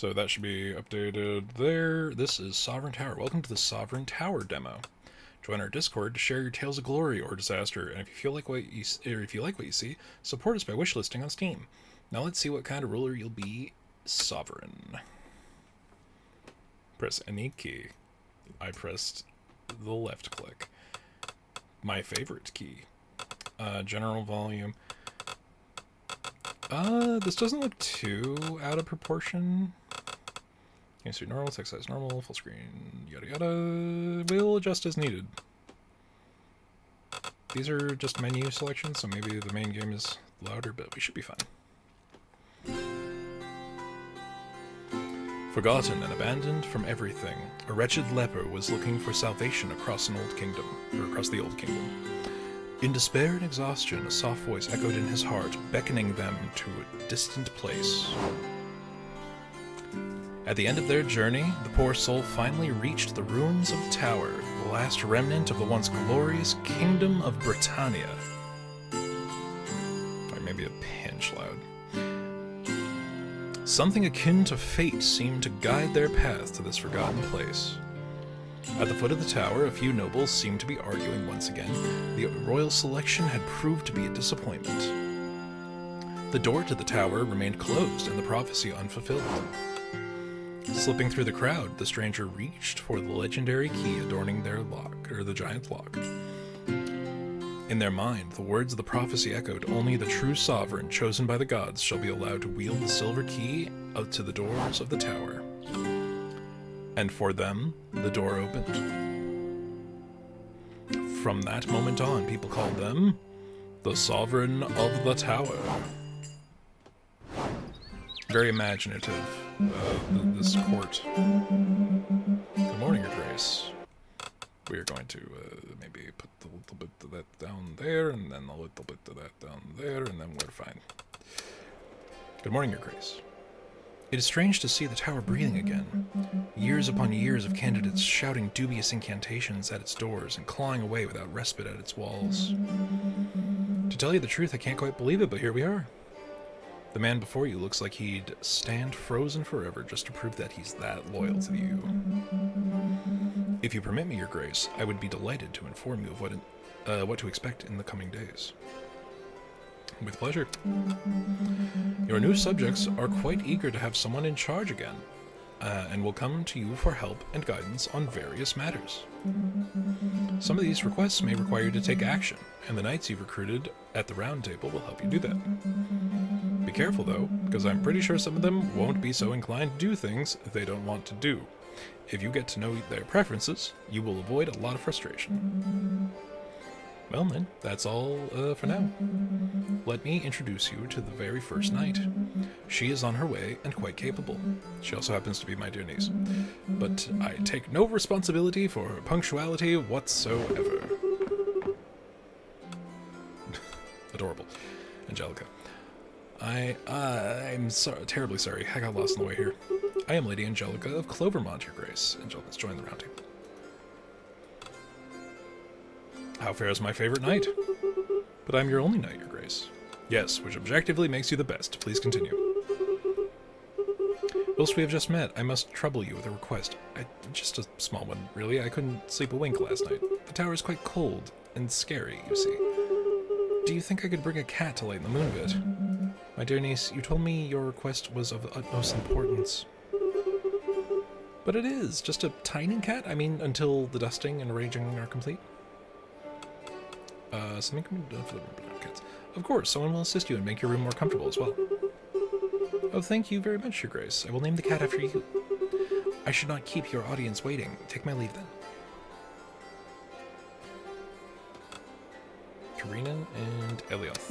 So that should be updated there. This is Sovereign Tower. Welcome to the Sovereign Tower demo. Join our Discord to share your tales of glory or disaster, and if you like what you see, support us by wishlisting on Steam. Now let's see what kind of ruler you'll be. Sovereign. Press any key. I pressed the left click. My favorite key. General volume. This doesn't look too out of proportion. Game speed normal, text size normal, full screen, yada yada. We'll adjust as needed. These are just menu selections, so maybe the main game is louder, but we should be fine. Forgotten and abandoned from everything, a wretched leper was looking for salvation across the old kingdom. In despair and exhaustion, a soft voice echoed in his heart, beckoning them to a distant place. At the end of their journey, the poor soul finally reached the ruins of the tower, the last remnant of the once glorious Kingdom of Britannia. Or maybe a pinch loud. Something akin to fate seemed to guide their path to this forgotten place. At the foot of the tower, a few nobles seemed to be arguing once again. The royal selection had proved to be a disappointment. The door to the tower remained closed and the prophecy unfulfilled. Slipping through the crowd, the stranger reached for the legendary key adorning their lock, or the giant lock. In their mind, the words of the prophecy echoed, only the true sovereign, chosen by the gods, shall be allowed to wield the silver key up to the doors of the tower. And for them, the door opened. From that moment on, people called them the Sovereign of the Tower. Very imaginative, this court. Good morning, Your Grace. We are going to maybe put a little bit of that down there, and then a little bit of that down there, and then we're fine. Good morning, Your Grace. It is strange to see the tower breathing again. Years upon years of candidates shouting dubious incantations at its doors and clawing away without respite at its walls. To tell you the truth, I can't quite believe it, but here we are. The man before you looks like he'd stand frozen forever just to prove that he's that loyal to you. If you permit me, Your Grace, I would be delighted to inform you of what to expect in the coming days. With pleasure. Your new subjects are quite eager to have someone in charge again, and will come to you for help and guidance on various matters. Some of these requests may require you to take action, and the knights you've recruited at the round table will help you do that. Be careful, though, because I'm pretty sure some of them won't be so inclined to do things they don't want to do. If you get to know their preferences, you will avoid a lot of frustration. Well then, that's all for now. Let me introduce you to the very first knight. She is on her way and quite capable. She also happens to be my dear niece. But I take no responsibility for her punctuality whatsoever. Adorable. Angelica. I'm terribly sorry. I got lost on the way here. I am Lady Angelica of Clovermont, Your Grace. Angelica's joined the round table. How fares my favorite knight? But I'm your only knight, Your Grace. Yes, which objectively makes you the best. Please continue. Whilst we have just met, I must trouble you with a request. Just a small one, really. I couldn't sleep a wink last night. The tower is quite cold and scary, you see. Do you think I could bring a cat to lighten the mood a bit? My dear niece, you told me your request was of the utmost importance. But it is. Just a tiny cat? I mean, until the dusting and arranging are complete. Something can be done for the cats. Of course, someone will assist you and make your room more comfortable as well. Oh, thank you very much, Your Grace. I will name the cat after you. I should not keep your audience waiting. Take my leave, then. Karina and Elioth.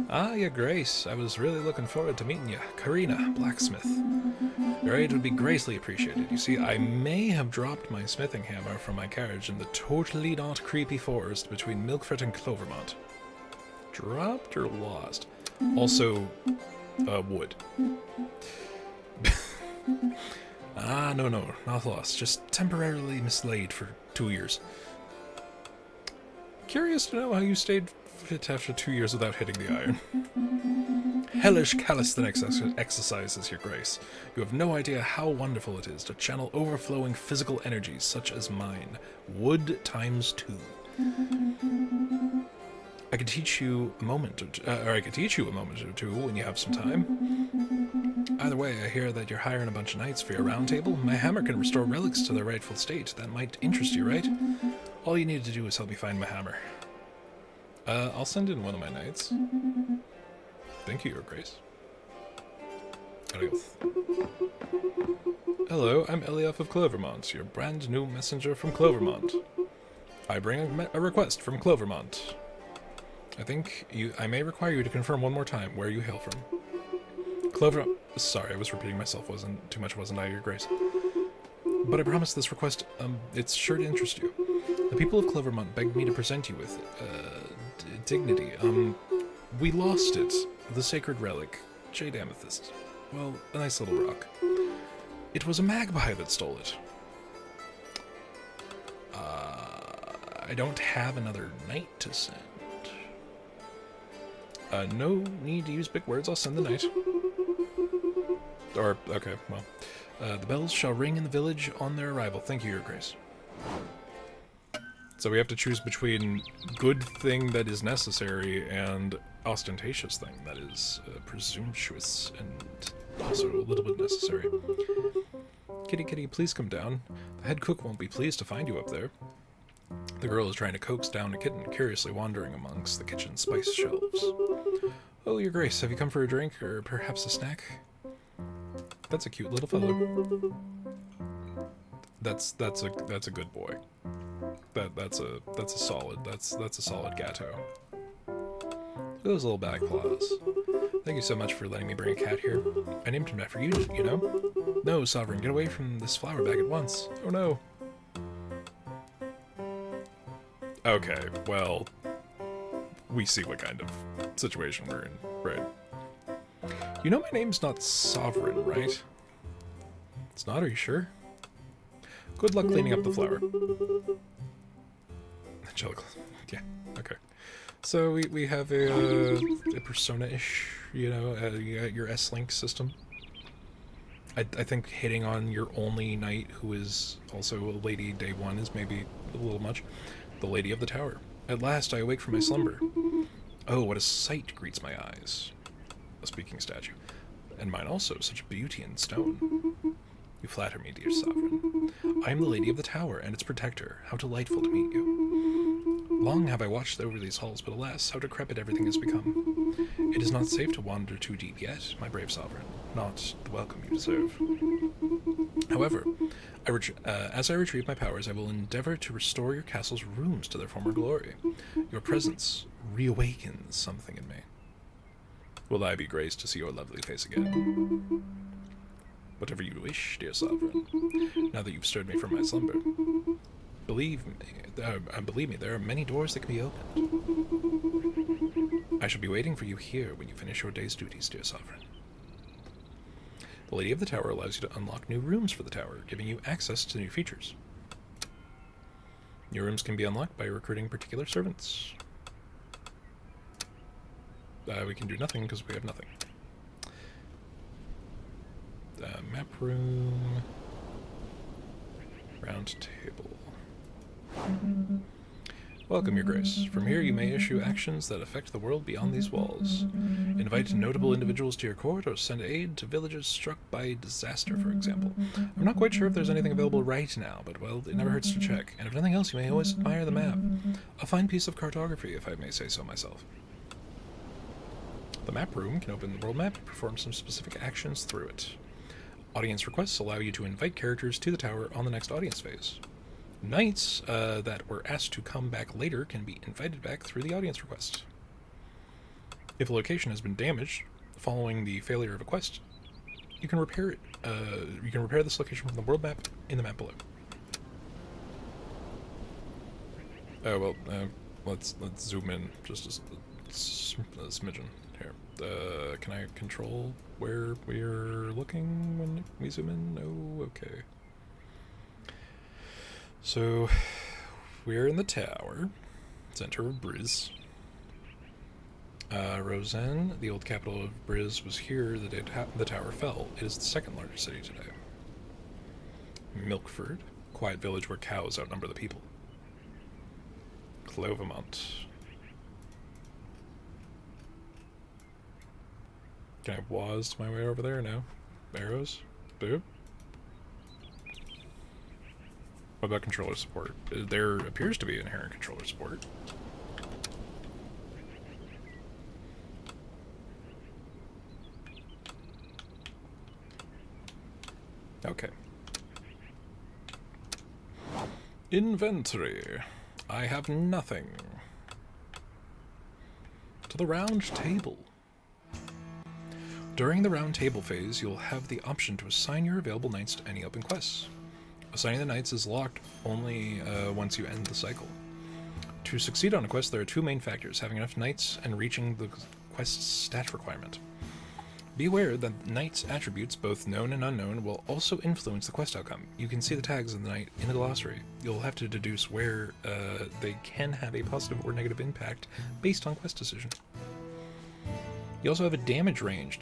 Ah, Your Grace. I was really looking forward to meeting you. Karina, blacksmith. Your aid would be greatly appreciated. You see, I may have dropped my smithing hammer from my carriage in the totally not creepy forest between Milkfret and Clovermont. Dropped or lost? Also, wood. No, not lost. Just temporarily mislaid for 2 years. Curious to know how you stayed fit after 2 years without hitting the iron. hellish calisthenics exercises, Your Grace. You have no idea how wonderful it is to channel overflowing physical energies such as mine. Wood times 2. I could teach you a moment, or I could teach you a moment or two when you have some time. Either way, I hear that you're hiring a bunch of knights for your round table. My hammer can restore relics to their rightful state. That might interest you, right? All you need to do is help me find my hammer. I'll send in one of my knights. Thank you, Your Grace. Adios. Hello, I'm Eliaf of Clovermont, your brand new messenger from Clovermont. I bring a request from Clovermont. I may require you to confirm one more time where you hail from. Sorry, I was repeating myself. Wasn't too much, wasn't I, Your Grace? But I promise this request, it's sure to interest you. The people of Clovermont begged me to present you with, dignity. We lost it. The sacred relic, Jade Amethyst. Well, a nice little rock. It was a magpie that stole it. I don't have another knight to send. No need to use big words. I'll send the knight. Okay, well. The bells shall ring in the village on their arrival. Thank you, Your Grace. So we have to choose between good thing that is necessary and ostentatious thing that is presumptuous and also a little bit necessary. Kitty, kitty, please come down. The head cook won't be pleased to find you up there. The girl is trying to coax down a kitten, curiously wandering amongst the kitchen spice shelves. Oh, Your Grace, have you come for a drink or perhaps a snack? That's a cute little fellow. That's a good boy. That's a solid gatto. Look at those little back claws. Thank you so much for letting me bring a cat here. I named him after you, you know? No, Sovereign, get away from this flower bag at once. Oh no. Okay, well, we see what kind of situation we're in, right? You know my name's not Sovereign, right? It's not, are you sure? Good luck cleaning up the flower. Angelical. Yeah, okay. So we have a persona-ish, you know, your S-Link system. I think hitting on your only knight, who is also a lady day one, is maybe a little much. The Lady of the Tower. At last I awake from my slumber. Oh, what a sight greets my eyes. A speaking statue. And mine also, such beauty in stone. You flatter me, dear Sovereign. I am the Lady of the Tower, and its protector. How delightful to meet you. Long have I watched over these halls, but alas, how decrepit everything has become. It is not safe to wander too deep yet, my brave Sovereign. Not the welcome you deserve. However, as I retrieve my powers, I will endeavor to restore your castle's rooms to their former glory. Your presence reawakens something in me. Will I be graced to see your lovely face again? Whatever you wish, dear Sovereign, now that you've stirred me from my slumber. Believe me, there are many doors that can be opened. I shall be waiting for you here when you finish your day's duties, dear Sovereign. The Lady of the Tower allows you to unlock new rooms for the tower, giving you access to new features. New rooms can be unlocked by recruiting particular servants. We can do nothing because we have nothing. Map room. Round table. Welcome, Your Grace. From here you may issue actions that affect the world beyond these walls. Invite notable individuals to your court or send aid to villages struck by disaster, for example. I'm not quite sure if there's anything available right now, but, well, it never hurts to check. And if nothing else, you may always admire the map. A fine piece of cartography, if I may say so myself. The map room can open the world map and perform some specific actions through it. Audience requests allow you to invite characters to the tower on the next audience phase. Knights that were asked to come back later can be invited back through the audience request. If a location has been damaged following the failure of a quest, you can repair it. You can repair this location from the world map in the map below. Oh well, let's zoom in just a smidgen here. Can I control where we're looking when we zoom in? No, okay. So, we're in the tower, center of Briz. Rosen, the old capital of Briz, was here the day the tower fell. It is the second largest city today. Milkford, quiet village where cows outnumber the people. Clovamont. Can I waz my way over there? No? Arrows? Boop? What about controller support? There appears to be inherent controller support. Okay. Inventory. I have nothing. To the round table. During the round table phase, you'll have the option to assign your available knights to any open quests. Assigning the knights is locked only once you end the cycle. To succeed on a quest, there are two main factors: having enough knights and reaching the quest's stat requirement. Be aware that knights' attributes, both known and unknown, will also influence the quest outcome. You can see the tags of the knight in the glossary. You'll have to deduce where they can have a positive or negative impact based on quest decision. You also have a damage range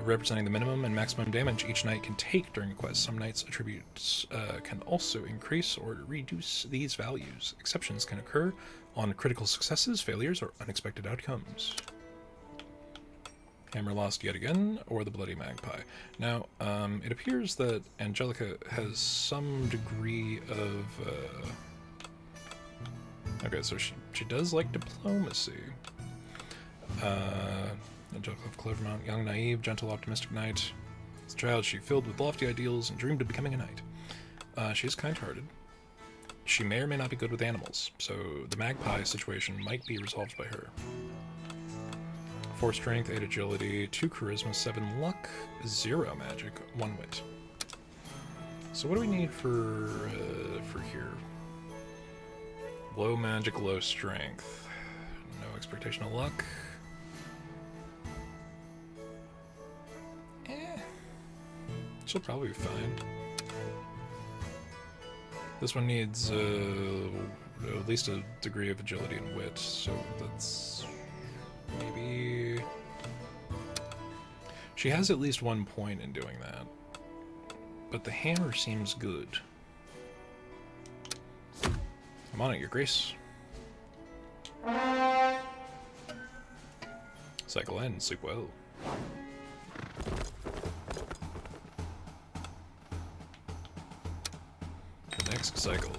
representing the minimum and maximum damage each knight can take during a quest. Some knights' attributes can also increase or reduce these values. Exceptions can occur on critical successes, failures, or unexpected outcomes. Hammer lost yet again, or the Bloody Magpie. Now, it appears that Angelica has some degree of... Okay, so she does like diplomacy. Angelica of Clovermount, young, naive, gentle, optimistic knight. As a child, she filled with lofty ideals and dreamed of becoming a knight. She is kind-hearted. She may or may not be good with animals, so the magpie situation might be resolved by her. 4 strength, 8 agility, 2 charisma, 7 luck, 0 magic, 1 wit. So what do we need for here? Low magic, low strength. No expectation of luck. She'll probably be fine. This one needs at least a degree of agility and wit, so that's maybe... She has at least 1 point in doing that, but the hammer seems good. I'm on it, Your Grace. Cycle end, sleep well. Next cycle.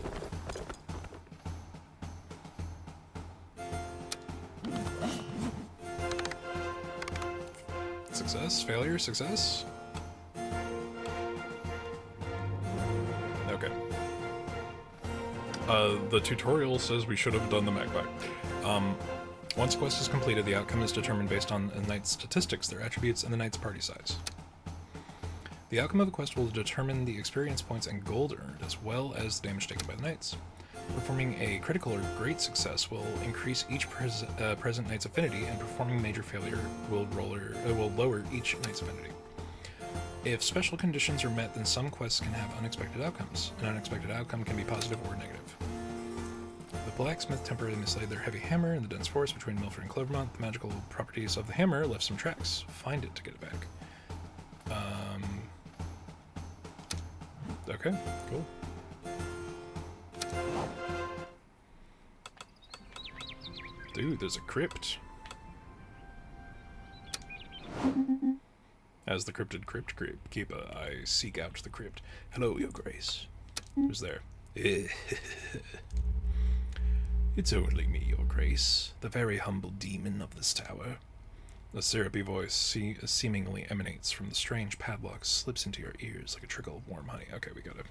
Success, failure, success. Okay. The tutorial says we should have done the magpie. Once a quest is completed, the outcome is determined based on a knight's statistics, their attributes, and the knight's party size. The outcome of the quest will determine the experience points and gold earned, as well as the damage taken by the knights. Performing a critical or great success will increase each present knight's affinity, and performing major failure will lower each knight's affinity. If special conditions are met, then some quests can have unexpected outcomes. An unexpected outcome can be positive or negative. The blacksmith temporarily mislaid their heavy hammer in the dense forest between Milford and Clovermont. The magical properties of the hammer left some tracks. Find it to get it back. Okay, cool. Dude, there's a crypt. As the cryptid crypt keeper, I seek out the crypt. Hello, Your Grace. Who's there? It's only me, Your Grace, the very humble demon of this tower. A syrupy voice seemingly emanates from the strange padlock, slips into your ears like a trickle of warm honey. Okay, we gotta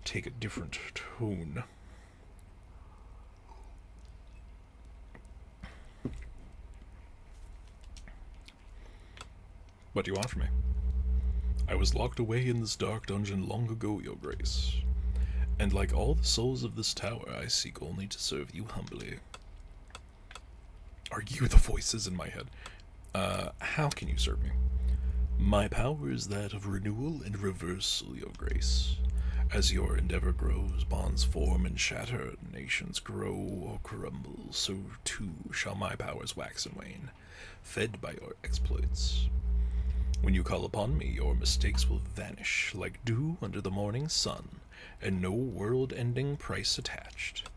take a different tone. What do you want from me? I was locked away in this dark dungeon long ago, Your Grace. And like all the souls of this tower, I seek only to serve you humbly. Are you the voices in my head? How can you serve me? My power is that of renewal and reversal, Your Grace. As your endeavor grows, bonds form and shatter, nations grow or crumble, so too shall my powers wax and wane, fed by your exploits. When you call upon me, your mistakes will vanish like dew under the morning sun, and no world-ending price attached.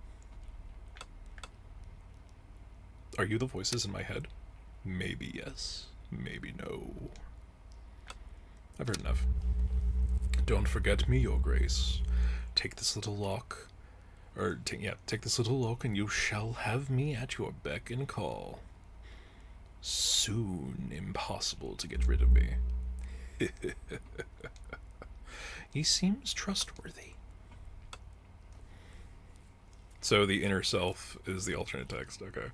Are you the voices in my head? Maybe yes, maybe no. I've heard enough. Don't forget me, your grace. Take this little lock, take this little lock, and you shall have me at your beck and call. Soon impossible to get rid of me. He seems trustworthy. So the inner self is the alternate text, okay.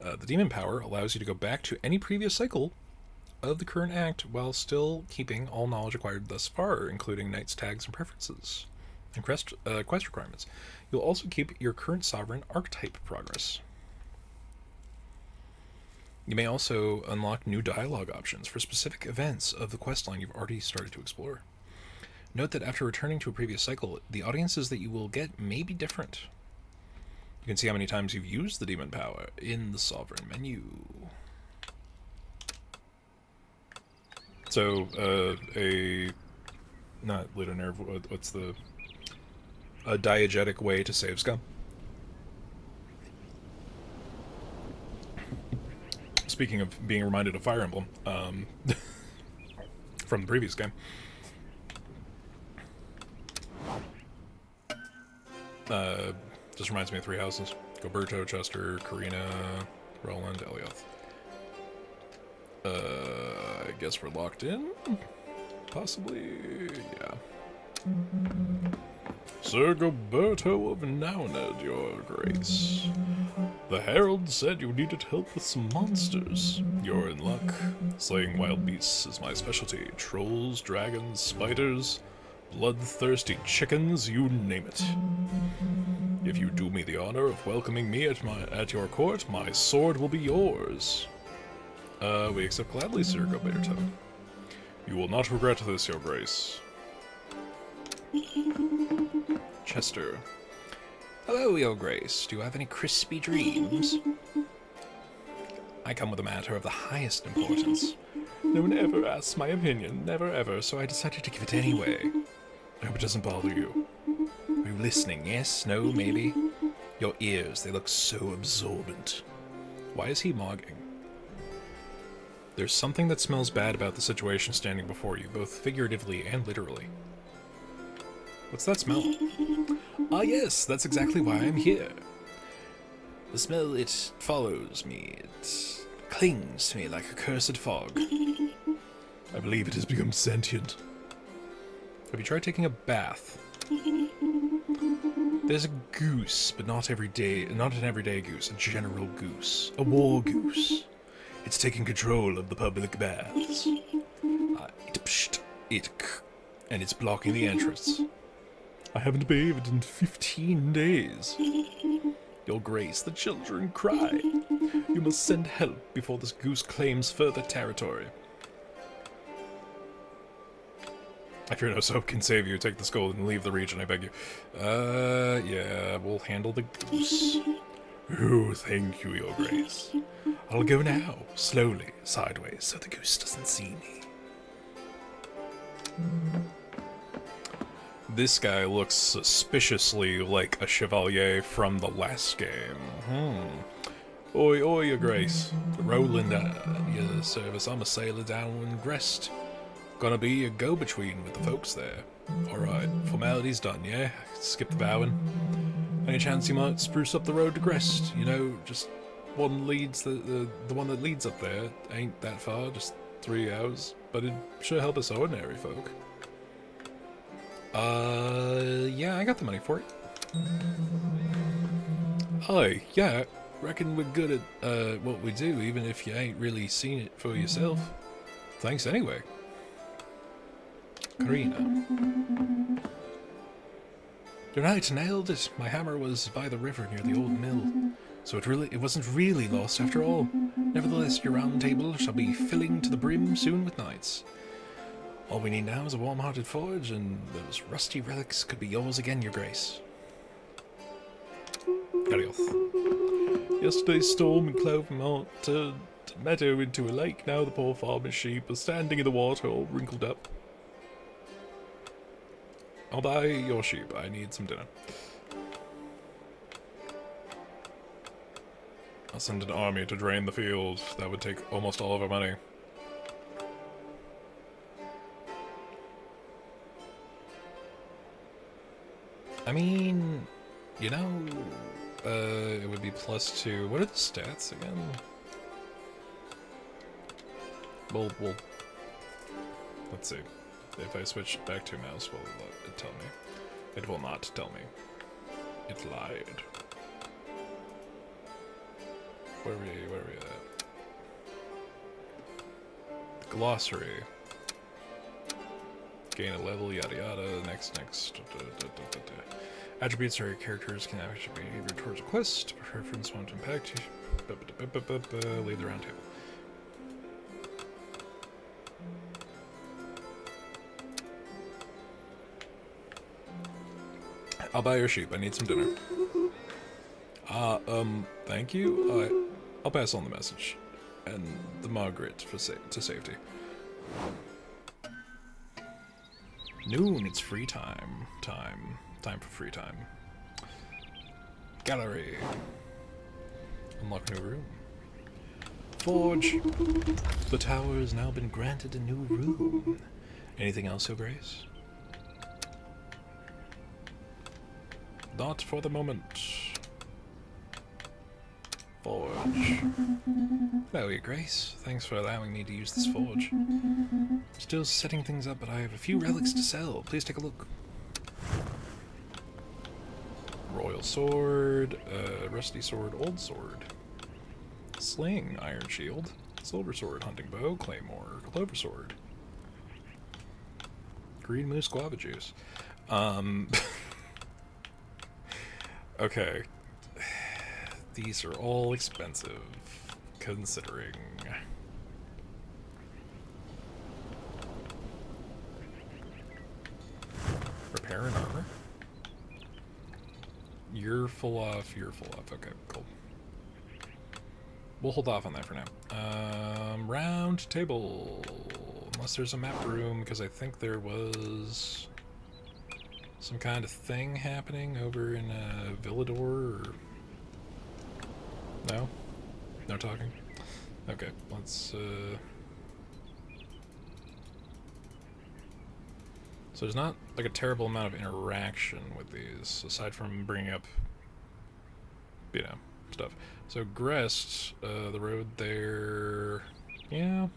The demon power allows you to go back to any previous cycle of the current act while still keeping all knowledge acquired thus far, including knight's tags and preferences and quest requirements. You'll also keep your current sovereign archetype progress. You may also unlock new dialogue options for specific events of the questline you've already started to explore. Note that after returning to a previous cycle, the audiences that you will get may be different. You can see how many times you've used the demon power in the sovereign menu. So, not Ludo Nerve, what's a diegetic way to save scum? Speaking of being reminded of Fire Emblem, from the previous game. Just reminds me of three houses. Goberto, Chester, Karina, Roland, Elioth. I guess we're locked in? Possibly, yeah. Sir Goberto of Nauned, your grace. The herald said you needed help with some monsters. You're in luck. Slaying wild beasts is my specialty. Trolls, dragons, spiders, bloodthirsty chickens, you name it. If you do me the honor of welcoming me at your court, my sword will be yours. We accept gladly, Sir Goberto. You will not regret this, your grace. Chester. Hello, your grace. Do you have any crispy dreams? I come with a matter of the highest importance. No one ever asks my opinion, never ever, so I decided to give it anyway. I hope it doesn't bother you. Are you listening? Yes? No? Maybe? Your ears, they look so absorbent. Why is he mogging? There's something that smells bad about the situation standing before you, both figuratively and literally. What's that smell? Ah yes, that's exactly why I'm here. The smell, it follows me. It clings to me like a cursed fog. I believe it has become sentient. Have you tried taking a bath? There's a goose, but not an everyday goose, a general goose. A war goose. It's taking control of the public baths. And it's blocking the entrance. I haven't bathed in 15 days. Your grace, the children cry. You must send help before this goose claims further territory. If your no soap can save you, take the skull and leave the region, I beg you. Yeah, we'll handle the goose. Oh, thank you, your grace. I'll go now, slowly, sideways, so the goose doesn't see me. This guy looks suspiciously like a chevalier from the last game. Oi, oi, your grace. Roland, your service. I'm a sailor down in Grest. Gonna be a go-between with the folks there. Alright, formalities done, yeah? Skip the bowing. Any chance you might spruce up the road to Grest? You know, just one leads, the one that leads up there. Ain't that far, just 3 hours. But it'd sure help us ordinary folk. Yeah, I got the money for it. Aye, yeah, reckon we're good at, what we do, even if you ain't really seen it for yourself. Thanks anyway. Karina. You're right, nailed it. My hammer was by the river near the old mill, so it wasn't really lost after all. Nevertheless, your round table shall be filling to the brim soon with knights. All we need now is a warm-hearted forge, and those rusty relics could be yours again, your grace. Adios. Yesterday's storm and cloud melted the meadow into a lake. Now the poor farmer's sheep are standing in the water, all wrinkled up. I'll buy your sheep. I need some dinner. I'll send an army to drain the field. That would take almost all of our money. I mean, you know, it would be +2. What are the stats again? Well, let's see. If I switch back to mouse, will it tell me? It will not tell me. It lied. Where are we at? Glossary. Gain a level, yada yada, next. Attributes or characters can actually be behavior towards a quest, preference won't impact. Leave the round table. I'll buy your sheep. I need some dinner. Thank you. I'll pass on the message. And the Margaret to safety. Noon, it's free time. Time for free time. Gallery. Unlock new room. Forge. The tower has now been granted a new room. Anything else, Your Grace? Not for the moment. Forge. Hello, Your Grace. Thanks for allowing me to use this forge. Still setting things up, but I have a few relics to sell. Please take a look. Royal sword, rusty sword, old sword. Sling, iron shield, silver sword, hunting bow, claymore, clover sword. Green moose guava juice. Okay. These are all expensive, considering. Repair and armor. You're full off, Okay, cool. We'll hold off on that for now. Round table. Unless there's a map room, because I think there was some kind of thing happening over in Villador, or... No? No talking? Okay, let's, So there's not, like, a terrible amount of interaction with these, aside from bringing up, you know, stuff. So Grest, the road there... Yeah.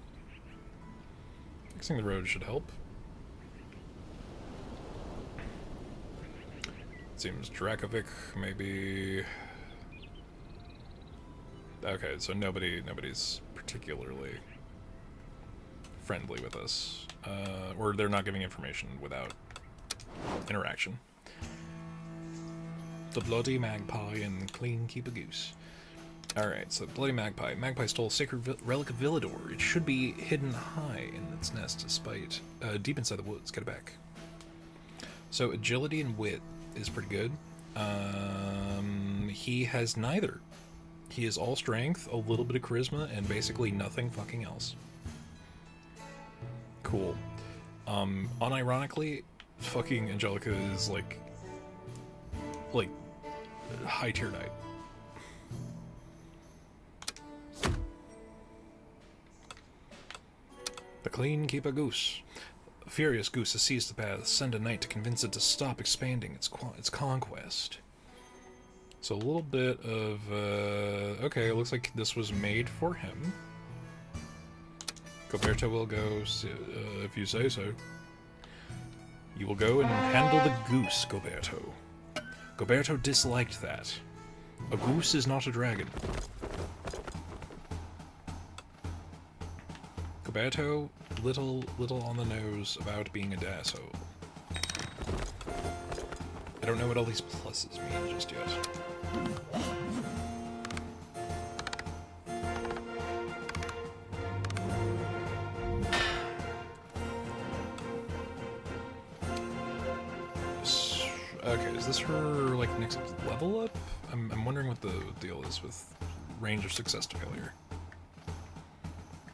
Fixing the road should help. Seems Dracovic, maybe... Okay, so nobody's particularly friendly with us. Or they're not giving information without interaction. The Bloody Magpie and Clean Keep a Goose. Alright, so Bloody Magpie. Magpie stole a sacred relic of Villador. It should be hidden high in its nest despite deep inside the woods. Get it back. So agility and wit is pretty good. He has neither. He is all strength, a little bit of charisma, and basically nothing fucking else. Cool. Unironically, fucking Angelica is like high tier knight. The Clean Keep a Goose. A furious goose has seized the path. Send a knight to convince it to stop expanding its conquest. So a little bit of, okay, it looks like this was made for him. Goberto will go, if you say so. You will go and handle the goose, Goberto. Goberto disliked that. A goose is not a dragon. Goberto, little on the nose about being a dasshole. I don't know what all these pluses mean just yet. Okay, is this her, like, next level up? I'm wondering what the deal is with range of success to failure.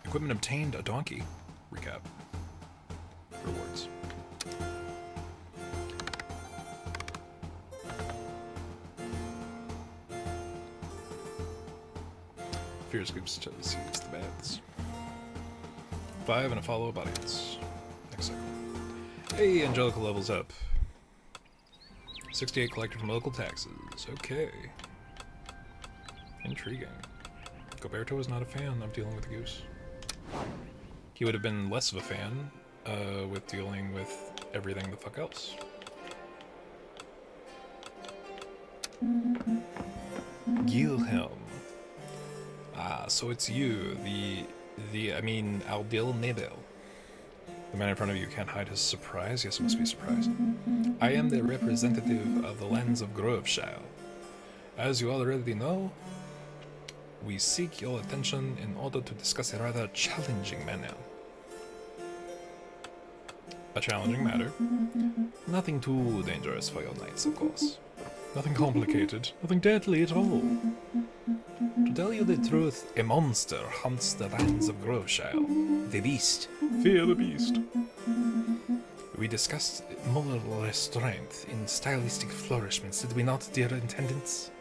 Equipment obtained, a donkey. Recap. Rewards. Fear scoops to seize the bads. 5 and a follow-up audience. Next cycle. Hey, Angelica levels up. 68 collected from local taxes. Okay. Intriguing. Goberto is not a fan of dealing with the goose. He would have been less of a fan with dealing with everything the fuck else. Gilhelm. Ah, so it's you, Aldil Nebel. The man in front of you can't hide his surprise. Yes, it must be surprised. I am the representative of the lands of Groveshire. As you already know, we seek your attention in order to discuss a rather challenging matter. A challenging matter? Nothing too dangerous for your knights, of course. Nothing complicated, nothing deadly at all. To tell you the truth, a monster haunts the lands of Groveshire. The beast. Fear the beast. We discussed moral restraint in stylistic flourishments, did we not, dear attendants?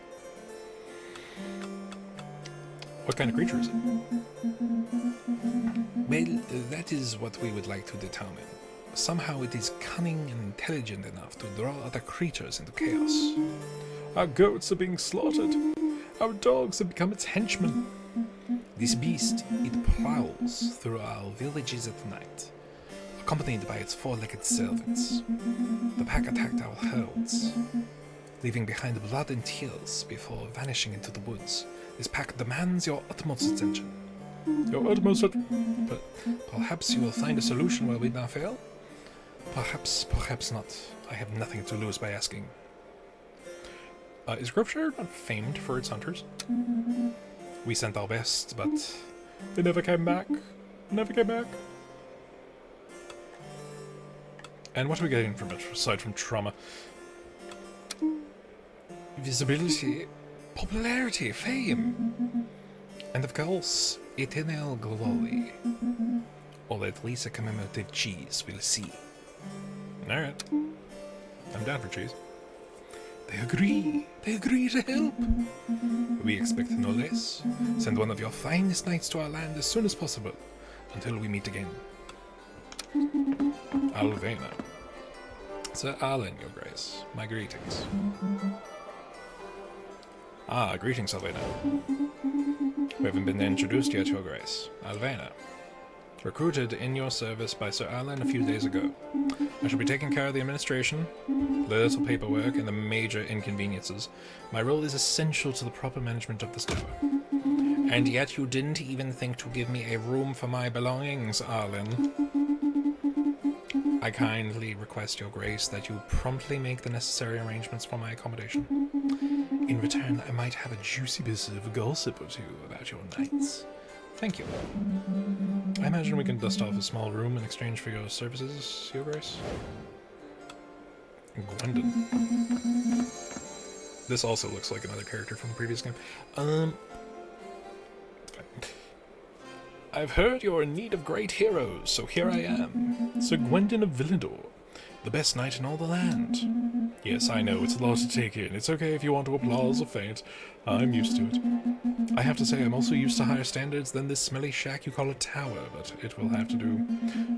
What kind of creature is it? Well, that is what we would like to determine. Somehow it is cunning and intelligent enough to draw other creatures into chaos. Our goats are being slaughtered. Our dogs have become its henchmen. This beast, it prowls through our villages at night, accompanied by its four-legged servants. The pack attacked our herds, leaving behind blood and tears before vanishing into the woods. This pack demands your utmost attention. Your utmost attention? But perhaps you will find a solution where we now fail? Perhaps not. I have nothing to lose by asking. Is Groveshire not famed for its hunters? We sent our best, but they never came back. Never came back. And what are we getting from it, aside from trauma? Visibility, popularity, fame, and of course, eternal glory. Or at least a commemorative cheese, we'll see. Alright. I'm down for cheese. They agree to help. We expect no less. Send one of your finest knights to our land as soon as possible, until we meet again. Alvena. Sir Arlen, your grace. My greetings. Ah, greetings, Alvena. We haven't been introduced yet, your grace. Alvena. Recruited in your service by Sir Arlen a few days ago. I shall be taking care of the administration, little paperwork, and the major inconveniences. My role is essential to the proper management of this tower. And yet you didn't even think to give me a room for my belongings, Arlen. I kindly request your grace that you promptly make the necessary arrangements for my accommodation. In return, I might have a juicy bit of gossip or two about your knights. Thank you. I imagine we can dust off a small room in exchange for your services, your grace. Gwendon. This also looks like another character from the previous game. I've heard you're in need of great heroes, so here I am. Sir Gwendon of Villador, the best knight in all the land. Yes, I know, it's a lot to take in. It's okay if you want to applause or faint. I'm used to it. I have to say, I'm also used to higher standards than this smelly shack you call a tower, but it will have to do.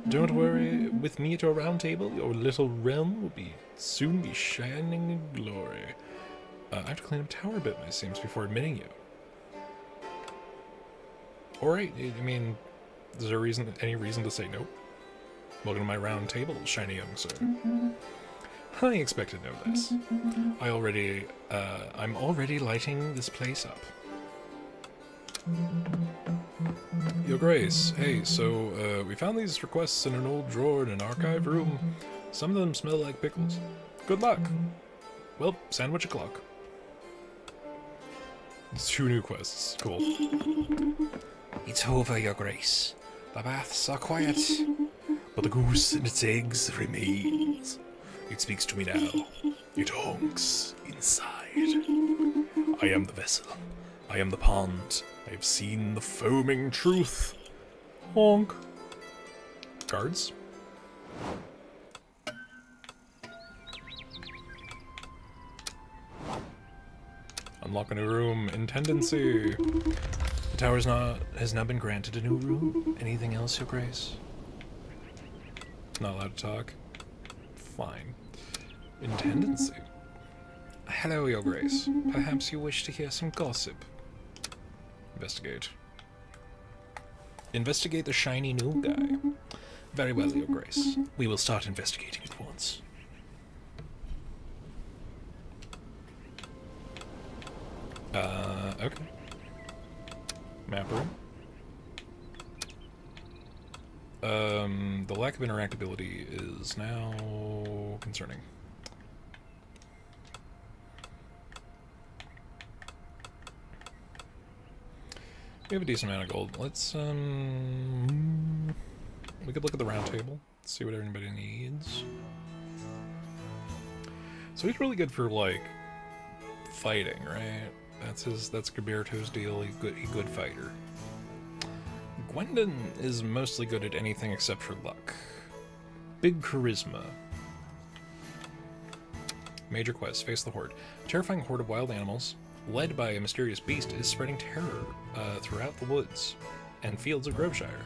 Don't worry, with me at your round table, your little realm will soon be shining in glory. I have to clean up tower a bit, it seems, before admitting you. Alright, I mean, is there any reason to say no? Welcome to my round table, shiny young sir. I expected no less. I'm already lighting this place up. Your Grace, hey, so, we found these requests in an old drawer in an archive room. Some of them smell like pickles. Good luck. Well, sandwich o'clock. It's 2 new quests. Cool. It's over, Your Grace. The baths are quiet, but the goose and its eggs remains. It speaks to me now. It honks inside. I am the vessel. I am the pond. I have seen the foaming truth. Honk. Guards. Unlock a new room. Intendancy. The tower has now been granted a new room. Anything else, Your Grace? Not allowed to talk. Fine. Intendancy. Hello, Your Grace. Perhaps you wish to hear some gossip. Investigate. Investigate the shiny new guy. Very well, Your Grace. We will start investigating at once. Okay. Map room. The lack of interactability is now concerning. We have a decent amount of gold. Let's, we could look at the round table, see what everybody needs. So he's really good for, like, fighting, right? That's Gilberto's deal. He's a good fighter. Gwendon is mostly good at anything except for luck. Big charisma. Major quest, face the horde. A terrifying horde of wild animals, led by a mysterious beast, is spreading terror throughout the woods and fields of Groveshire.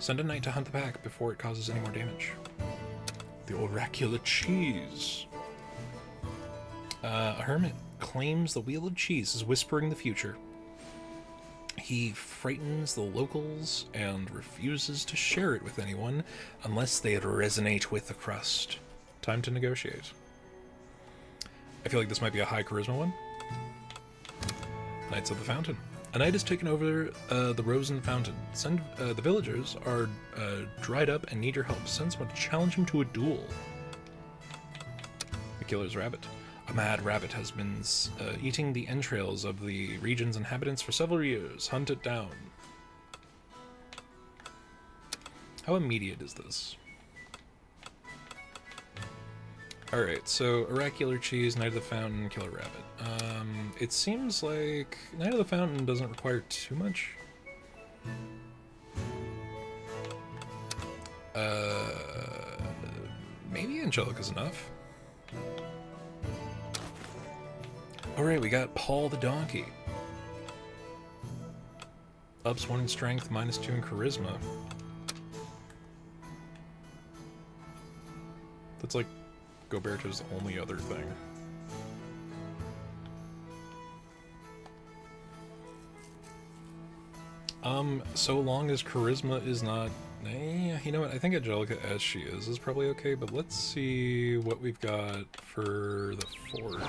Send a knight to hunt the pack before it causes any more damage. The oracular cheese. A hermit claims the wheel of cheese is whispering the future. He frightens the locals and refuses to share it with anyone unless they resonate with the crust. Time to negotiate. I feel like this might be a high charisma one. Knights of the Fountain. A knight has taken over the Rosen Fountain. The villagers are dried up and need your help. Send someone to challenge him to a duel. The killer's rabbit. A mad rabbit has been eating the entrails of the region's inhabitants for several years. Hunt it down. How immediate is this? Alright, so oracular cheese, Knight of the Fountain, killer rabbit. It seems like Knight of the Fountain doesn't require too much. Maybe Angelica's enough. Alright, we got Paul the Donkey. Ups 1 in strength, -2 in charisma. That's like Gilberto's only other thing. So long as charisma is not... you know what, I think Angelica as she is probably okay, but let's see what we've got for the Forge.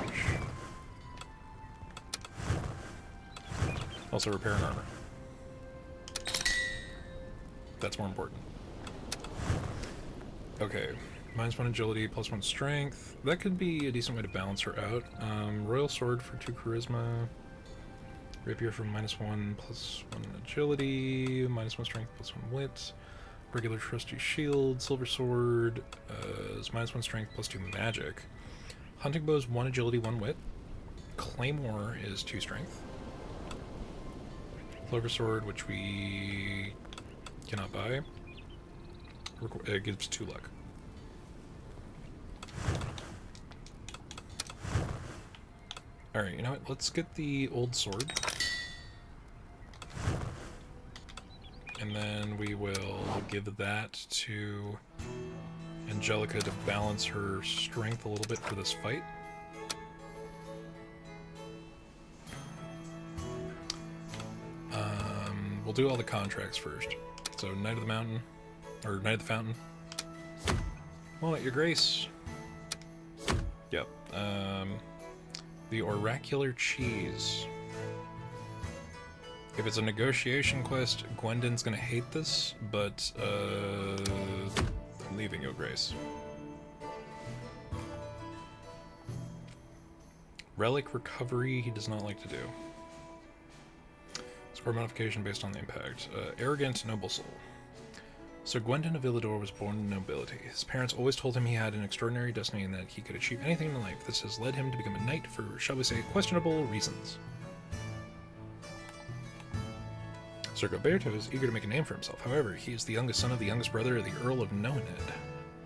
Also repair and armor. That's more important. Okay. -1 agility, +1 strength. That could be a decent way to balance her out. Royal Sword for 2 charisma. Rapier for -1, +1 agility, -1 strength, +1 wit. Regular trusty shield. Silver Sword is -1 strength, +2 magic. Hunting bow is 1 agility, 1 wit. Claymore is 2 strength. Clover Sword, which we cannot buy. It gives 2 luck. Alright, you know what? Let's get the old sword. And then we will give that to Angelica to balance her strength a little bit for this fight. We'll do all the contracts first. So, Knight of the Mountain, or Knight of the Fountain. Well, Your Grace. Yep. The oracular cheese. If it's a negotiation quest, Gwendon's gonna hate this, but I'm leaving Your Grace. Relic recovery, he does not like to do. Score modification based on the impact. Arrogant noble soul. Sir Gwendon of Villador was born in nobility. His parents always told him he had an extraordinary destiny and that he could achieve anything in life. This has led him to become a knight for, shall we say, questionable reasons. Sir Gilberto is eager to make a name for himself. However, he is the youngest son of the youngest brother of the Earl of Noened,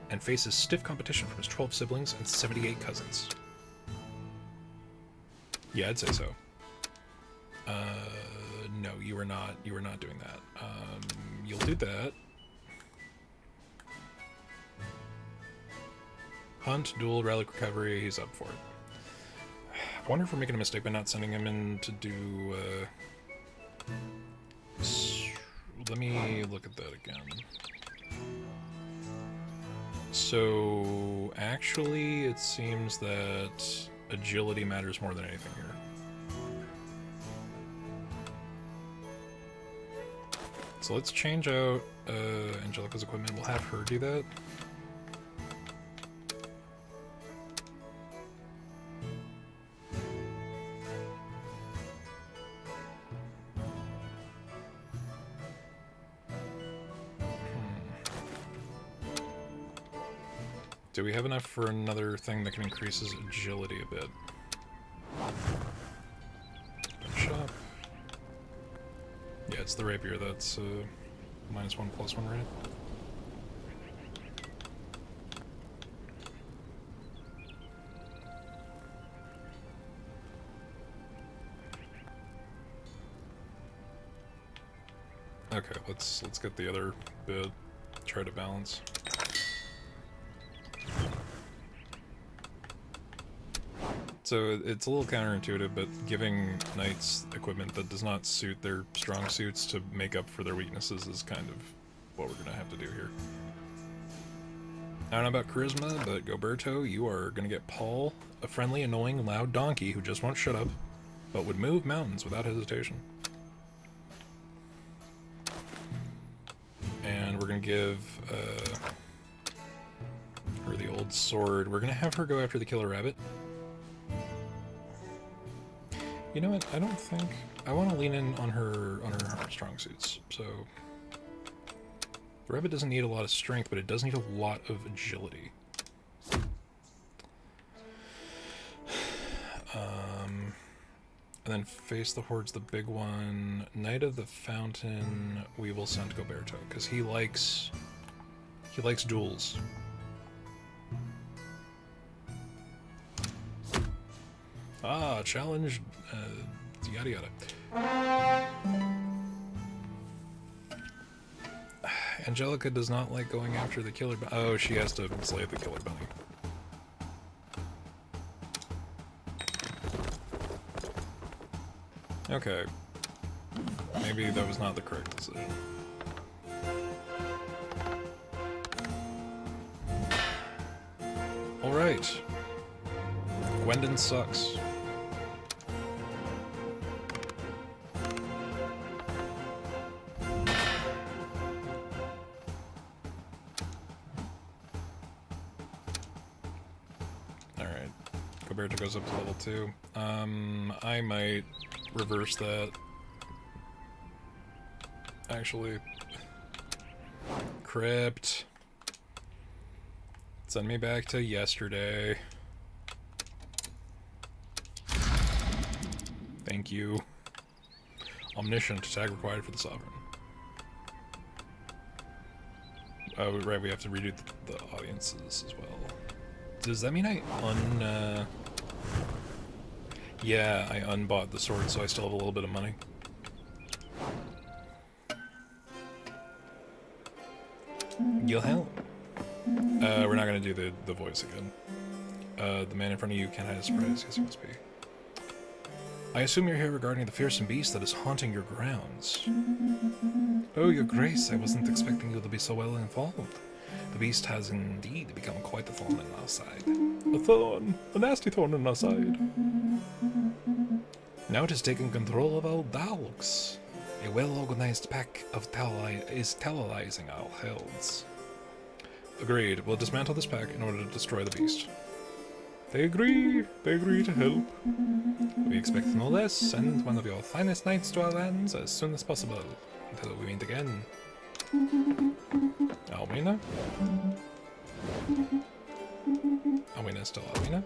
and faces stiff competition from his 12 siblings and 78 cousins. Yeah, I'd say so. No, you are not doing that. You'll do that. Hunt, duel, relic recovery, he's up for it. I wonder if we're making a mistake by not sending him in to do, let me look at that again. So, actually, it seems that agility matters more than anything here. So let's change out Angelica's equipment. We'll have her do that. Do we have enough for another thing that can increase his agility a bit? Shop. Yeah, it's the rapier that's -1/+1, right? Okay, let's get the other bit. Try to balance. So it's a little counterintuitive, but giving knights equipment that does not suit their strong suits to make up for their weaknesses is kind of what we're gonna have to do here. I don't know about charisma, but Gilberto, you are gonna get Paul, a friendly, annoying, loud donkey who just won't shut up, but would move mountains without hesitation. And we're gonna give her the old sword. We're gonna have her go after the killer rabbit. You know what? I don't think I want to lean in on her strong suits. So the rabbit doesn't need a lot of strength, but it does need a lot of agility. And then face the horde's the big one. Knight of the Fountain, we will send Gilberto because he likes duels. Ah, challenge, yada yada. Angelica does not like going after the killer bunny. Oh, she has to slay the killer bunny. Okay. Maybe that was not the correct decision. Alright. Gwendon sucks. Alright. Gilberto goes up to level 2. I might reverse that. Actually. Crypt. Send me back to yesterday. Thank you. Omniscient tag required for the Sovereign. Oh, right, we have to redo the audiences as well. Does that mean I Yeah, I unbought the sword, so I still have a little bit of money. You'll help. We're not gonna do the voice again. The man in front of you can't hide a surprise. Yes, he must be. I assume you're here regarding the fearsome beast that is haunting your grounds. Oh, your grace, I wasn't expecting you to be so well involved. The beast has indeed become quite a thorn in our side. A thorn? A nasty thorn in our side. Now it has taken control of our dogs. A well-organized pack of is terrorizing our hills. Agreed. We'll dismantle this pack in order to destroy the beast. They agree. They agree to help. We expect no less. Send one of your finest knights to our lands as soon as possible. Until we meet again. Alwina? Alwina's still Alwina.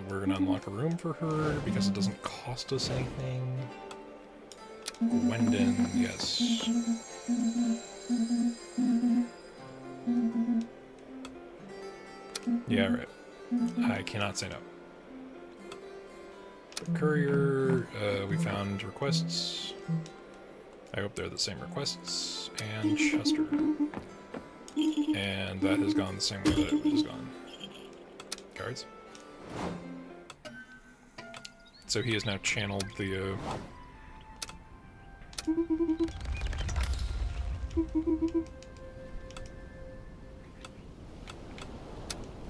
We're gonna unlock a room for her because it doesn't cost us anything. Gwendon, yes. Yeah, right. I cannot say no. The courier, we found requests. I hope they're the same requests. And Chester. And that has gone the same way that it has gone. Cards. So he has now channeled the,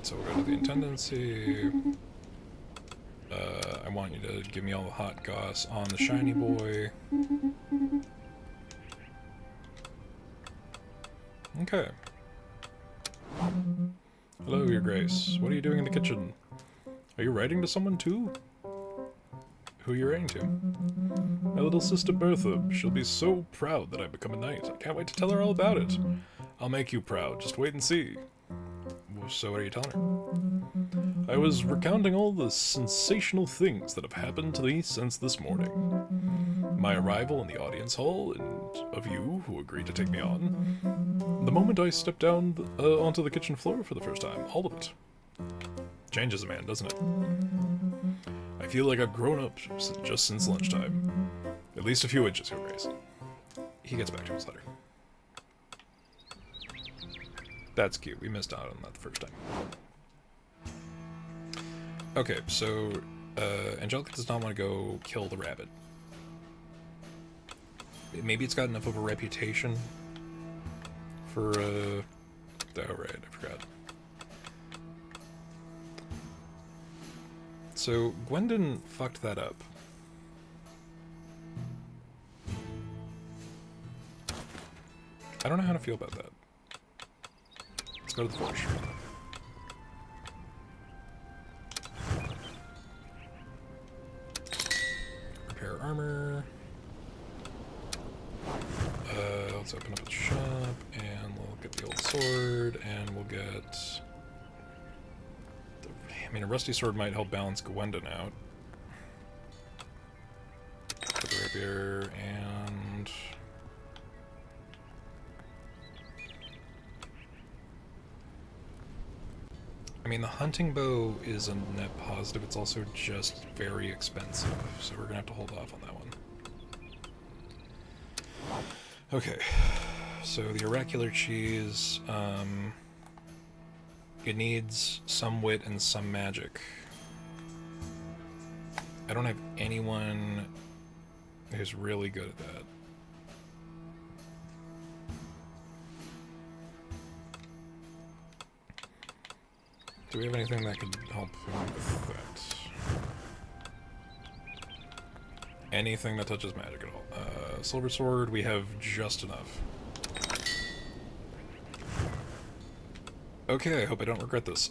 So we'll go to the Intendancy. I want you to give me all the hot goss on the shiny boy. Okay. Hello, Your Grace. What are you doing in the kitchen? Are you writing to someone too? Who are you writing to? My little sister Bertha. She'll be so proud that I've become a knight. I can't wait to tell her all about it. I'll make you proud. Just wait and see. So what are you telling her? I was recounting all the sensational things that have happened to me since this morning. My arrival in the audience hall, and of you who agreed to take me on. The moment I stepped down onto the kitchen floor for the first time. All of it. Changes a man, doesn't it? I feel like I've grown up just since lunchtime. At least a few inches, Your Grace. He gets back to his letter. That's cute. We missed out on that the first time. Okay, so Angelica does not want to go kill the rabbit. Maybe it's got enough of a reputation for, oh right, I forgot. So, Gwendon fucked that up. I don't know how to feel about that. Let's go to the forge. Repair armor. Let's open up the shop, and we'll get the old sword, and we'll get... I mean, a rusty sword might help balance Gwendon out. Put the rapier, and... I mean, the hunting bow is a net positive, it's also just very expensive, so we're gonna have to hold off on that one. Okay, so the oracular cheese, it needs some wit and some magic. I don't have anyone who's really good at that. Do we have anything that could help him with that? Anything that touches magic at all. Silver sword, we have just enough. Okay, I hope I don't regret this.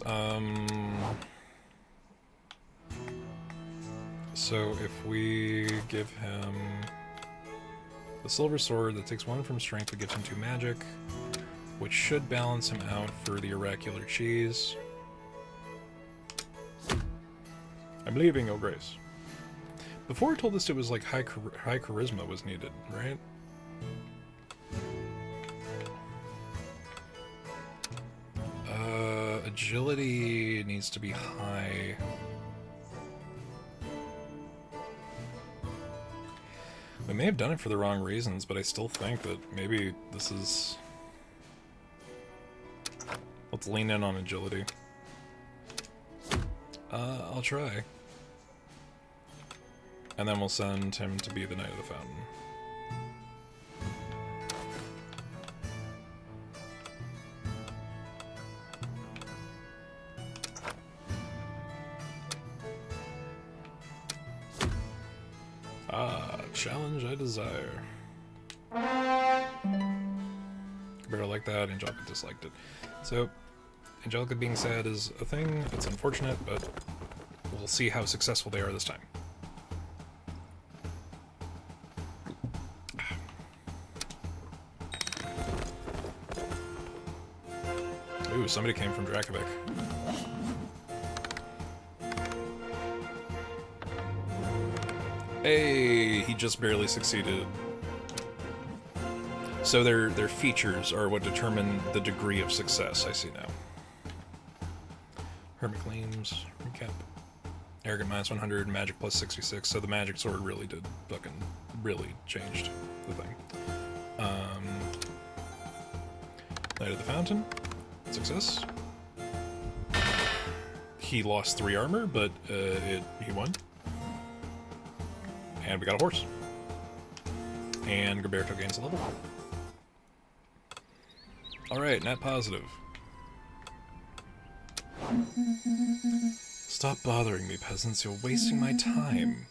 So if we give him the silver sword that takes 1 from strength but gives him 2 magic, which should balance him out for the oracular cheese. I'm leaving, Your Grace. Before I told us it was like high charisma was needed, right? Agility needs to be high. We may have done it for the wrong reasons, but I still think that maybe this is... Let's lean in on agility. I'll try. And then we'll send him to be the Knight of the Fountain. Ah, challenge I desire. Better like that, Angelica disliked it. So, Angelica being sad is a thing, it's unfortunate, but we'll see how successful they are this time. Ooh, somebody came from Drakovic. Hey, he just barely succeeded. So their features are what determine the degree of success, I see now. Hermit Gleams, recap. Arrogant minus 100, magic plus 66, so the magic sword really did fucking really changed the thing. Knight of the Fountain, success. He lost 3 armor, but he won. And we got a horse. And Gilberto gains a level. Alright, net positive. Stop bothering me, peasants. You're wasting my time.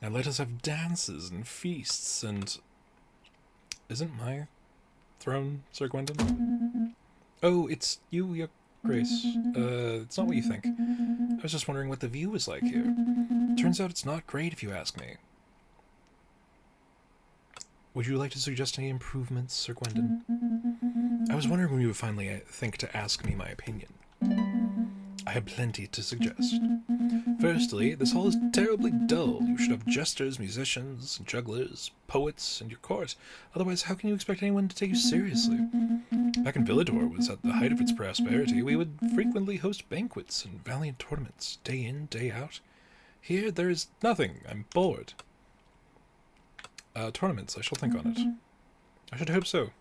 Now let us have dances and feasts and... Isn't my throne, Sir Gwendon? Oh, it's you, your grace. It's not what you think. I was just wondering what the view was like here. Turns out it's not great if you ask me. Would you like to suggest any improvements, Sir Gwendon? I was wondering when you would finally think to ask me my opinion. I have plenty to suggest. Firstly, this hall is terribly dull. You should have jesters, musicians, jugglers, poets, and your court. Otherwise, how can you expect anyone to take you seriously? Back in Villador was at the height of its prosperity. We would frequently host banquets and valiant tournaments, day in, day out. Here, there is nothing. I'm bored. Tournaments, I shall think on it. I should hope so.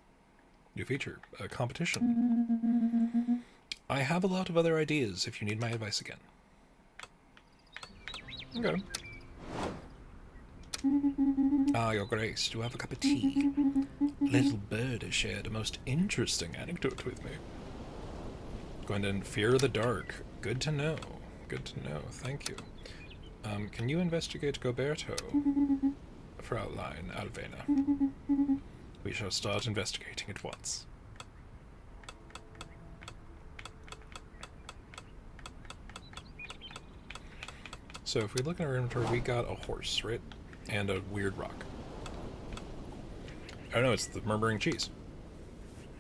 New feature, competition. I have a lot of other ideas if you need my advice again. Okay. Ah, your grace, do you have a cup of tea? Little bird has shared a most interesting anecdote with me. Gwendon, fear the dark. Good to know. Good to know. Thank you. Can you investigate Gilberto? Fraulein Alvena. We shall start investigating at once. So if we look at our inventory, we got a horse, right? And a weird rock. Oh no, it's the Murmuring Cheese.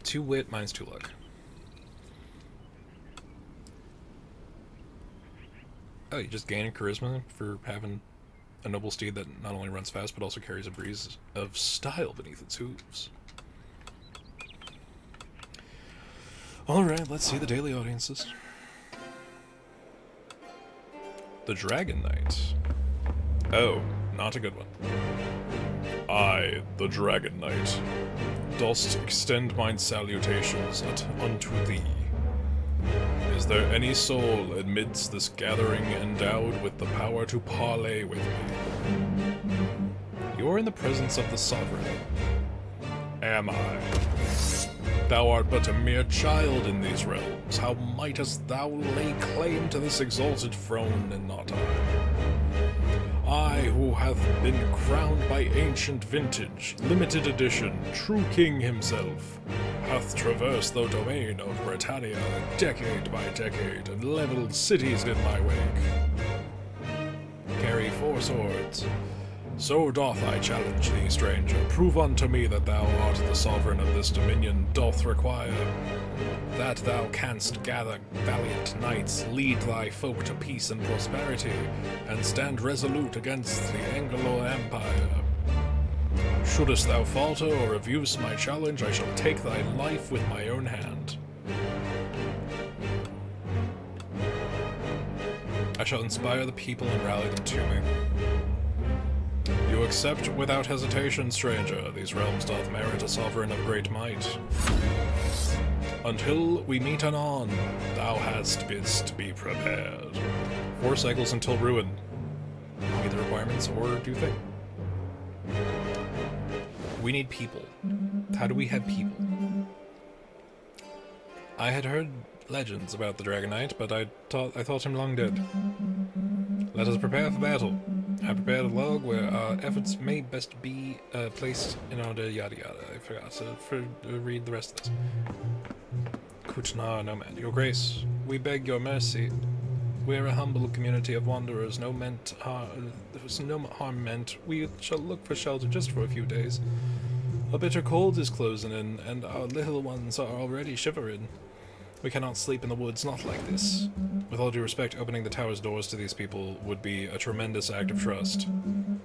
2 wit minus 2 luck. Oh, you just gain charisma for having a noble steed that not only runs fast, but also carries a breeze of style beneath its hooves. Alright, let's see the daily audiences. The Dragon Knight. Oh, not a good one. I, the Dragon Knight, dost extend mine salutations unto thee. Is there any soul amidst this gathering endowed with the power to parley with me? You are in the presence of the sovereign. Am I? Thou art but a mere child in these realms. How mightest thou lay claim to this exalted throne, and not I? I, who hath been crowned by ancient vintage, limited edition, true king himself, hath traversed the domain of Britannia decade by decade, and levelled cities in my wake. Carry 4 swords. So doth I challenge thee, stranger. Prove unto me that thou art the sovereign of this dominion doth require. That thou canst gather valiant knights, lead thy folk to peace and prosperity, and stand resolute against the Anglo Empire. Shouldest thou falter or refuse my challenge, I shall take thy life with my own hand. I shall inspire the people and rally them to me. You accept without hesitation, stranger. These realms doth merit a sovereign of great might. Until we meet anon, thou hast best be prepared. 4 cycles until ruin. Meet the requirements, or do thing. We need people. How do we have people? I had heard legends about the Dragon Knight, but I thought him long dead. Let us prepare for battle. I prepared a log where our efforts may best be placed in order, yada yada. I forgot to read the rest of this. Kuchnar Nomad, Your Grace, we beg your mercy. We're a humble community of wanderers, no harm meant. We shall look for shelter just for a few days. A bitter cold is closing in, and our little ones are already shivering. We cannot sleep in the woods, not like this. With all due respect, opening the tower's doors to these people would be a tremendous act of trust.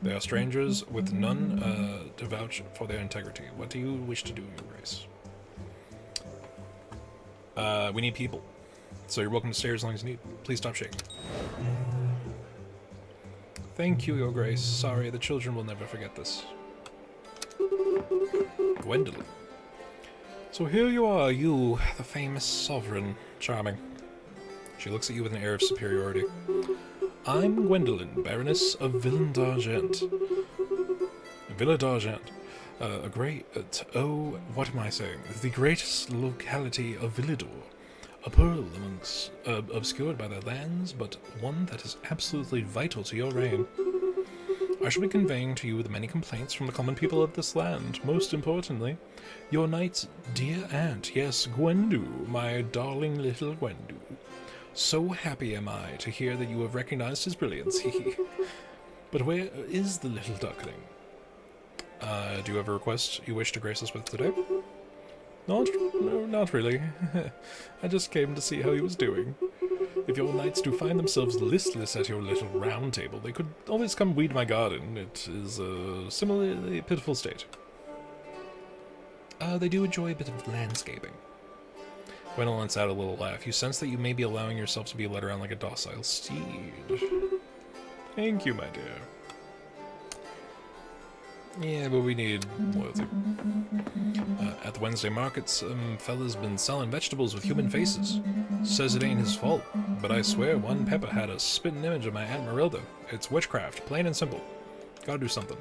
They are strangers with none to vouch for their integrity. What do you wish to do, Your Grace? We need people. So you're welcome to stay as long as you need. Please stop shaking. Thank you, Your Grace. Sorry, the children will never forget this. Gwendolyn. So here you are, you, the famous sovereign. Charming. She looks at you with an air of superiority. I'm Gwendolyn, Baroness of Villa d'Argent. Villa d'Argent. A great... oh, what am I saying? The greatest locality of Villador. A pearl amongst... obscured by their lands, but one that is absolutely vital to your reign. I shall be conveying to you the many complaints from the common people of this land. Most importantly, your knight's dear aunt, yes, Gwendu, my darling little Gwendu. So happy am I to hear that you have recognized his brilliance, But where is the little duckling? Do you have a request you wish to grace us with today? No, not really. I just came to see how he was doing. If your knights do find themselves listless at your little round table, they could always come weed my garden. It is a similarly pitiful state. They do enjoy a bit of landscaping. Gwendolyn lets out a little laugh. You sense that you may be allowing yourself to be led around like a docile steed. Thank you, my dear. Yeah, but we need loyalty. At the Wednesday market, some fella's been selling vegetables with human faces. Says it ain't his fault, but I swear one pepper had a spitting image of my Aunt Marilda. It's witchcraft, plain and simple. Gotta do something.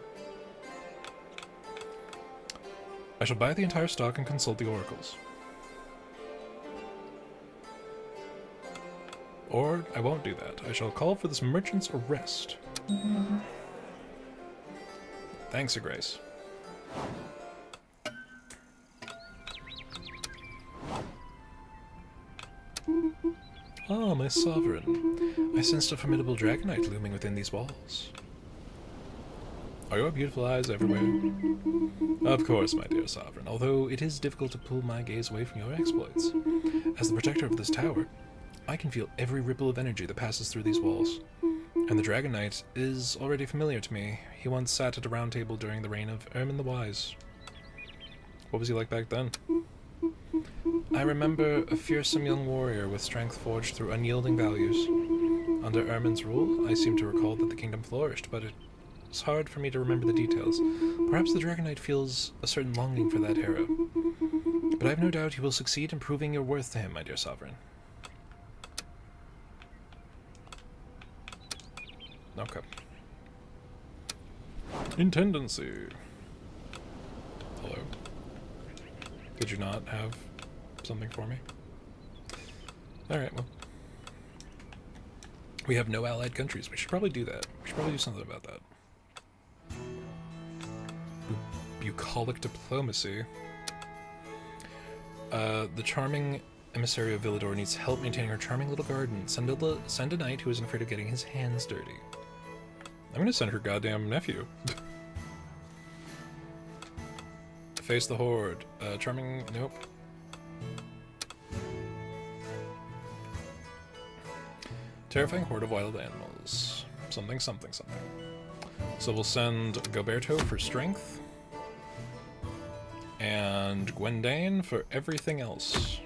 I shall buy the entire stock and consult the oracles. Or I won't do that. I shall call for this merchant's arrest. Thanks, Your Grace. Ah, my sovereign. I sensed a formidable dragonite looming within these walls. Are your beautiful eyes everywhere? Of course, my dear sovereign, although it is difficult to pull my gaze away from your exploits. As the protector of this tower, I can feel every ripple of energy that passes through these walls. And the Dragon Knight is already familiar to me. He once sat at a round table during the reign of Ermin the Wise. What was he like back then? I remember a fearsome young warrior with strength forged through unyielding values. Under Ermin's rule, I seem to recall that the kingdom flourished, but it's hard for me to remember the details. Perhaps the Dragon Knight feels a certain longing for that era. But I have no doubt he will succeed in proving your worth to him, my dear sovereign. Okay. Intendancy. Hello. Did you not have something for me? Alright, well. We have no allied countries. We should probably do that. We should probably do something about that. Bucolic diplomacy. The charming emissary of Villador needs help maintaining her charming little garden. Send a knight who isn't afraid of getting his hands dirty. I'm gonna send her goddamn nephew. Face the horde. Charming... Nope. Terrifying horde of wild animals. Something, something, something. So we'll send Goberto for strength. And Gwendane for everything else.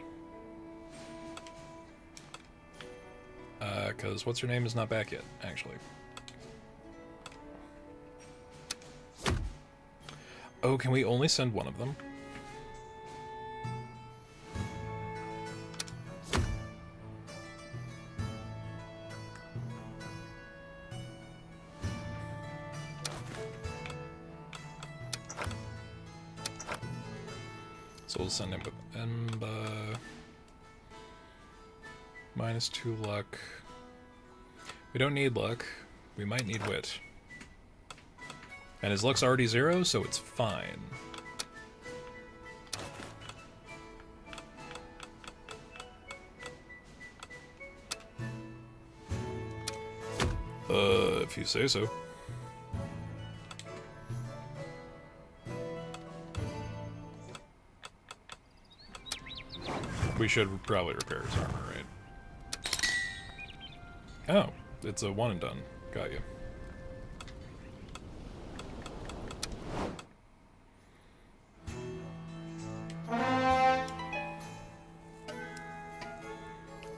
Because what's her name is not back yet, actually. Oh, can we only send one of them? So we'll send him with Emba. -2 luck. We don't need luck. We might need wit. And his luck's already 0, so it's fine. If you say so. We should probably repair his armor, right? Oh, it's a one and done. Got you.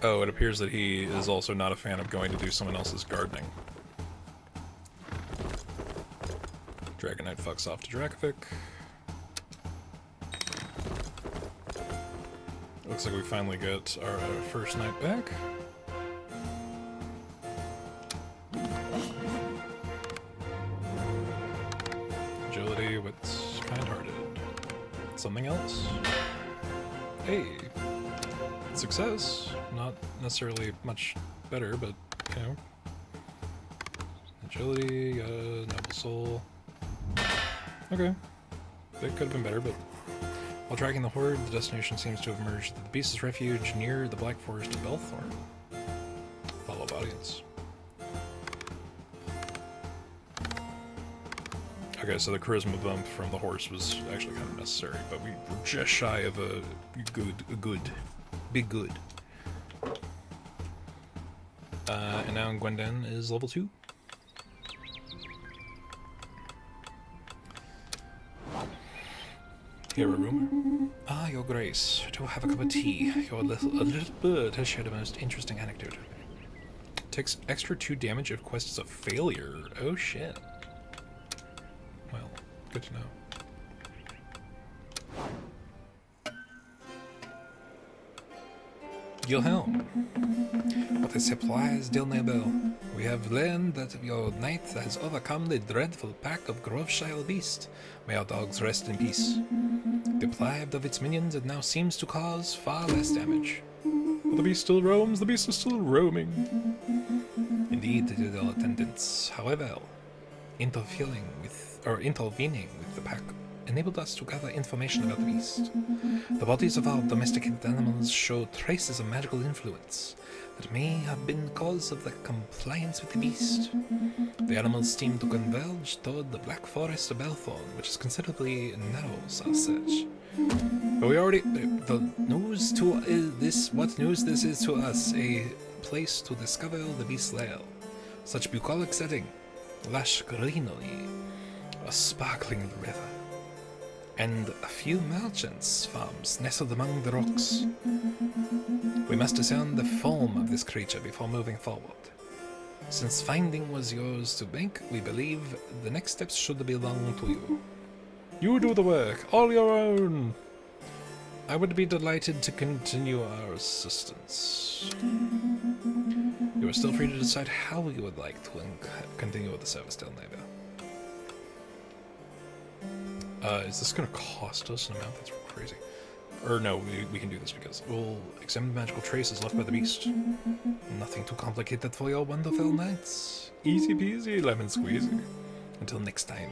Oh, it appears that he is also not a fan of going to do someone else's gardening. Dragon Knight fucks off to Dracovic. Looks like we finally get our first knight back. Agility, wits, kind-hearted. Something else? Hey! Success. Not necessarily much better, but, you know. Agility, noble soul. Okay. That could have been better, but... While tracking the horde, the destination seems to have emerged at the beast's refuge near the Black Forest of Belthorn. Follow audience. Okay, so the charisma bump from the horse was actually kind of necessary, but we were just shy of a big good. And now Gwendan is level 2. Hear a rumor? Ah, your grace. To have a cup of tea. A little bird has shared a most interesting anecdote with me. Takes extra 2 damage if quest is a failure. Oh shit. Well, good to know. Gilhelm. What a surprise, dear neighbor. We have learned that your knight has overcome the dreadful pack of Groveshire beast. May our dogs rest in peace. Deprived of its minions, it now seems to cause far less damage. Well, the beast still roams, the beast is still roaming. Indeed, it is our attendants. However, intervening with the pack enabled us to gather information about the beast. The bodies of our domesticated animals show traces of magical influence that may have been cause of the compliance with the beast. The animals seem to converge toward the Black Forest of Belthorn, which is considerably narrow our search. But we already... the news to this... What news this is to us? A place to discover the beast's lair. Such bucolic setting, lush greenery, a sparkling river, and a few merchants' farms nestled among the rocks. We must discern the form of this creature before moving forward. Since finding was yours to make, we believe the next steps should belong to you. You do the work, all your own! I would be delighted to continue our assistance. You are still free to decide how you would like to continue with the service, dear neighbor. Is this going to cost us an amount that's crazy? Or no, we can do this because we'll examine the magical traces left by the beast. Nothing too complicated for your wonderful knights. Easy peasy, lemon squeezy. Until next time.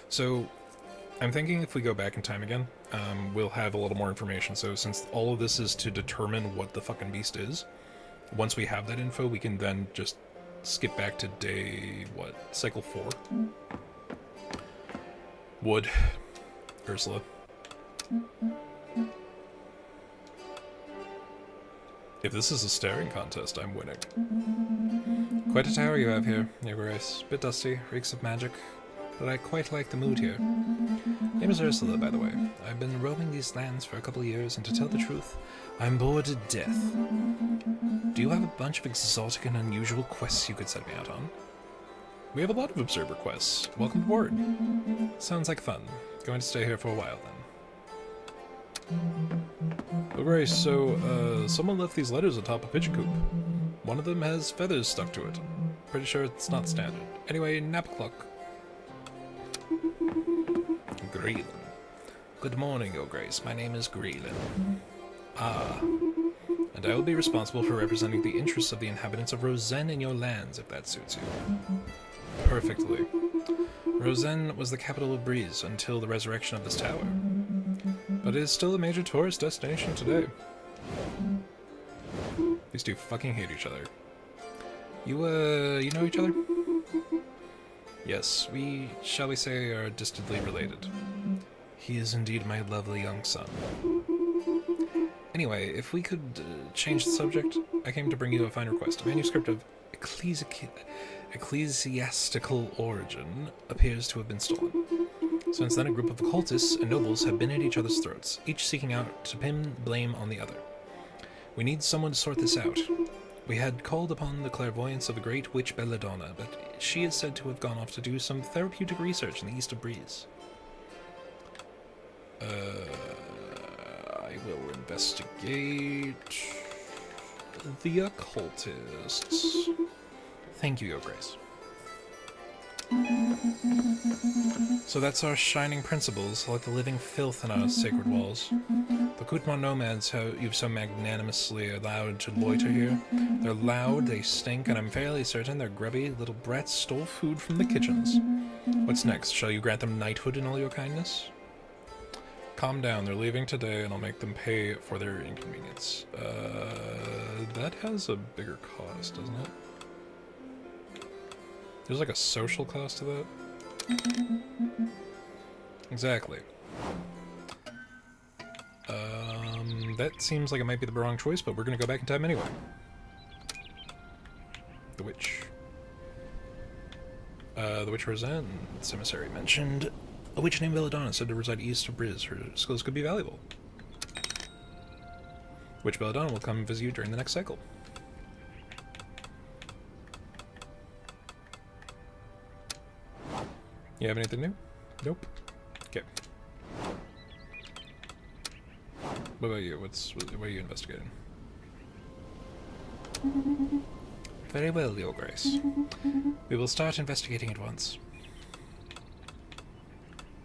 So, I'm thinking if we go back in time again, we'll have a little more information. So since all of this is to determine what the fucking beast is, once we have that info, we can then just skip back to day, what, cycle 4? Wood. Ursula. If this is a staring contest, I'm winning. Quite a tower you have here, Your Grace. Bit dusty, reeks of magic, but I quite like the mood here. Name is Ursula, by the way. I've been roaming these lands for a couple of years, and to tell the truth, I'm bored to death. Do you have a bunch of exotic and unusual quests you could set me out on? We have a lot of observer quests. Welcome aboard. Sounds like fun. Going to stay here for a while, then. Oh, Grace, so, someone left these letters atop a pigeon coop. One of them has feathers stuck to it. Pretty sure it's not standard. Anyway, nap o'clock. Greelan. Good morning, Your Grace. My name is Greelan. Ah. And I will be responsible for representing the interests of the inhabitants of Rosen in your lands, if that suits you. Perfectly. Rosen was the capital of Breeze until the resurrection of this tower. But it is still a major tourist destination today. These two fucking hate each other. You know each other? Yes, we, shall we say, are distantly related. He is indeed my lovely young son. Anyway, if we could change the subject, I came to bring you a fine request. A manuscript of ecclesiastical origin appears to have been stolen. Since then, a group of occultists and nobles have been at each other's throats, each seeking out to pin blame on the other. We need someone to sort this out. We had called upon the clairvoyance of the great witch Belladonna, but she is said to have gone off to do some therapeutic research in the east of Breeze. I will investigate the occultists. Thank you, Your Grace. So that's our shining principles, like the living filth in our sacred walls. The Kutma nomads you've so magnanimously allowed to loiter here. They're loud, they stink, and I'm fairly certain their grubby little brats stole food from the kitchens. What's next? Shall you grant them knighthood in all your kindness? Calm down, they're leaving today, and I'll make them pay for their inconvenience. That has a bigger cost, doesn't it? There's like a social cost to that? Exactly. That seems like it might be the wrong choice, but we're gonna go back in time anyway. The witch. The witch Roseanne's emissary mentioned a witch named Belladonna said to reside east of Briz. Her skills could be valuable. Witch Belladonna will come visit you during the next cycle. You have anything new? Nope. Okay. What about you? What are you investigating? Very well, Your Grace. We will start investigating at once.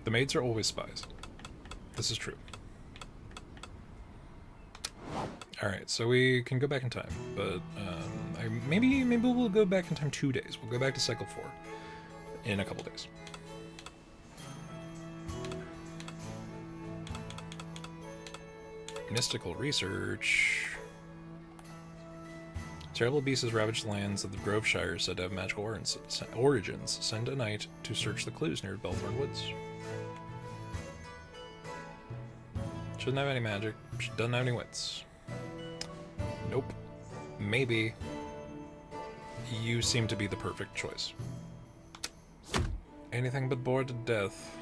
The maids are always spies. This is true. Alright, so we can go back in time, but maybe we'll go back in time 2 days. We'll go back to cycle 4 in a couple days. Mystical research. Terrible beasts has ravaged the lands of the Groveshire, said to have magical origins. Send a knight to search the clues near Belthorn Woods. She doesn't have any magic. She doesn't have any wits. Nope. Maybe. You seem to be the perfect choice. Anything but bored to death.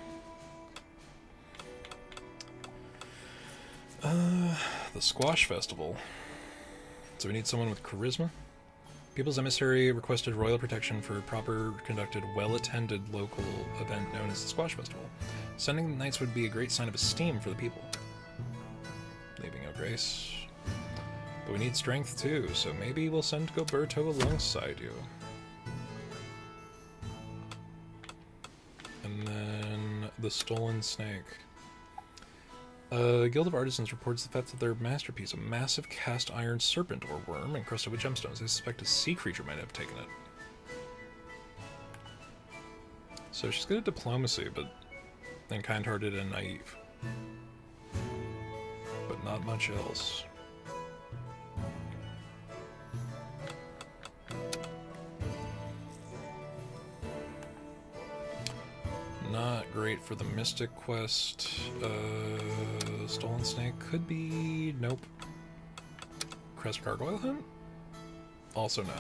The Squash Festival. So we need someone with charisma. People's Emissary requested royal protection for a proper conducted, well-attended local event known as the Squash Festival. Sending the knights would be a great sign of esteem for the people. Leaving Your Grace. But we need strength too, so maybe we'll send Goberto alongside you. And then the Stolen Snake. Guild of Artisans reports the theft of their masterpiece, a massive cast iron serpent or worm encrusted with gemstones. They suspect a sea creature might have taken it. So she's good at diplomacy, but then kind-hearted and naive. But not much else. Not great for the Mystic Quest. Stolen Snake could be... Nope. Crest Gargoyle Hunt? Also no.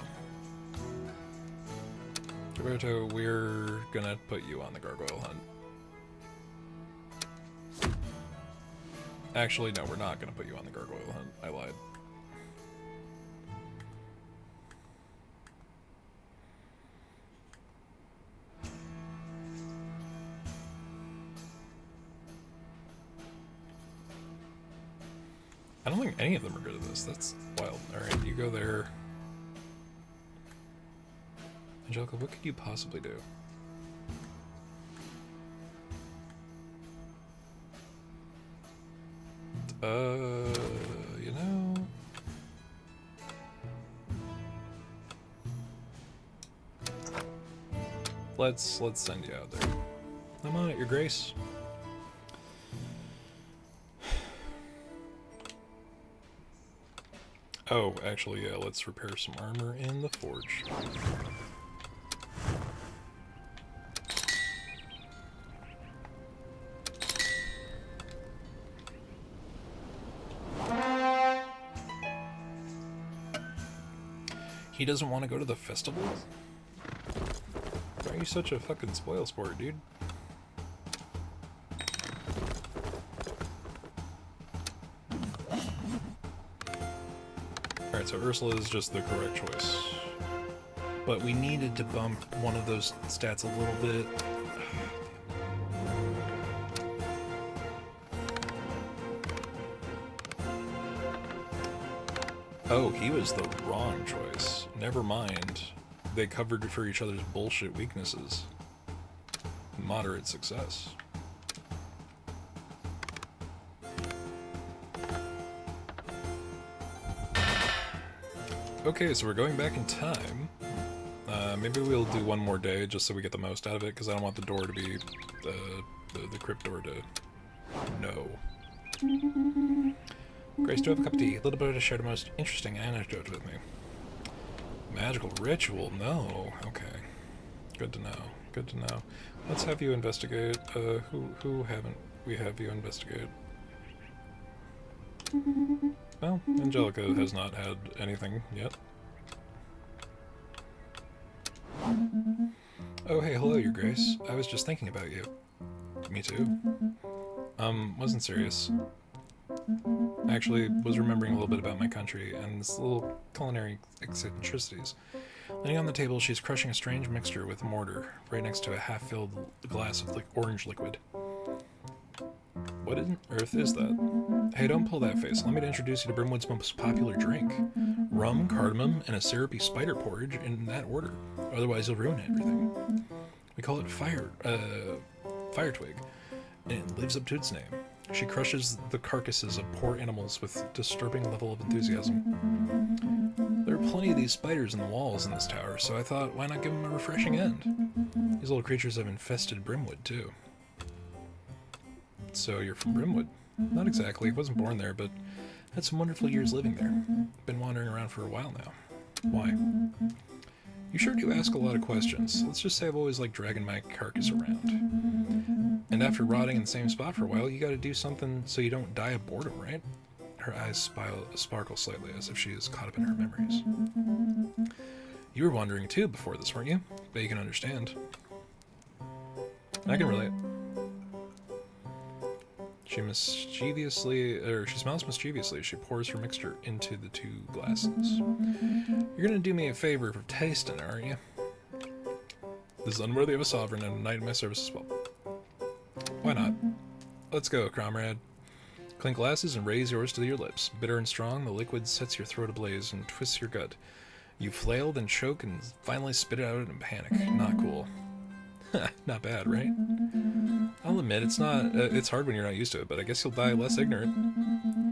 Roberto, we're gonna put you on the Gargoyle Hunt. Actually, no, we're not gonna put you on the Gargoyle Hunt. I lied. I don't think any of them are good at this. That's wild. Alright, you go there. Angelica, what could you possibly do? You know... Let's send you out there. I'm on it, Your Grace. Oh, actually, yeah, let's repair some armor in the forge. He doesn't want to go to the festival? Why are you such a fucking spoil sport, dude? Alright, so Ursula is just the correct choice. But we needed to bump one of those stats a little bit. Oh, he was the wrong choice. Never mind. They covered for each other's bullshit weaknesses. Moderate success. Okay, so we're going back in time. Maybe we'll do one more day just so we get the most out of it, because I don't want the door to be the crypt door to no. Grace, do you have a cup of tea? A little bit to share the most interesting anecdote with me. Magical ritual? No. Okay. Good to know. Good to know. Let's have you investigate. Who haven't we have you investigate? Well, Angelica has not had anything yet. Oh, hey, hello, Your Grace. I was just thinking about you. Me too. Wasn't serious. Actually, was remembering a little bit about my country and its little culinary eccentricities. Laying on the table, she's crushing a strange mixture with mortar, right next to a half-filled glass of orange liquid. What on earth is that? Hey, don't pull that face. Allow me to introduce you to Brimwood's most popular drink. Rum, cardamom, and a syrupy spider porridge in that order. Otherwise, you'll ruin everything. We call it fire twig, and it lives up to its name. She crushes the carcasses of poor animals with disturbing level of enthusiasm. There are plenty of these spiders in the walls in this tower, so I thought, why not give them a refreshing end? These little creatures have infested Brimwood, too. So you're from Brimwood? Not exactly, wasn't born there, but had some wonderful years living there. Been wandering around for a while now. Why? You sure do ask a lot of questions. Let's just say I've always liked dragging my carcass around. And after rotting in the same spot for a while, you gotta do something so you don't die of boredom, right? Her eyes sparkle slightly, as if she is caught up in her memories. You were wandering too before this, weren't you? Bet you can understand. I can relate. She smiles mischievously as she pours her mixture into the two glasses. You're gonna do me a favor for tasting it, aren't you? This is unworthy of a sovereign and a knight in my service as well. Why not? Let's go, comrade. Clink glasses and raise yours to your lips. Bitter and strong, the liquid sets your throat ablaze and twists your gut. You flail, then choke, and finally spit it out in panic. Not cool. Not bad, right? I'll admit, it's hard when you're not used to it, but I guess you'll die less ignorant.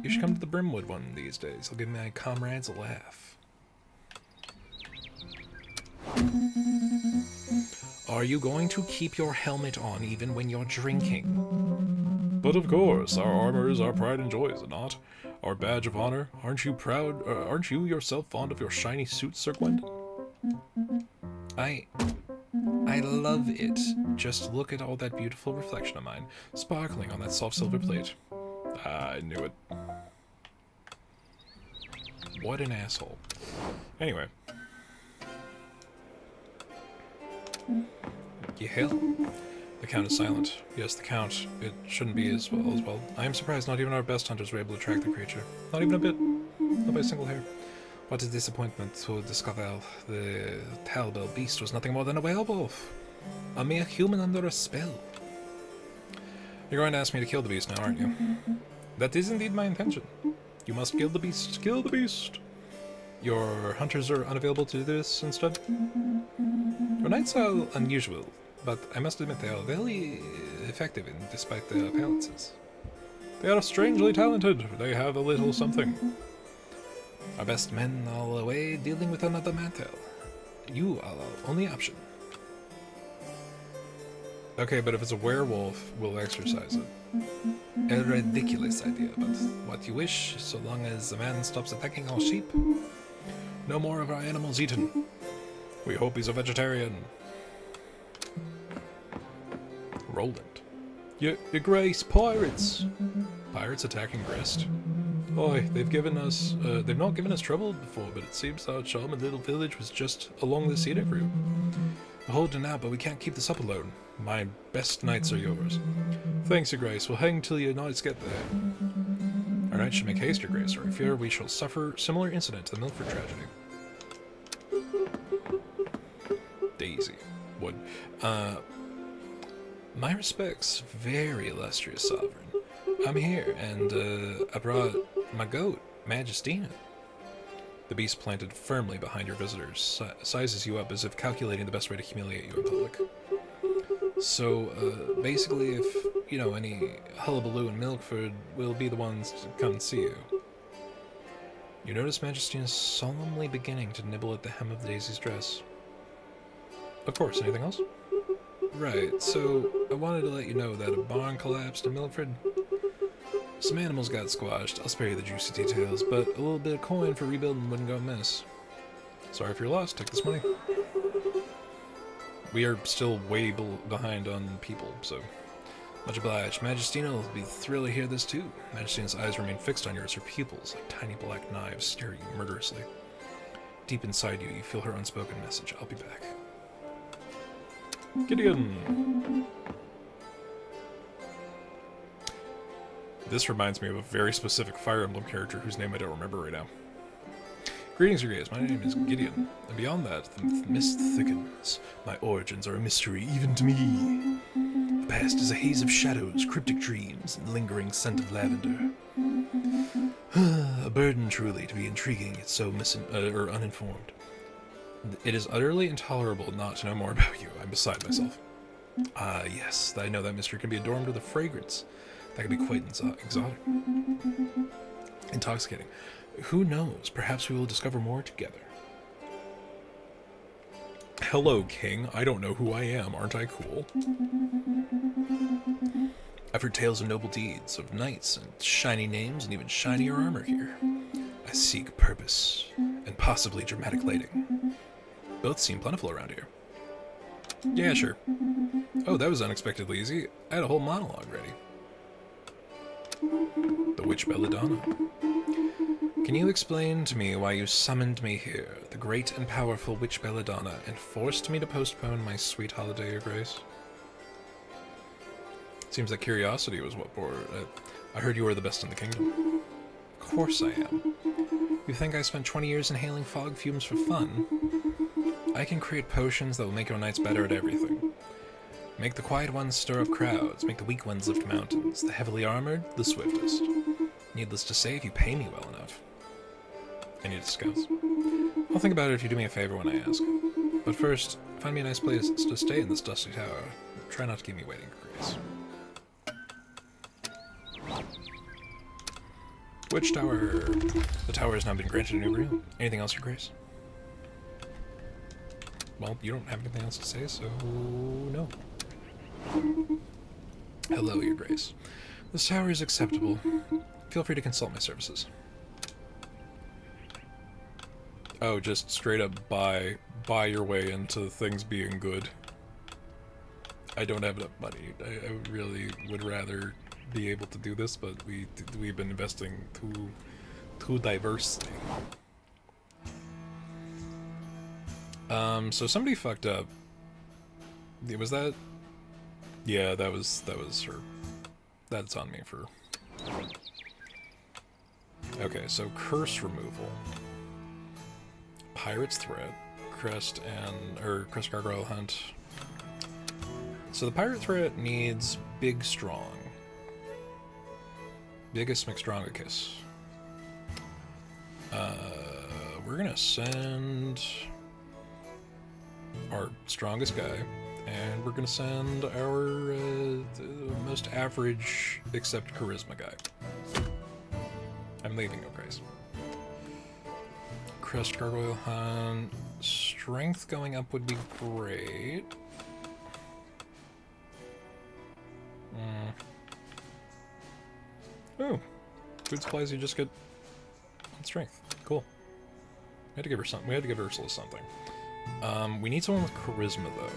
You should come to the Brimwood one of these days. I'll give my comrades a laugh. Are you going to keep your helmet on even when you're drinking? But of course, our armor is our pride and joy, is it not? Our badge of honor. Aren't you proud? Aren't you yourself fond of your shiny suit, Sir Gwendolyn? I love it. Just look at all that beautiful reflection of mine, sparkling on that soft silver plate. I knew it. What an asshole. Anyway. Yeah. The Count is silent. Yes, the Count. It shouldn't be as well. I am surprised not even our best hunters were able to track the creature. Not even a bit. Not by a single hair. What a disappointment to discover the terrible beast was nothing more than a werewolf. A mere human under a spell. You're going to ask me to kill the beast now, aren't you? That is indeed my intention. You must kill the beast. Kill the beast. Your hunters are unavailable to do this instead? Your knights are unusual, but I must admit they are very effective despite their appearances. They are strangely talented. They have a little something. Our best men are away dealing with another matter. You are our only option. Okay, but if it's a werewolf, we'll exercise it. A ridiculous idea, but what you wish, so long as the man stops attacking our sheep. No more of our animals eaten. We hope he's a vegetarian. Roland. Your Grace, pirates! Pirates attacking Brest? Oi, they've not given us trouble before, but it seems our charming little village was just along the scenic route. We're holding out, but we can't keep this up alone. My best nights are yours. Thanks, Your Grace. We'll hang till your knights get there. Our knights should make haste, Your Grace, or I fear we shall suffer similar incident to the Milford tragedy. Daisy. Wood. My respects, very illustrious sovereign. I'm here, and I brought my goat, Majestina. The beast planted firmly behind your visitors, sizes you up as if calculating the best way to humiliate you in public. So, basically, if, you know, any hullabaloo in Milford will be the ones to come and see you. You notice Majestina is solemnly beginning to nibble at the hem of Daisy's dress. Of course, anything else? Right, so I wanted to let you know that a barn collapsed in Milford. Some animals got squashed, I'll spare you the juicy details, but a little bit of coin for rebuilding wouldn't go amiss. Sorry if you're lost, take this money. We are still way behind on people, so much obliged. Majestina will be thrilled to hear this too. Majestina's eyes remain fixed on yours, her pupils, like tiny black knives, stare at you murderously. Deep inside you, you feel her unspoken message, I'll be back. Gideon! This reminds me of a very specific Fire Emblem character whose name I don't remember right now. Greetings, Your Grace. My name is Gideon, and beyond that, the mist thickens. My origins are a mystery even to me. The past is a haze of shadows, cryptic dreams, and lingering scent of lavender. A burden, truly, to be intriguing yet so uninformed. It is utterly intolerable not to know more about you. I'm beside myself. Ah, yes, I know that mystery can be adorned with a fragrance. That can be quite exotic. Intoxicating. Who knows? Perhaps we will discover more together. Hello, King. I don't know who I am. Aren't I cool? I've heard tales of noble deeds, of knights, and shiny names, and even shinier armor here. I seek purpose, and possibly dramatic lighting. Both seem plentiful around here. Yeah, sure. Oh, that was unexpectedly easy. I had a whole monologue ready. The Witch Belladonna. Can you explain to me why you summoned me here, the great and powerful Witch Belladonna, and forced me to postpone my sweet holiday, Your Grace? Seems that curiosity was what bore it. I heard you were the best in the kingdom. Of course I am. You think I spent 20 years inhaling fog fumes for fun? I can create potions that will make your knights better at everything. Make the quiet ones stir up crowds, make the weak ones lift mountains, the heavily armored, the swiftest. Needless to say, if you pay me well enough. I need discounts. I'll think about it if you do me a favor when I ask. But first, find me a nice place to stay in this dusty tower. Try not to keep me waiting, Grace. Witch Tower. The tower has now been granted a new room. Anything else, Your Grace? Well, you don't have anything else to say, so no. Hello, Your Grace. This tower is acceptable. Feel free to consult my services. Oh, just straight up buy your way into things being good. I don't have enough money. I really would rather be able to do this, but we've been investing too diversely. So somebody fucked up. Was that? Yeah, that was her. That's on me for. Okay, so curse removal. Pirate's Threat, Crest Gargoyle Hunt. So the Pirate Threat needs Big Strong. Biggest McStrongicus. We're gonna send our strongest guy, and we're gonna send our most average except charisma guy. I'm leaving, no Grace. Crest Gargoyle Hunt. Strength going up would be great. Oh, food supplies you just get on strength. Cool. We had to give her something. We had to give Ursula something. We need someone with charisma though.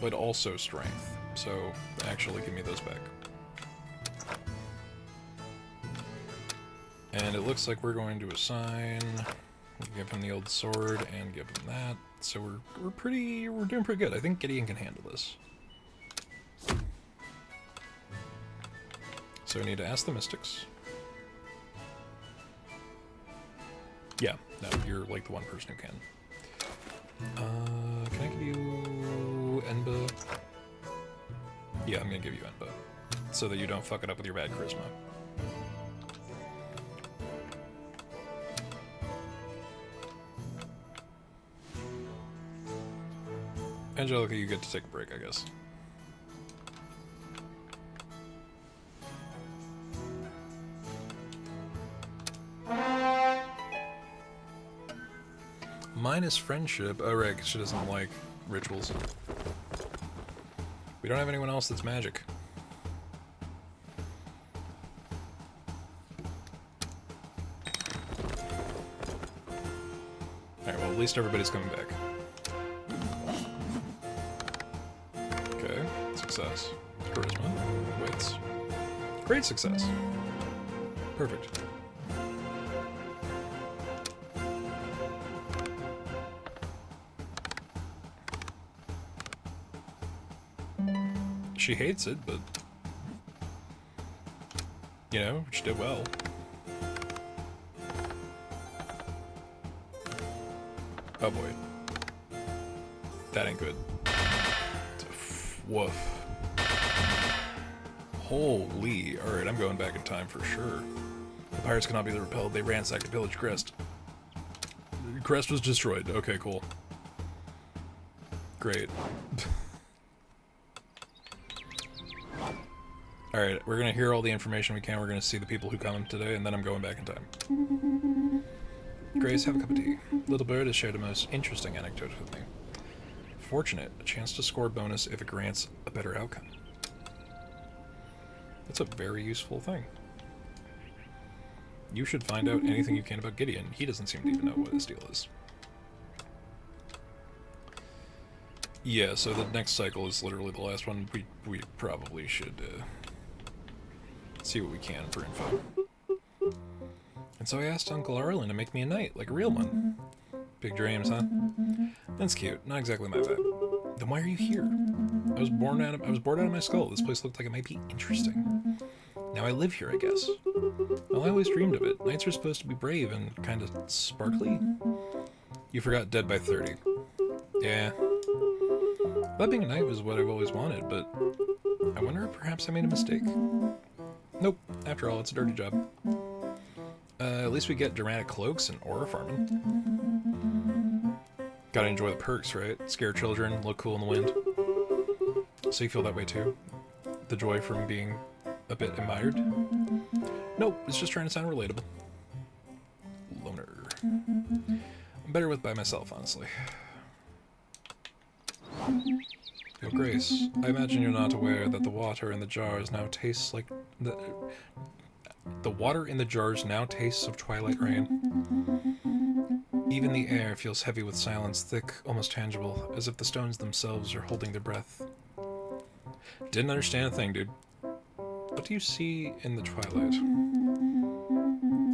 But also strength. so actually give me those back. And it looks like we're going to assign, give him the old sword and give him that. So we're doing pretty good. I think Gideon can handle this. So we need to ask the Mystics. Yeah, no, you're like the one person who can. Can I give you Enba? Yeah, I'm gonna give you Enba. So that you don't fuck it up with your bad charisma. Angelica, you get to take a break, I guess. Minus friendship. Oh, right, 'cause she doesn't like rituals. We don't have anyone else that's magic. Alright, well, at least everybody's coming back. Okay, success. Charisma. Waits. Great success. Perfect. She hates it, but you know, she did well. Oh boy. That ain't good. Woof. Holy. Alright, I'm going back in time for sure. The pirates cannot be repelled. They ransacked the village crest. The crest was destroyed. Okay, cool. Great. Alright, we're gonna hear all the information we can. We're gonna see the people who come today, and then I'm going back in time. Grace, have a cup of tea. Little Bird has shared a most interesting anecdote with me. Fortunate, a chance to score a bonus if it grants a better outcome. That's a very useful thing. You should find out anything you can about Gideon. He doesn't seem to even know what his deal is. Yeah, so the next cycle is literally the last one. We probably should see what we can for info. And so I asked Uncle Arlen to make me a knight, like a real one. Big dreams, huh? That's cute. Not exactly my vibe. Then why are you here? I was bored out of my skull. This place looked like it might be interesting. Now I live here, I guess. Well, I always dreamed of it. Knights are supposed to be brave and kind of sparkly. You forgot Dead by 30. Yeah. That being a knight was what I've always wanted, but I wonder if perhaps I made a mistake. Nope. After all, it's a dirty job. At least we get dramatic cloaks and aura farming. Gotta enjoy the perks, right? Scare children, look cool in the wind. So you feel that way too? The joy from being a bit admired? Nope, it's just trying to sound relatable. Loner. I'm better with by myself, honestly. Yo, Grace, I imagine you're not aware that the water in the jars now tastes like the water in the jars now tastes of twilight rain. Even the air feels heavy with silence, thick, almost tangible, as if the stones themselves are holding their breath. Didn't understand a thing, dude. What do you see in the twilight?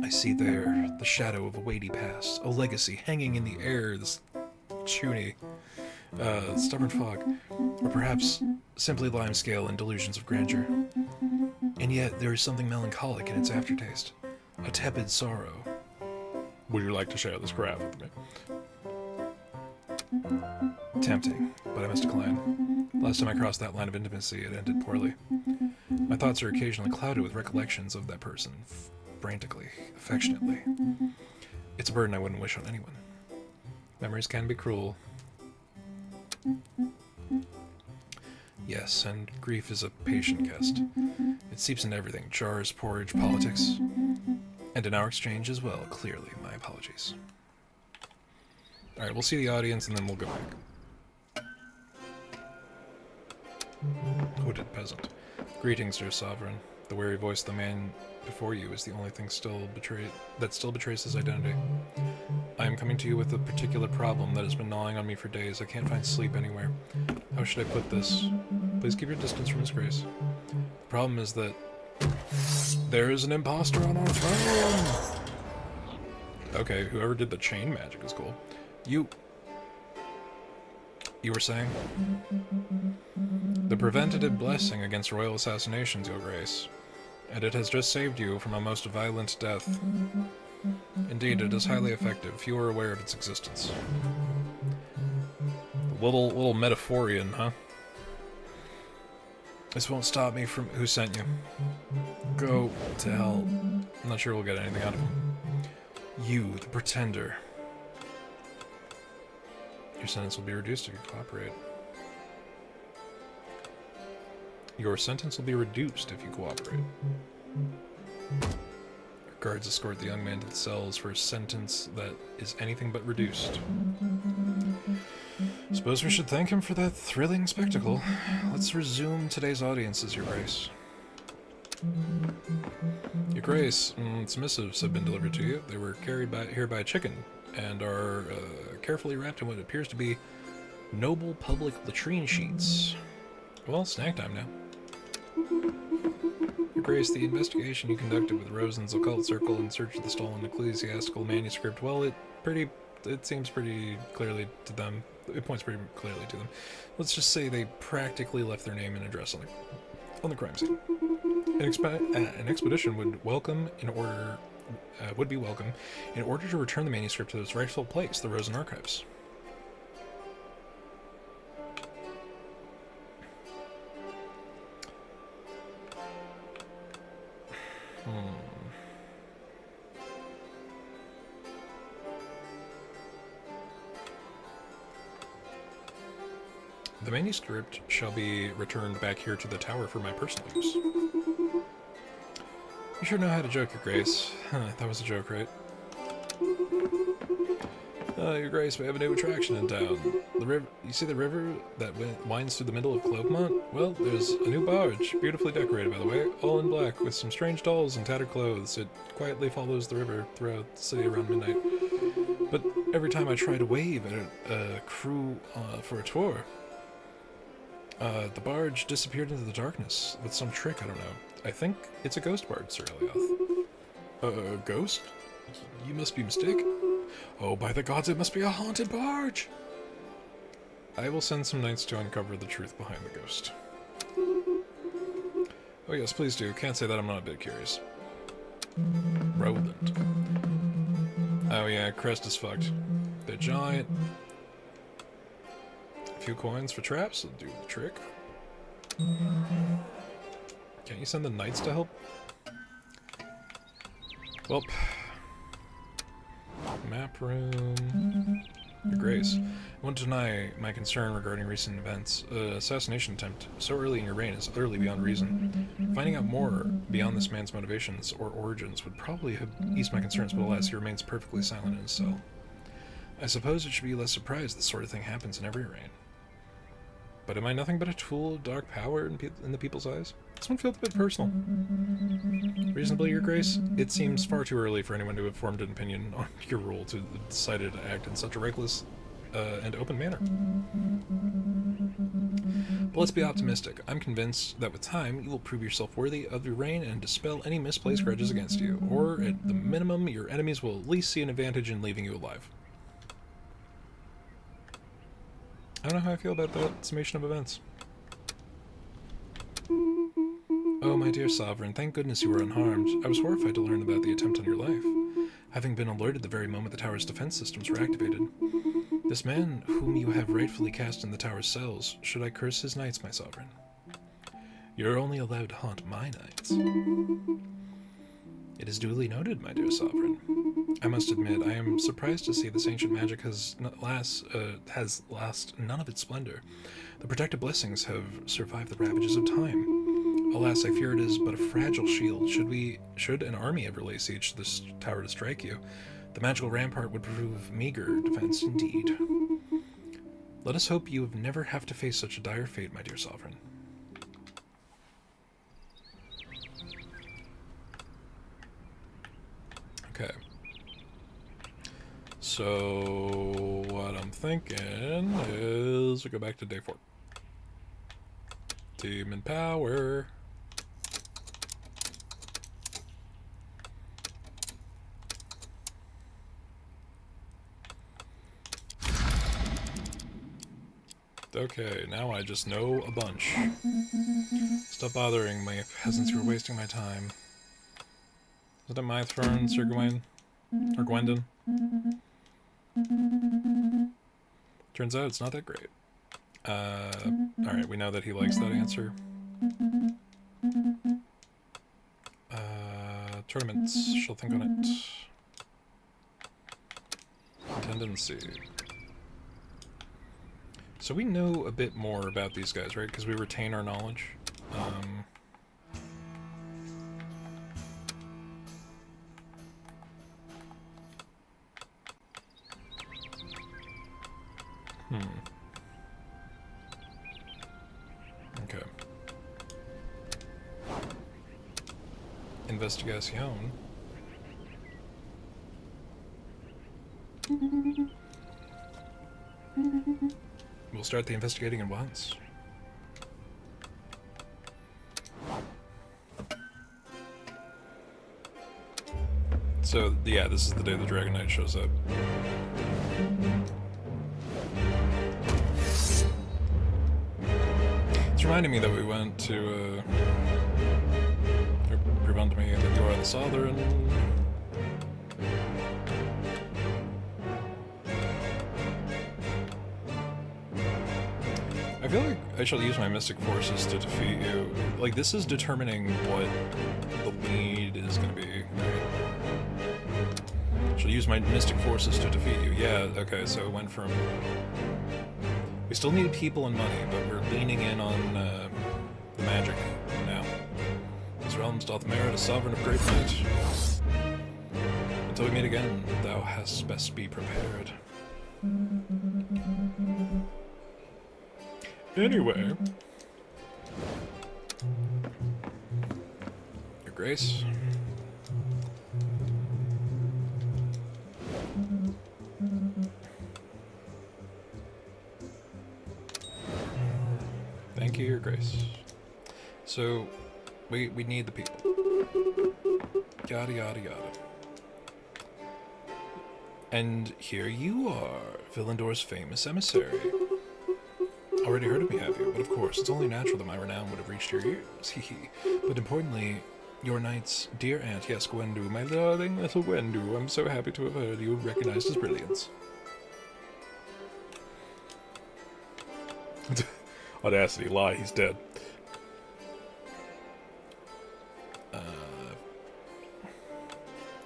I see there the shadow of a weighty past, a legacy hanging in the air, this chuny, stubborn fog, or perhaps simply limescale and delusions of grandeur. And yet there is something melancholic in its aftertaste, a tepid sorrow. Would you like to share this craft with me? Tempting, but I must decline. Last time I crossed that line of intimacy, it ended poorly. My thoughts are occasionally clouded with recollections of that person, frantically, affectionately. It's a burden I wouldn't wish on anyone. Memories can be cruel. Yes, and grief is a patient guest. It seeps into everything, jars, porridge, politics. And in our exchange as well, clearly, my apologies. Alright, we'll see the audience and then we'll go back. Hooded peasant. Greetings, dear sovereign. The wary voice of the man before you is the only thing that still betrays his identity. I am coming to you with a particular problem that has been gnawing on me for days. I can't find sleep anywhere. How should I put this? Please keep your distance from His Grace. The problem is that there is an imposter on our throne! Okay, whoever did the chain magic is cool. You were saying? The preventative blessing against royal assassinations, Your Grace. And it has just saved you from a most violent death. Indeed, it is highly effective. Few are aware of its existence. Little metaphorian, huh? This won't stop me from... Who sent you? Go to hell. I'm not sure we'll get anything out of him. You, the pretender. Your sentence will be reduced if you cooperate. Your sentence will be reduced if you cooperate. Your guards escort the young man to the cells for a sentence that is anything but reduced. Suppose we should thank him for that thrilling spectacle. Let's resume today's audiences, Your Grace. Your Grace, some missives have been delivered to you. They were carried here by a chicken, and are carefully wrapped in what appears to be noble public latrine sheets. Well, snack time now. Your Grace, the investigation you conducted with Rosen's occult circle in search of the stolen ecclesiastical manuscript, well, it seems pretty clearly to them. It points pretty clearly to them. Let's just say they practically left their name and address on the crime scene. An expedition would be welcome in order to return the manuscript to its rightful place, the Rosen Archives. The manuscript shall be returned back here to the tower for my personal use. You sure know how to joke, Your Grace. That was a joke, right? Your Grace, we have a new attraction in town. The river. You see the river that winds through the middle of Clovemont? Well, there's a new barge, beautifully decorated, by the way, all in black, with some strange dolls and tattered clothes. It quietly follows the river throughout the city around midnight. But every time I try to wave at a crew for a tour, the barge disappeared into the darkness with some trick, I don't know. I think it's a ghost barge, Sir Elioth. A ghost? You must be mistaken. Oh, by the gods, it must be a haunted barge! I will send some knights to uncover the truth behind the ghost. Oh yes, please do. Can't say that I'm not a bit curious. Roland. Oh yeah, crest is fucked. They're giant. A few coins for traps will do the trick. Can't you send the knights to help? Well, map room. Your Grace, I won't deny my concern regarding recent events. Assassination attempt so early in your reign is utterly beyond reason. Finding out more beyond this man's motivations or origins would probably have eased my concerns, but alas, he remains perfectly silent in his cell. I suppose it should be less surprised this sort of thing happens in every reign. But am I nothing but a tool of dark power in the people's eyes? This one feels a bit personal. Reasonably, Your Grace, it seems far too early for anyone to have formed an opinion on your rule to have decided to act in such a reckless and open manner. But let's be optimistic. I'm convinced that with time, you will prove yourself worthy of your reign and dispel any misplaced grudges against you, or at the minimum, your enemies will at least see an advantage in leaving you alive. I don't know how I feel about that summation of events. Oh, my dear Sovereign, thank goodness you were unharmed. I was horrified to learn about the attempt on your life, having been alerted the very moment the tower's defense systems were activated. This man, whom you have rightfully cast in the tower's cells, should I curse his nights, my Sovereign? You're only allowed to haunt my nights. It is duly noted, my dear Sovereign. I must admit, I am surprised to see this ancient magic has lost none of its splendor. The protective blessings have survived the ravages of time. Alas, I fear it is but a fragile shield. Should an army ever lay siege to this tower to strike you, the magical rampart would prove meager defense indeed. Let us hope you never have to face such a dire fate, my dear Sovereign. Okay. So, what I'm thinking is we go back to day 4. Demon power. Okay, now I just know a bunch. Stop bothering me, peasants, you're wasting my time. Is it a Mythfern, Sir Gawain? Or Gwendon? Turns out it's not that great. Alright, we know that he likes that answer. Tournaments, she'll think on it. Tendency. So we know a bit more about these guys, right? Because we retain our knowledge. Okay. Investigación. We'll start the investigating at once. So, yeah, this is the day the Dragon Knight shows up. It's reminding me that we went to, remind me that you are the Southern. I feel like I shall use my Mystic Forces to defeat you. Like, this is determining what the lead is going to be, right? Shall use my Mystic Forces to defeat you. Yeah, okay, so it went from... We still need people and money, but we're leaning in on the magic now. These realms doth merit a sovereign of great might. Until we meet again, thou hast best be prepared. Anyway. Your Grace. Thank you, Your Grace. So, we need the people. Yada yada yada. And here you are, Villendor's famous emissary. Already heard of me, have you? But of course, it's only natural that my renown would have reached your ears. Hehe. But importantly, your knight's dear aunt, yes, Gwendu, my darling little Gwendu, I'm so happy to have heard you recognized his brilliance. Audacity, lie, he's dead.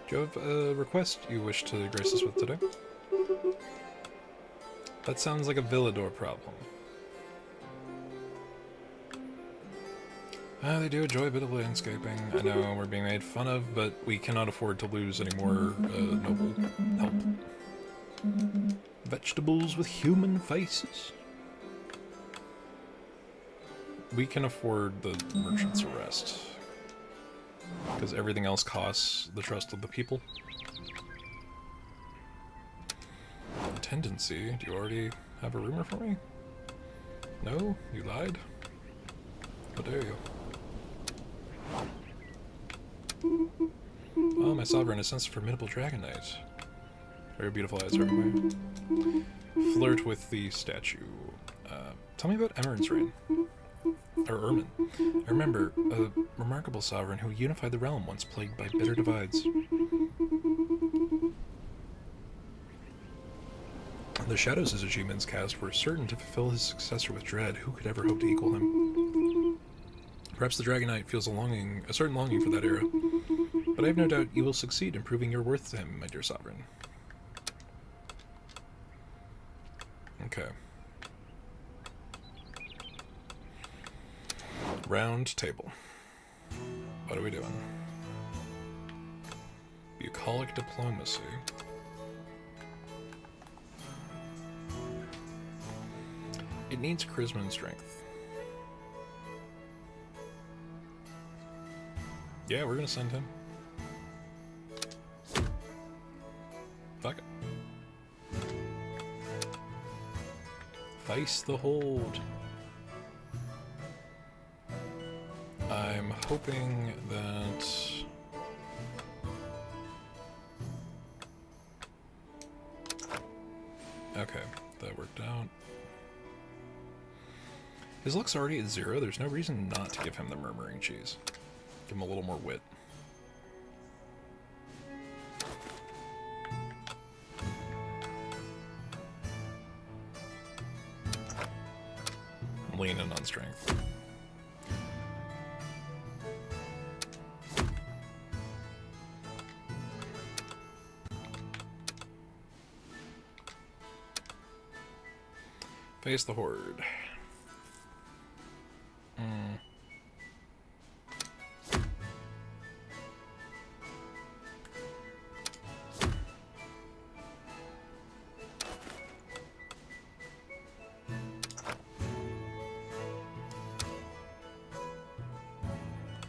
Do you have a request you wish to grace us with today? That sounds like a Villador problem. They do enjoy a bit of landscaping. I know we're being made fun of, but we cannot afford to lose any more noble help. Vegetables with human faces. We can afford the merchant's arrest. Because everything else costs the trust of the people. Tendency. Do you already have a rumor for me? No? You lied? How dare you? Oh, my sovereign has sensed a formidable dragon knight. Very beautiful eyes everywhere. Flirt with the statue. Tell me about Emmer's reign. Or Ermin. I remember a remarkable sovereign who unified the realm once plagued by bitter divides. The shadows his achievements cast were certain to fulfill his successor with dread. Who could ever hope to equal him? Perhaps the Dragon Knight feels a certain longing for that era, but I have no doubt you will succeed in proving your worth to him, my dear sovereign. Okay. Round table. What are we doing? Bucolic diplomacy. It needs charisma and strength. Yeah, we're gonna send him. Fuck it. Face the hold. hoping that... Okay, that worked out. His luck's already at 0. There's no reason not to give him the murmuring cheese. Give him a little more wit. Lean in on strength. Face the horde.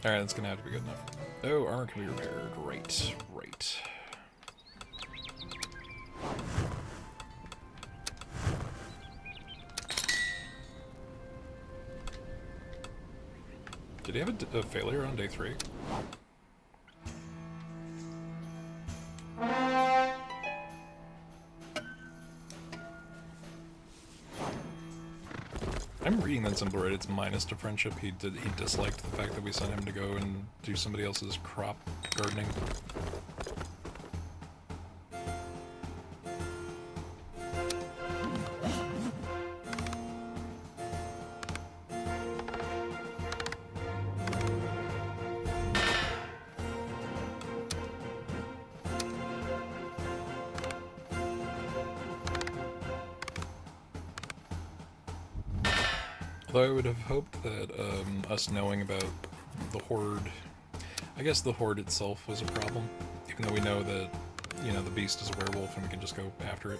Alright, that's gonna have to be good enough. Oh, armor can be repaired. Right, right. Did he have a failure on day 3? I'm reading that symbol right. It's minus to friendship. He disliked the fact that we sent him to go and do somebody else's crop gardening. Although I would have hoped that us knowing about the horde, I guess the horde itself was a problem, even though we know that, you know, the beast is a werewolf and we can just go after it.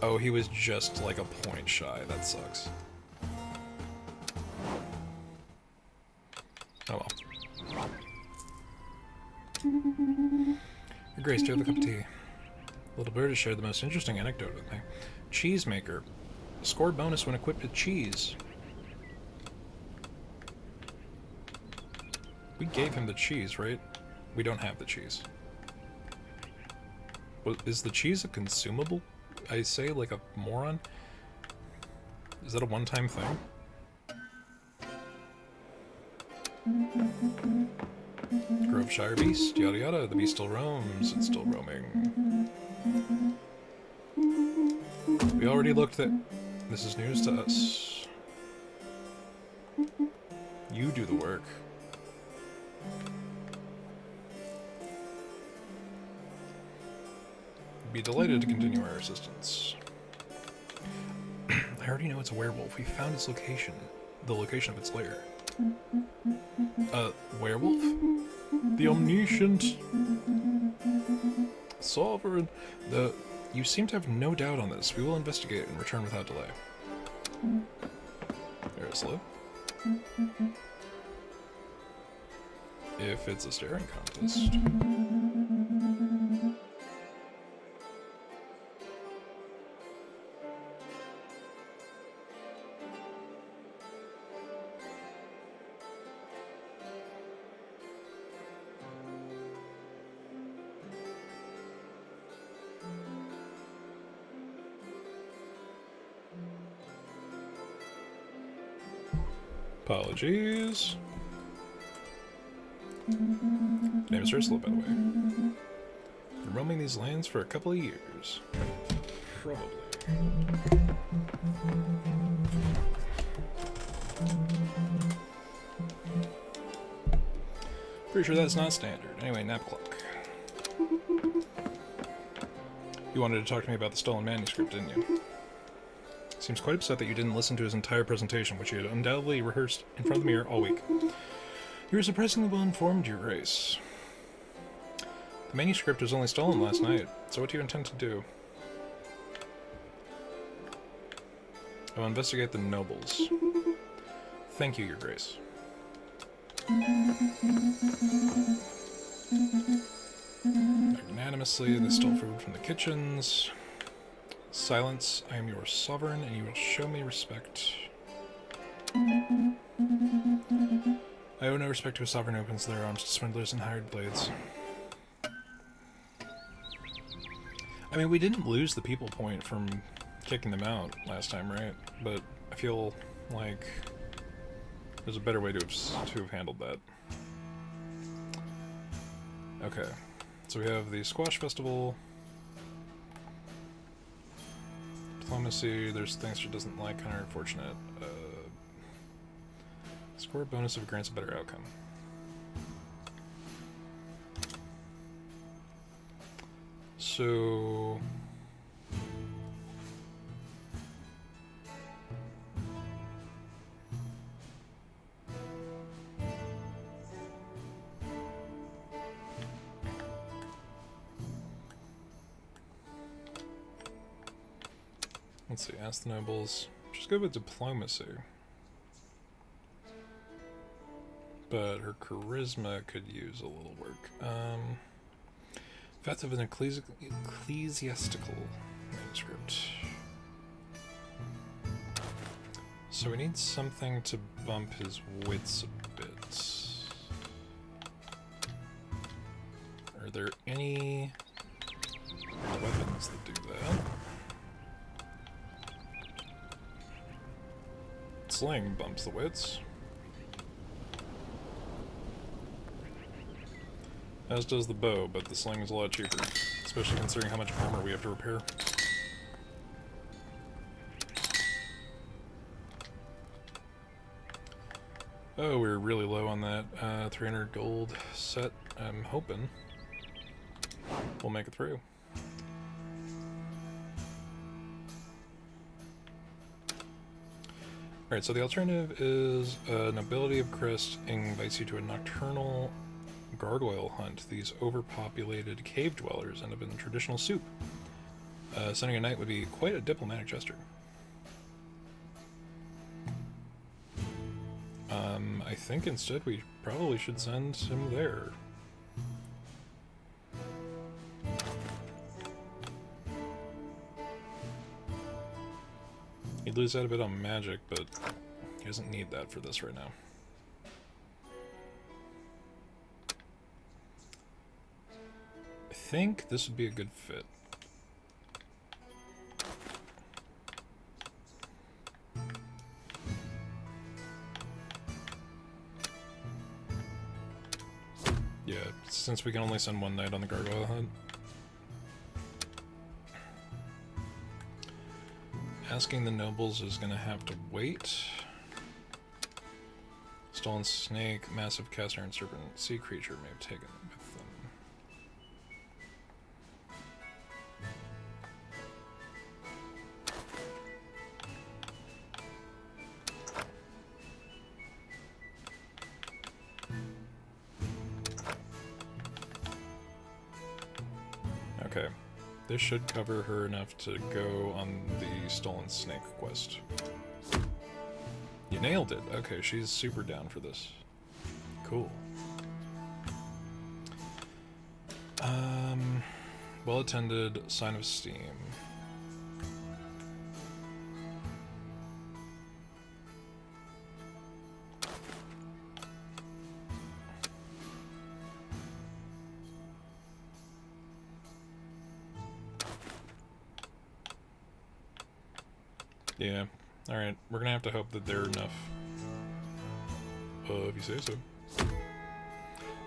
Oh, he was just like a point shy. That sucks. Oh well. Your Grace, do you have a cup of tea? Little bird has shared the most interesting anecdote with me. Cheese maker. Score bonus when equipped with cheese. We gave him the cheese, right? We don't have the cheese. Well, is the cheese a consumable? I say like a moron? Is that a one-time thing? Groveshire beast, yada yada, the beast still roams, it's still roaming. We already looked at... This is news to us. You do the work. Be delighted to continue our assistance. I already know it's a werewolf. We found its location. The location of its lair. Werewolf? The omniscient... Sovereign... You seem to have no doubt on this. We will investigate and return without delay. Very slow. If it's a staring contest. Apologies. Name is Ursula, by the way. Been roaming these lands for a couple of years. Probably. Pretty sure that's not standard. Anyway, nap clock. You wanted to talk to me about the stolen manuscript, didn't you? Seems quite upset that you didn't listen to his entire presentation, which he had undoubtedly rehearsed in front of the mirror all week. You were surprisingly well informed, Your Grace. The manuscript was only stolen last night, so what do you intend to do? I'll investigate the nobles. Thank you, Your Grace. Magnanimously, they stole food from the kitchens. Silence, I am your sovereign, and you will show me respect. I owe no respect to a sovereign opens their arms to swindlers and hired blades. I mean, we didn't lose the people point from kicking them out last time, right? But I feel like there's a better way to have handled that. Okay, so we have the Squash Festival. Diplomacy, there's things she doesn't like, kind of unfortunate. Score bonus if it grants a better outcome. So... let's see, ask the nobles. Just go with diplomacy. But her charisma could use a little work. Fact of an ecclesiastical manuscript. So we need something to bump his wits a bit. Are there any weapons that do that? Sling bumps the wits. As does the bow, but the sling is a lot cheaper, especially considering how much armor we have to repair. Oh, we're really low on that 300 gold set. I'm hoping we'll make it through. Alright, so the alternative is Nobility of Crest invites you to a nocturnal gargoyle hunt. These overpopulated cave dwellers end up in traditional soup. Sending a knight would be quite a diplomatic gesture. I think instead we probably should send him there. He'd lose out a bit on magic, but he doesn't need that for this right now. I think this would be a good fit. Yeah, since we can only send one knight on the gargoyle hunt. Asking the nobles is gonna have to wait. Stolen snake, massive cast iron serpent, sea creature may have taken them with them. Okay, this should cover her enough to go on the stolen snake quest. You nailed it. Okay, she's super down for this. Cool. Well attended, sign of steam. Yeah. Alright, we're gonna have to hope that they're enough. If you say so.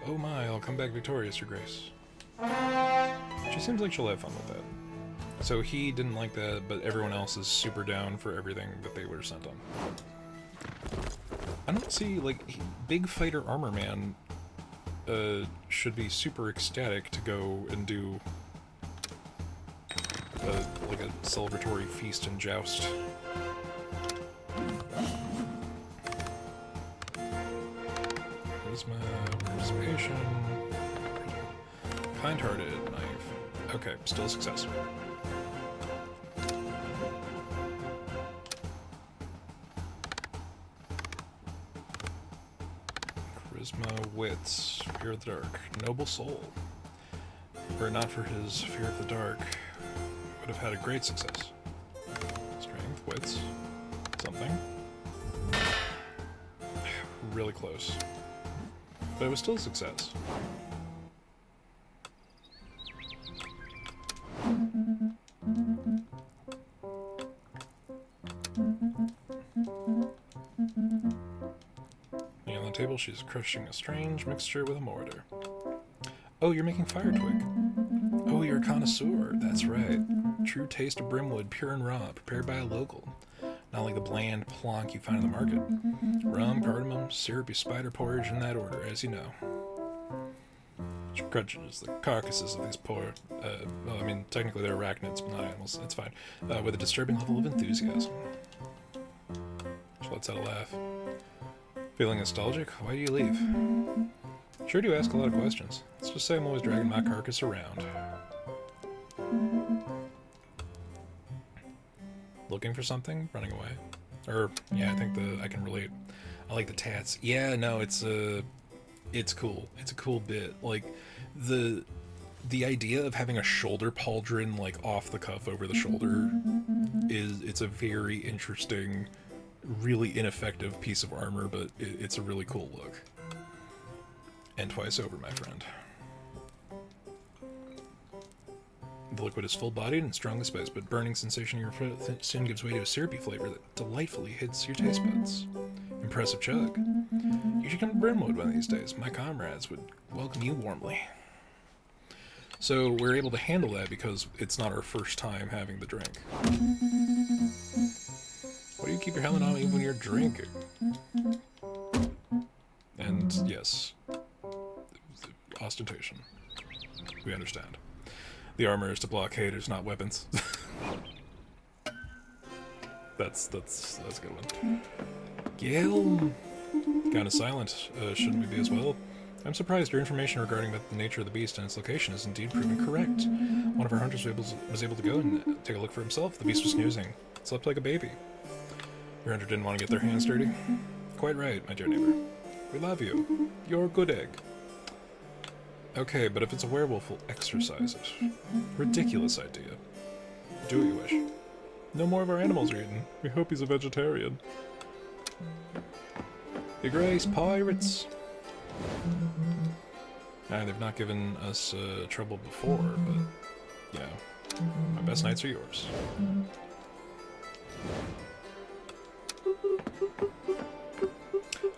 Oh my, I'll come back victorious, Your Grace. She seems like she'll have fun with that. So he didn't like that, but everyone else is super down for everything that they were sent on. I don't see, like, Big Fighter Armor Man should be super ecstatic to go and do like a celebratory feast and joust. Charisma, participation, kind-hearted, knife. Okay, still a success. Charisma, wits, fear of the dark, noble soul. Were it not for his fear of the dark, would have had a great success. Strength, wits, something. really close. But it was still a success. On the table, she's crushing a strange mixture with a mortar. Oh, you're making fire twig. Oh, you're a connoisseur. That's right. True taste of brimwood, pure and raw, prepared by a local. Not like the bland plonk you find in the market. Rum, cardamom, syrupy spider porridge in that order, as you know. She crunches the carcasses of these poor, well, I mean, technically they're arachnids, but not animals. It's fine. With a disturbing level of enthusiasm. She lets out a laugh. Feeling nostalgic? Why do you leave? Sure do ask a lot of questions. Let's just say I'm always dragging my carcass around. Looking for something? Running away? Or, yeah, I think I can relate. I like the tats. Yeah, no, it's cool. It's a cool bit. Like, the idea of having a shoulder pauldron, like, off the cuff over the shoulder it's a very interesting, really ineffective piece of armor, but it's a really cool look. And twice over, my friend. The liquid is full-bodied and strongly spiced, but burning sensation in your throat soon gives way to a syrupy flavor that delightfully hits your taste buds. Impressive chug. You should come to Brimwood one of these days. My comrades would welcome you warmly. So we're able to handle that because it's not our first time having the drink. Why do you keep your helmet on even when you're drinking? And yes, ostentation. We understand. The armor is to block haters, not weapons. That's a good one. Gil! Kinda silent, shouldn't we be as well? I'm surprised your information regarding the nature of the beast and its location is indeed proven correct. One of our hunters was able to go and take a look for himself. The beast was snoozing. Slept like a baby. Your hunter didn't want to get their hands dirty? Quite right, my dear neighbor. We love you. You're a good egg. Okay, but if it's a werewolf, we'll exorcise it. Ridiculous idea. Do what you wish. No more of our animals are eaten. We hope he's a vegetarian. Your Grace, pirates! They've not given us trouble before, but, you know, my best nights are yours.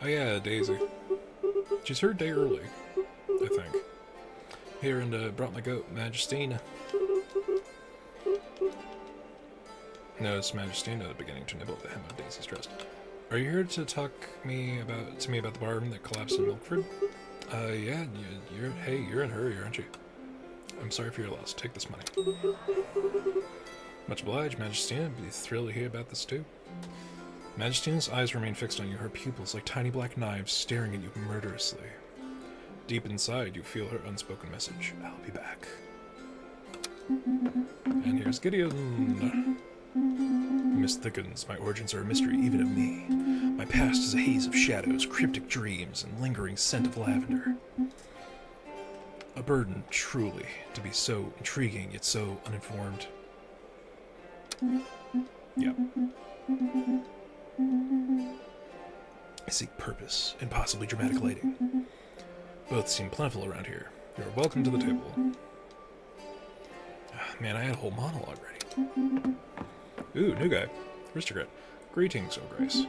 Oh yeah, Daisy. She's her day early, I think. Here, and brought my goat, Majestina. Notice Majestina beginning to nibble at the hem of Daisy's dress. Are you here to talk to me about the barn that collapsed in Milkford? Yeah, you're in a hurry, aren't you? I'm sorry for your loss. Take this money. Much obliged, Majestina. I'd be thrilled to hear about this too. Majestina's eyes remain fixed on you, her pupils like tiny black knives staring at you murderously. Deep inside, you feel her unspoken message. I'll be back. And here's Gideon. Mist thickens. My origins are a mystery, even of me. My past is a haze of shadows, cryptic dreams, and lingering scent of lavender. A burden, truly, to be so intriguing, yet so uninformed. Yeah. I seek purpose and possibly dramatic lighting. Both seem plentiful around here. You're welcome to the table. Man, I had a whole monologue ready. Ooh, new guy. Aristocrat. Greetings, O Grace.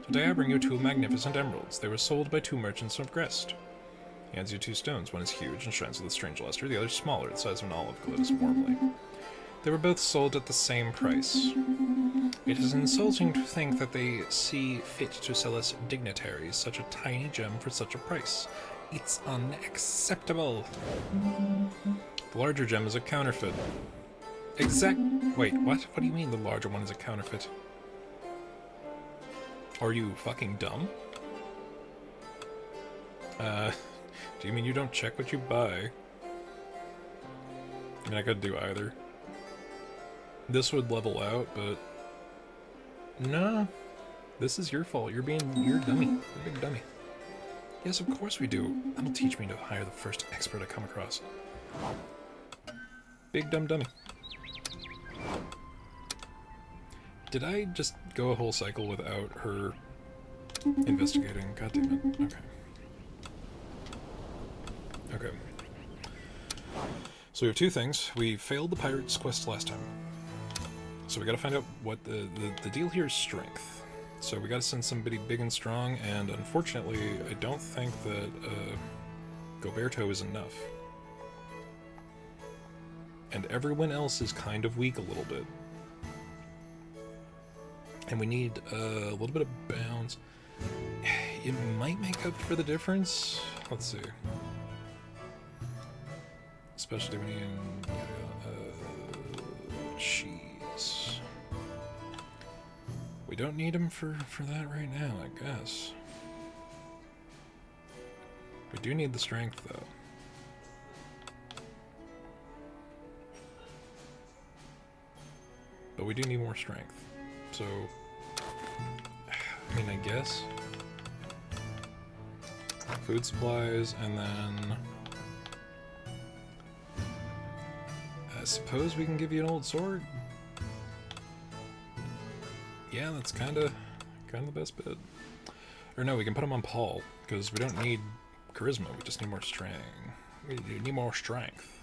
Today I bring you 2 magnificent emeralds. They were sold by 2 merchants of Grest. He hands you 2 stones. One is huge and shines with a strange luster. The other is smaller, the size of an olive, glows warmly. They were both sold at the same price. It is insulting to think that they see fit to sell us dignitaries such a tiny gem for such a price. It's unacceptable. The larger gem is a counterfeit. Wait, what? What do you mean the larger one is a counterfeit? Are you fucking dumb? Do you mean you don't check what you buy? I mean, I could do either. This would level out, but... No. This is your fault. You're a dummy. You're a big dummy. Yes, of course we do. That'll teach me to hire the first expert I come across. Big dumb dummy. Did I just go a whole cycle without her Investigating. God damn it. Okay. Okay. So we have two things. We failed the pirate's quest last time. So we gotta find out what the deal here is strength. So we gotta send somebody big and strong, and unfortunately, I don't think that Goberto is enough. And everyone else is kind of weak a little bit. And we need a little bit of bounce. It might make up for the difference. Let's see. Especially when you cheese. We don't need him for that right now, I guess. We do need the strength, though. But we do need more strength. So, I mean, I guess. Food supplies, and then I suppose we can give you an old sword. Yeah, that's kind of the best bit. Or no, we can put him on Paul because we don't need charisma. We just need more strength. We need more strength.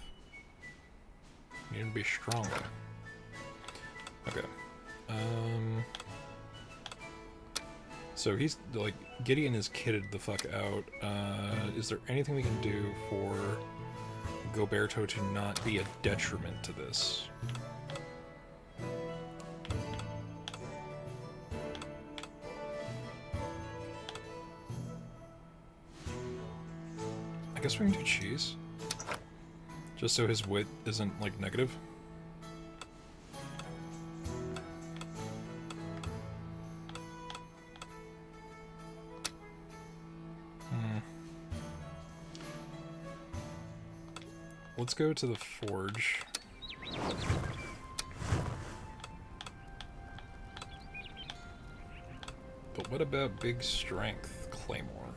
We need to be stronger. Okay. So he's, like, Gideon is kitted the fuck out. Is there anything we can do for Goberto to not be a detriment to this? I guess we can do cheese. Just so his wit isn't, like, negative. Let's go to the forge. But what about big strength claymore?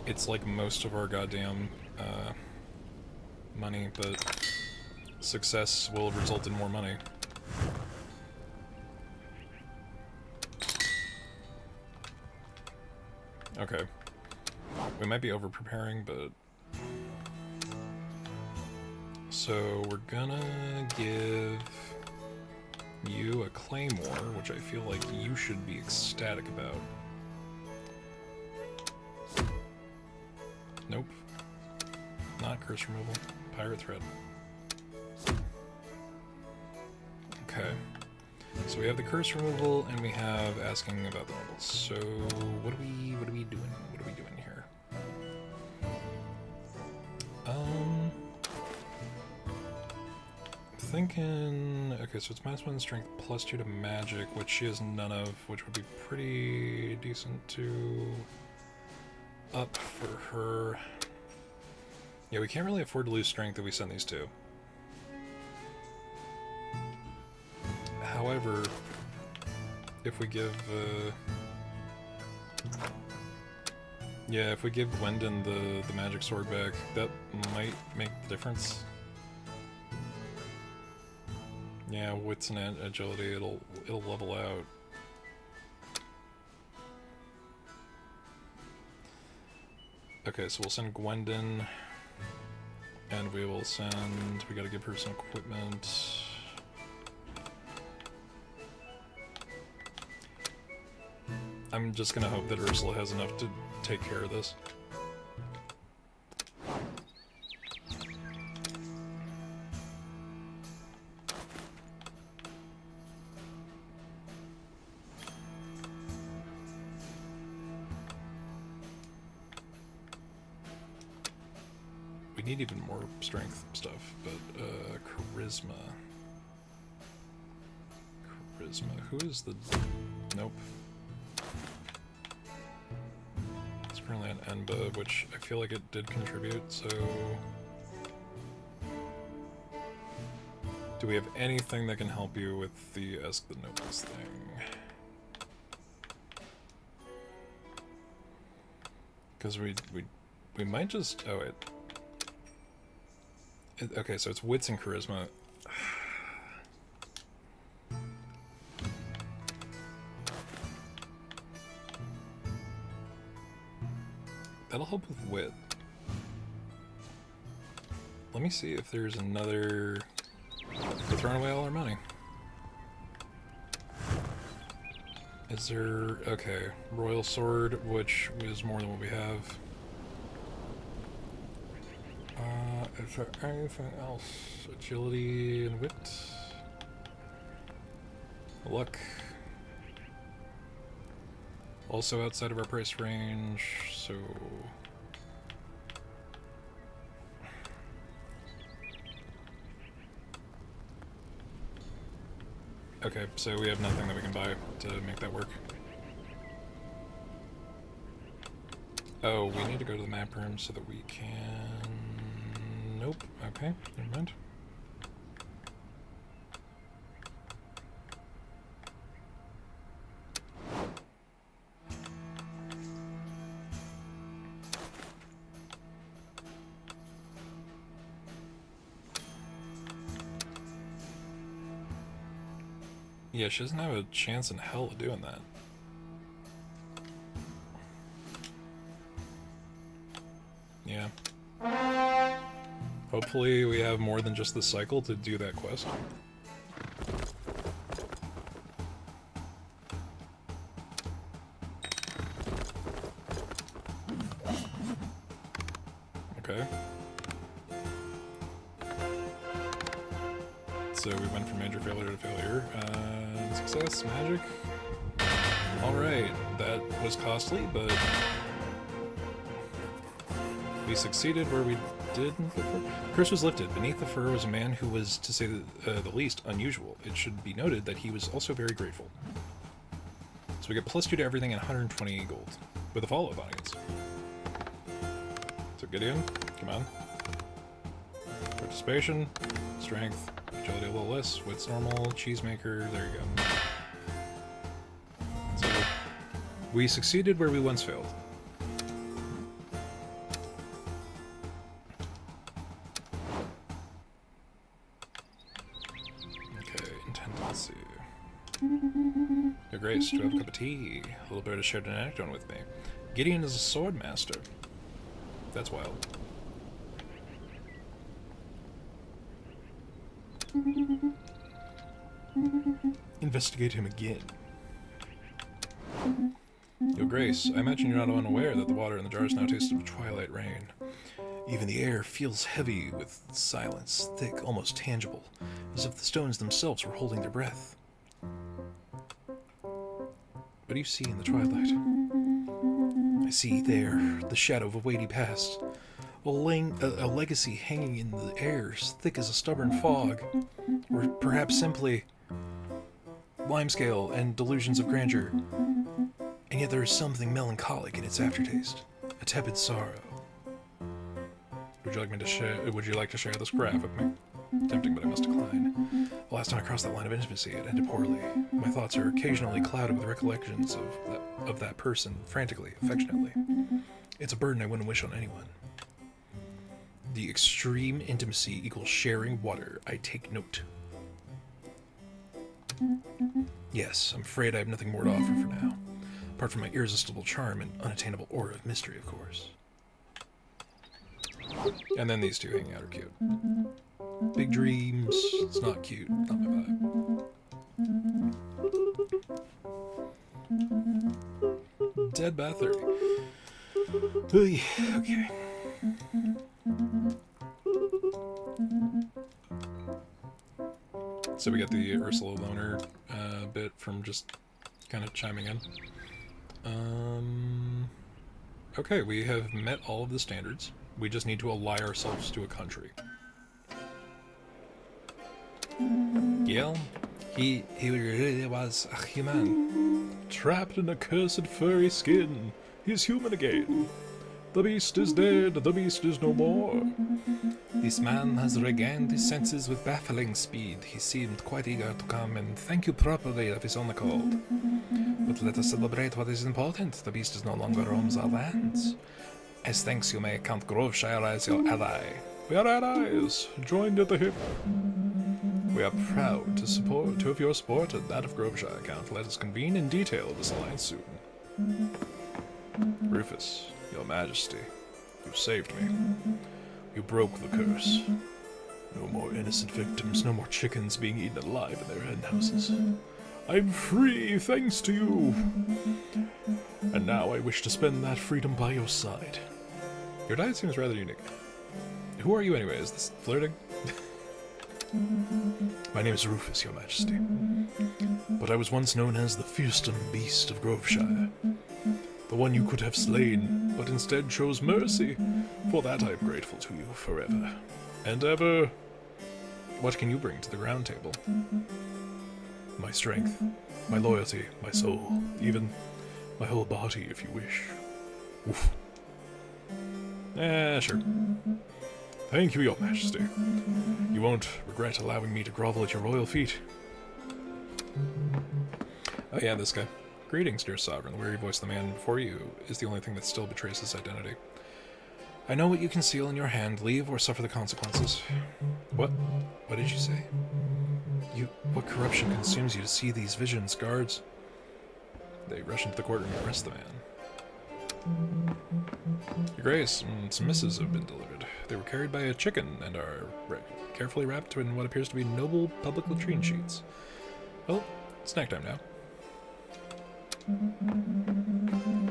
It's like most of our goddamn money, but success will result in more money. Okay. We might be over-preparing, but... So we're gonna give you a claymore, which I feel like you should be ecstatic about. Nope. Not curse removal. Pirate thread. Okay. So we have the curse removal, and we have asking about the rebels. So what are we doing? What are we doing here? Thinking, okay, so it's -1 strength, +2 to magic, which she has none of, which would be pretty decent to up for her. Yeah, we can't really afford to lose strength if we send these two. However, if we give, yeah, if we give Gwendon the magic sword back, that might make the difference. Yeah, wits and agility, it'll level out. Okay, so we'll send Gwendon, and we will send... we gotta give her some equipment. I'm just gonna hope that Ursula has enough to take care of this. We need even more strength stuff, but charisma. Charisma. Who is the... Nope. It's currently an Enba, which I feel like it did contribute, so... Do we have anything that can help you with the Ask the Nobles thing? Because we might just... oh, wait. Okay, so it's wits and charisma. That'll help with wit. Let me see if there's another... We're throwing away all our money. Is there... Okay. Royal Sword, which is more than what we have. Is there anything else? Agility and wit? Luck. Also outside of our price range, so... Okay, so we have nothing that we can buy to make that work. Oh, we need to go to the map room so that we can... Nope. Okay, never mind. Yeah, she doesn't have a chance in hell of doing that. Yeah. Hopefully we have more than just this cycle to do that quest. Okay. So we went from major failure to failure. Success, magic. Alright, that was costly, but we succeeded where we didn't before. Curse was lifted. Beneath the fur was a man who was, to say the least, unusual. It should be noted that he was also very grateful. So we get +2 to everything and 120 gold, with a follow-up audience. So Gideon, come on. Participation, strength, agility a little less, wit's normal, cheesemaker, there you go. So, we succeeded where we once failed. Okay, intendancy. Your Grace, do you have a cup of tea? A little bird has shared an anecdote with me. Gideon is a sword master. That's wild. Investigate him again. Your Grace, I imagine you're not unaware that the water in the jars now tastes of twilight rain. Even the air feels heavy with silence, thick, almost tangible, as if the stones themselves were holding their breath. What do you see in the twilight? I see there the shadow of a weighty past, a legacy hanging in the air, thick as a stubborn fog, or perhaps simply limescale and delusions of grandeur. And yet there is something melancholic in its aftertaste, a tepid sorrow. Would you like to share this graph with me? Tempting, but I must decline. The last time I crossed that line of intimacy, it ended poorly. My thoughts are occasionally clouded with recollections of that person, frantically, affectionately. It's a burden I wouldn't wish on anyone. The extreme intimacy equals sharing water. I take note. Yes, I'm afraid I have nothing more to offer for now. Apart from my irresistible charm and unattainable aura of mystery, of course. And then these two hanging out are cute. Big dreams. It's not cute. Not my vibe. Dead by 30. Okay. So we get the Ursula Loner bit from just kind of chiming in. Okay, we have met all of the standards. We just need to ally ourselves to a country. Yeah, he really was a human. Trapped in a cursed furry skin, he's human again. The beast is dead, the beast is no more. This man has regained his senses with baffling speed. He seemed quite eager to come and thank you properly of his own accord. But let us celebrate what is important. The beast is no longer roams our lands. As thanks, you may count Groveshire as your ally. We are allies, joined at the hip. We are proud to have your support and that of Groveshire. Count. Let us convene in detail this alliance soon. Rufus. Your Majesty, you saved me. You broke the curse. No more innocent victims, no more chickens being eaten alive in their hen houses. I'm free, thanks to you. And now I wish to spend that freedom by your side. Your diet seems rather unique. Who are you anyway? Is this flirting? My name is Rufus, Your Majesty. But I was once known as the fearsome beast of Groveshire. The one you could have slain, but instead chose mercy. For that I am grateful to you forever and ever. What can you bring to the round table? My strength, my loyalty, my soul, even my whole body, if you wish. Oof. Sure. Thank you, Your Majesty. You won't regret allowing me to grovel at your royal feet. Oh yeah, this guy. Greetings, dear sovereign. The weary voice of the man before you is the only thing that still betrays his identity. I know what you conceal in your hand. Leave or suffer the consequences. What? What did you say? What corruption consumes you to see these visions, guards? They rush into the courtroom and arrest the man. Your Grace, some missives have been delivered. They were carried by a chicken and are carefully wrapped in what appears to be noble public latrine sheets. Well, snack time now.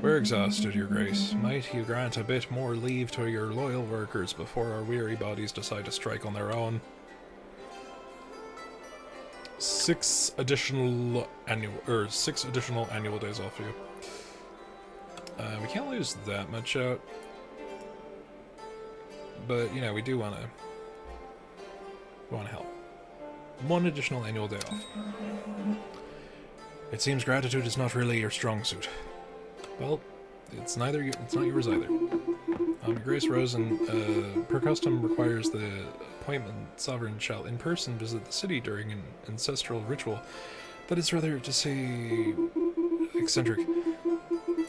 We're exhausted, Your Grace. Might you grant a bit more leave to your loyal workers before our weary bodies decide to strike on their own? 6 additional annual days off for you. We can't lose that much out, but you know we do want to help. 1 additional annual day off. It seems gratitude is not really your strong suit. Well, it's not yours either. Your Grace Rosen, per custom requires the appointment sovereign shall in person visit the city during an ancestral ritual that is rather to say eccentric.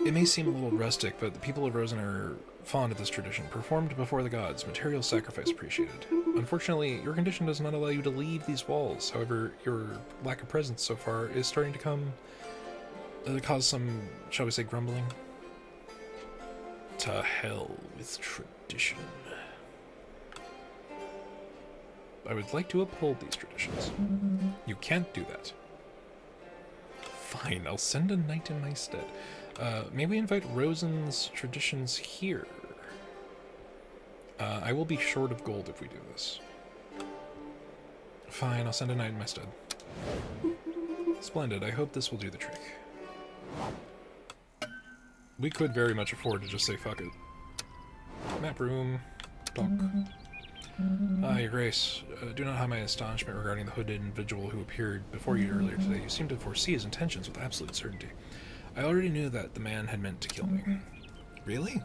It may seem a little rustic, but the people of Rosen are fond of this tradition, performed before the gods, material sacrifice appreciated. Unfortunately, your condition does not allow you to leave these walls. However, your lack of presence so far is starting to cause some, shall we say, grumbling. To hell with tradition. I would like to uphold these traditions. You can't do that. Fine, I'll send a knight in my stead. Maybe invite Rosen's traditions here. I will be short of gold if we do this. Fine, I'll send a knight in my stead. Splendid, I hope this will do the trick. We could very much afford to just say fuck it. Map room. Talk. Your Grace, do not hide my astonishment regarding the hooded individual who appeared before you earlier today. You seem to foresee his intentions with absolute certainty. I already knew that the man had meant to kill me. Really?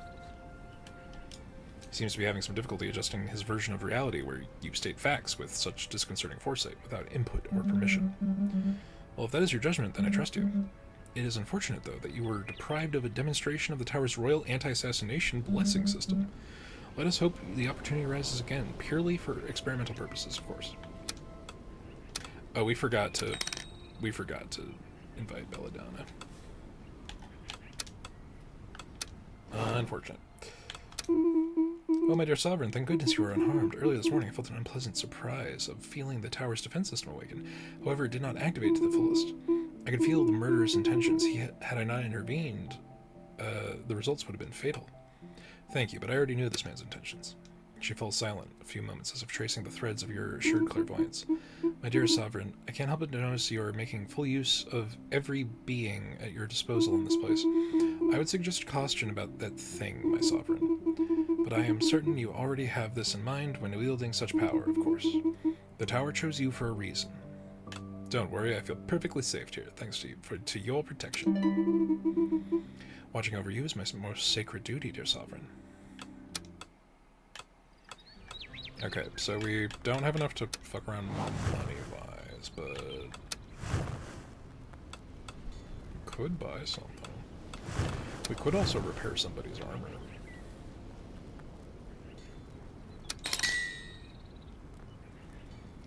He seems to be having some difficulty adjusting his version of reality where you state facts with such disconcerting foresight without input or permission. Well, if that is your judgment, then I trust you. It is unfortunate, though, that you were deprived of a demonstration of the Tower's royal anti-assassination blessing system. Let us hope the opportunity arises again, purely for experimental purposes, of course. Oh, we forgot to invite Belladonna. Unfortunate. Oh, my dear Sovereign, thank goodness you are unharmed. Earlier this morning I felt an unpleasant surprise of feeling the tower's defense system awaken. However, it did not activate to the fullest. I could feel the murderer's intentions. Had I not intervened, the results would have been fatal. Thank you, but I already knew this man's intentions. She fell silent a few moments as if tracing the threads of your assured clairvoyance. My dear Sovereign, I can't help but notice you are making full use of every being at your disposal in this place. I would suggest caution about that thing, my Sovereign. But I am certain you already have this in mind when wielding such power, of course. The tower chose you for a reason. Don't worry, I feel perfectly safe here, thanks to your protection. Watching over you is my most sacred duty, dear Sovereign. Okay, so we don't have enough to fuck around money-wise, but we could buy something. We could also repair somebody's armor.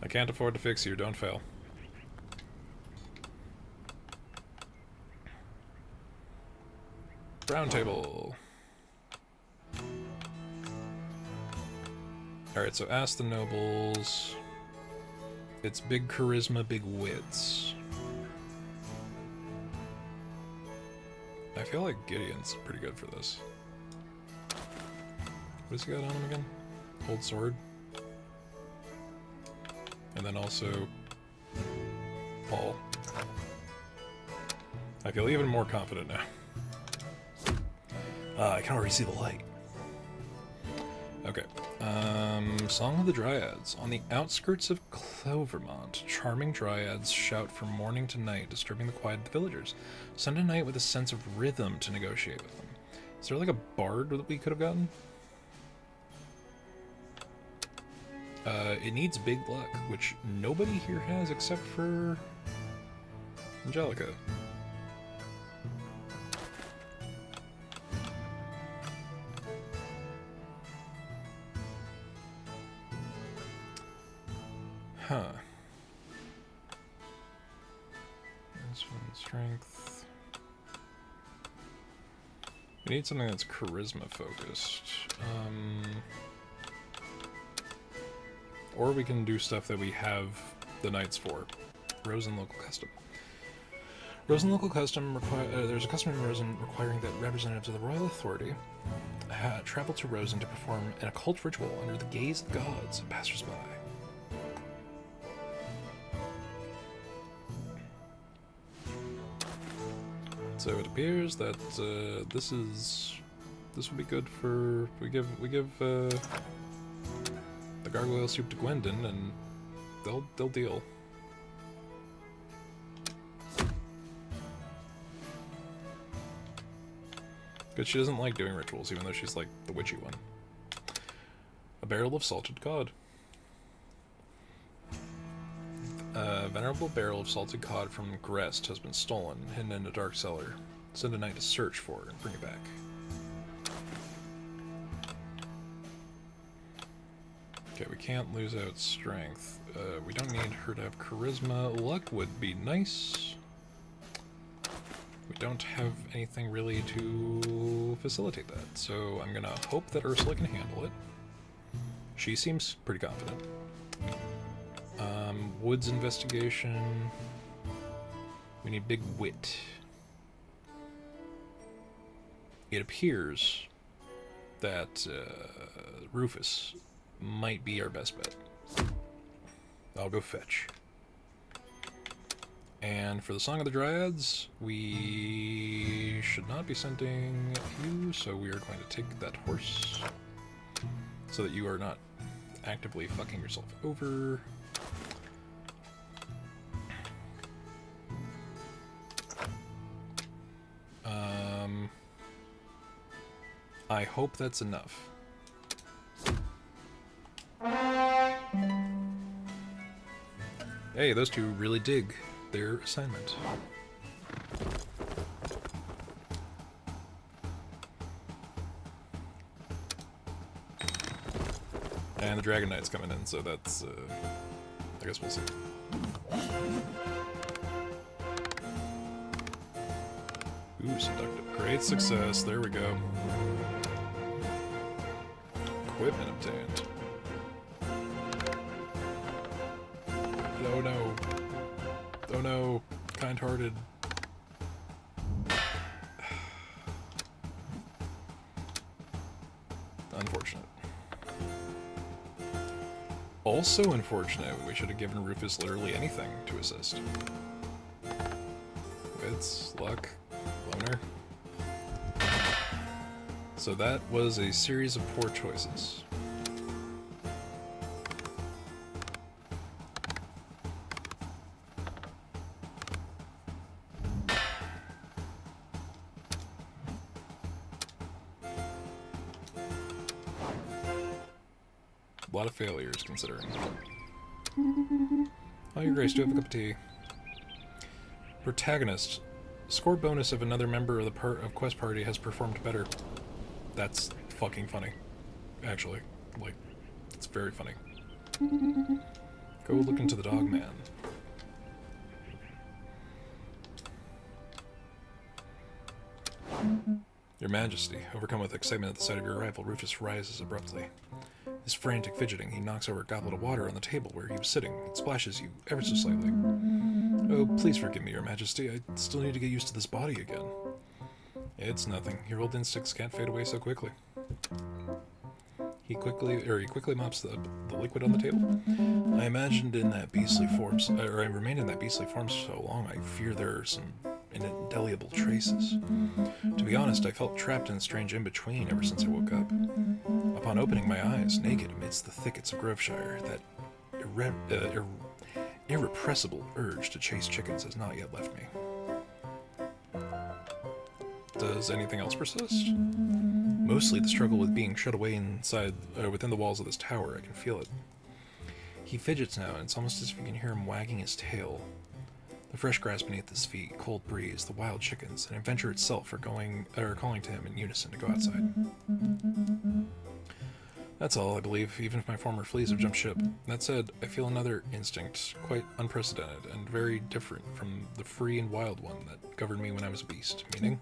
I can't afford to fix you, don't fail. Round table. Alright, so ask the nobles. It's big charisma, big wits. I feel like Gideon's pretty good for this. What has he got on him again? Old sword. And then also Paul. I feel even more confident now. I can already see the light. Okay. Song of the Dryads. On the outskirts of Clovermont, charming dryads shout from morning to night, disturbing the quiet of the villagers. Send a knight with a sense of rhythm to negotiate with them. Is there like a bard that we could have gotten? It needs big luck, which nobody here has except for Angelica. Huh. This one's strength. We need something that's charisma focused. Or we can do stuff that we have the knights for. Rosen local custom. Rosen local custom there's a custom in Rosen requiring that representatives of the royal authority travel to Rosen to perform an occult ritual under the gaze of gods and passersby. So it appears that this will be good for we give the gargoyle soup to Gwendon and they'll deal. Because she doesn't like doing rituals, even though she's like the witchy one. A barrel of salted cod. A venerable barrel of salted cod from Grest has been stolen, hidden in a dark cellar. Send a knight to search for it and bring it back. Okay, we can't lose out strength. We don't need her to have charisma. Luck would be nice. We don't have anything really to facilitate that, so I'm gonna hope that Ursula can handle it. She seems pretty confident. Woods investigation. We need big wit. It appears that Rufus might be our best bet. I'll go fetch. And for the Song of the Dryads, we should not be sending you, so we are going to take that horse so that you are not actively fucking yourself over. I hope that's enough. Hey, those two really dig their assignment. And the Dragon Knight's coming in, so that's, I guess we'll see. Ooh, seductive. Great success, there we go. Equipment obtained. Oh no. Oh no. Kind-hearted. Unfortunate. Also unfortunate, we should have given Rufus literally anything to assist. Wits, luck, loner. So that was a series of poor choices. A lot of failures, considering. Oh, your grace, do you have a cup of tea? Protagonist. Score bonus if another member of the quest party has performed better. That's fucking funny. Actually. Like, it's very funny. Go look into the dog man. Your Majesty, overcome with excitement at the sight of your arrival, Rufus rises abruptly. His frantic fidgeting, he knocks over a goblet of water on the table where he was sitting. It splashes you ever so slightly. Oh, please forgive me, Your Majesty. I still need to get used to this body again. It's nothing. Your old instincts can't fade away so quickly. He quickly mops the liquid on the table. I remained in that beastly form so long, I fear there are some indelible traces. To be honest, I felt trapped in a strange in-between ever since I woke up. Upon opening my eyes, naked amidst the thickets of Groveshire, that irrepressible urge to chase chickens has not yet left me. Does anything else persist? Mostly the struggle with being shut away within the walls of this tower. I can feel it. He fidgets now, and it's almost as if you can hear him wagging his tail. The fresh grass beneath his feet, cold breeze, the wild chickens, and adventure itself are calling to him in unison to go outside. That's all, I believe, even if my former fleas have jumped ship. That said, I feel another instinct, quite unprecedented, and very different from the free and wild one that governed me when I was a beast, meaning...